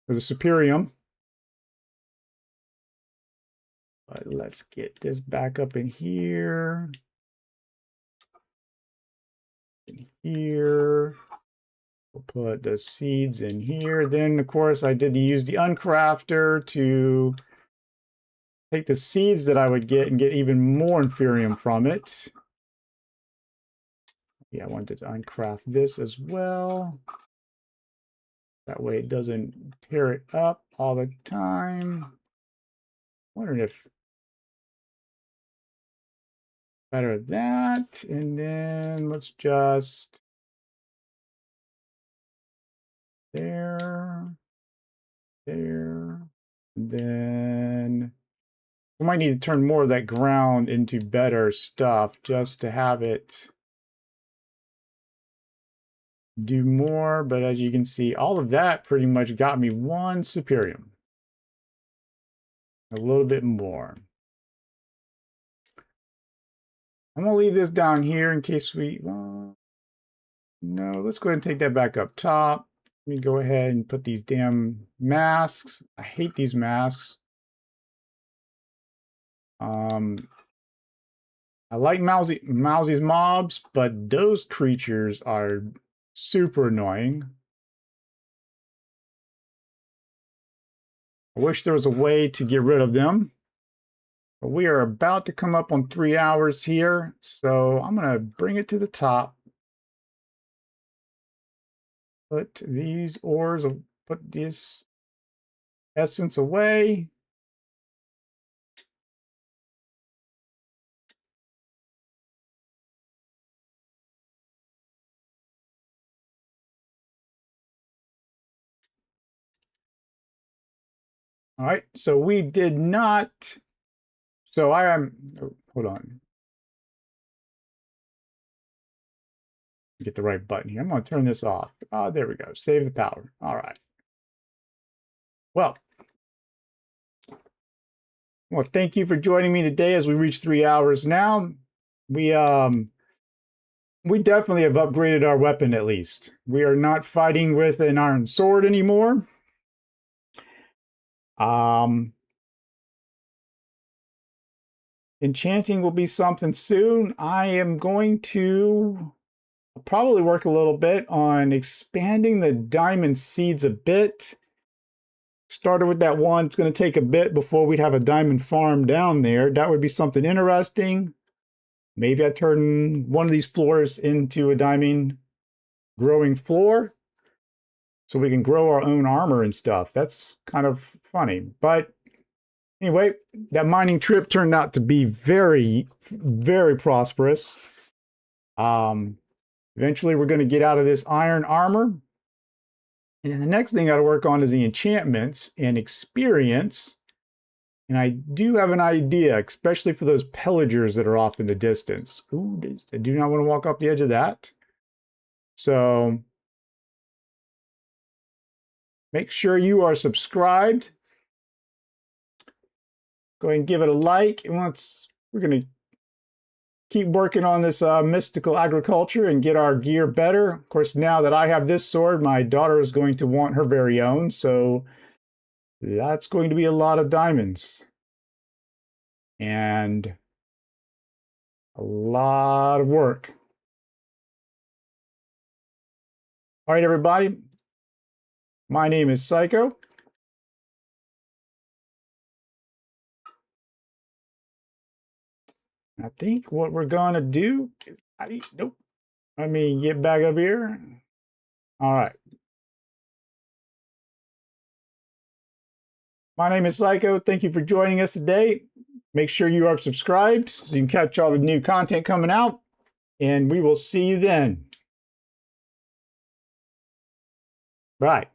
Speaker 1: the Superium. But let's get this back up in here. In here. We'll put the seeds in here. Then, of course, I did use the uncrafter to take the seeds that I would get and get even more Inferium from it. Yeah, I wanted to uncraft this as well. That way it doesn't tear it up all the time. Wondering if better that. And then let's just there. Then we might need to turn more of that ground into better stuff just to have it do more. But as you can see, all of that pretty much got me 1 Superium. A little bit more. I'm going to leave this down here in case we... Well, no, let's go ahead and take that back up top. Let me go ahead and put these damn masks. I hate these masks. I like Mousy's mobs, but those creatures are super annoying. I wish there was a way to get rid of them. But we are about to come up on 3 hours here, so I'm going to bring it to the top. Put these ores, put this essence away. All right, so we did not. So I am, oh, hold on. Get the right button here. I'm going to turn this off. Oh, there we go. Save the power. All right. Well, thank you for joining me today as we reach 3 hours now. We we definitely have upgraded our weapon at least. We are not fighting with an iron sword anymore. Enchanting will be something soon. I am going to probably work a little bit on expanding the diamond seeds a bit. Started with that one. It's going to take a bit before we'd have a diamond farm down there. That would be something interesting. Maybe I turn one of these floors into a diamond growing floor so we can grow our own armor and stuff. That's kind of funny. But anyway, that mining trip turned out to be very, very prosperous. Eventually, we're going to get out of this iron armor. And the next thing I got to work on is the enchantments and experience. And I do have an idea, especially for those pillagers that are off in the distance. Ooh, I do not want to walk off the edge of that. So make sure you are subscribed. Go ahead and give it a like. And we're going to keep working on this mystical agriculture and get our gear better. Of course, now that I have this sword, my daughter is going to want her very own. So that's going to be a lot of diamonds. And a lot of work. All right, everybody. My name is Syco. I think what we're going to do is, nope. Let me get back up here. All right. My name is Syco. Thank you for joining us today. Make sure you are subscribed so you can catch all the new content coming out. And we will see you then. Bye.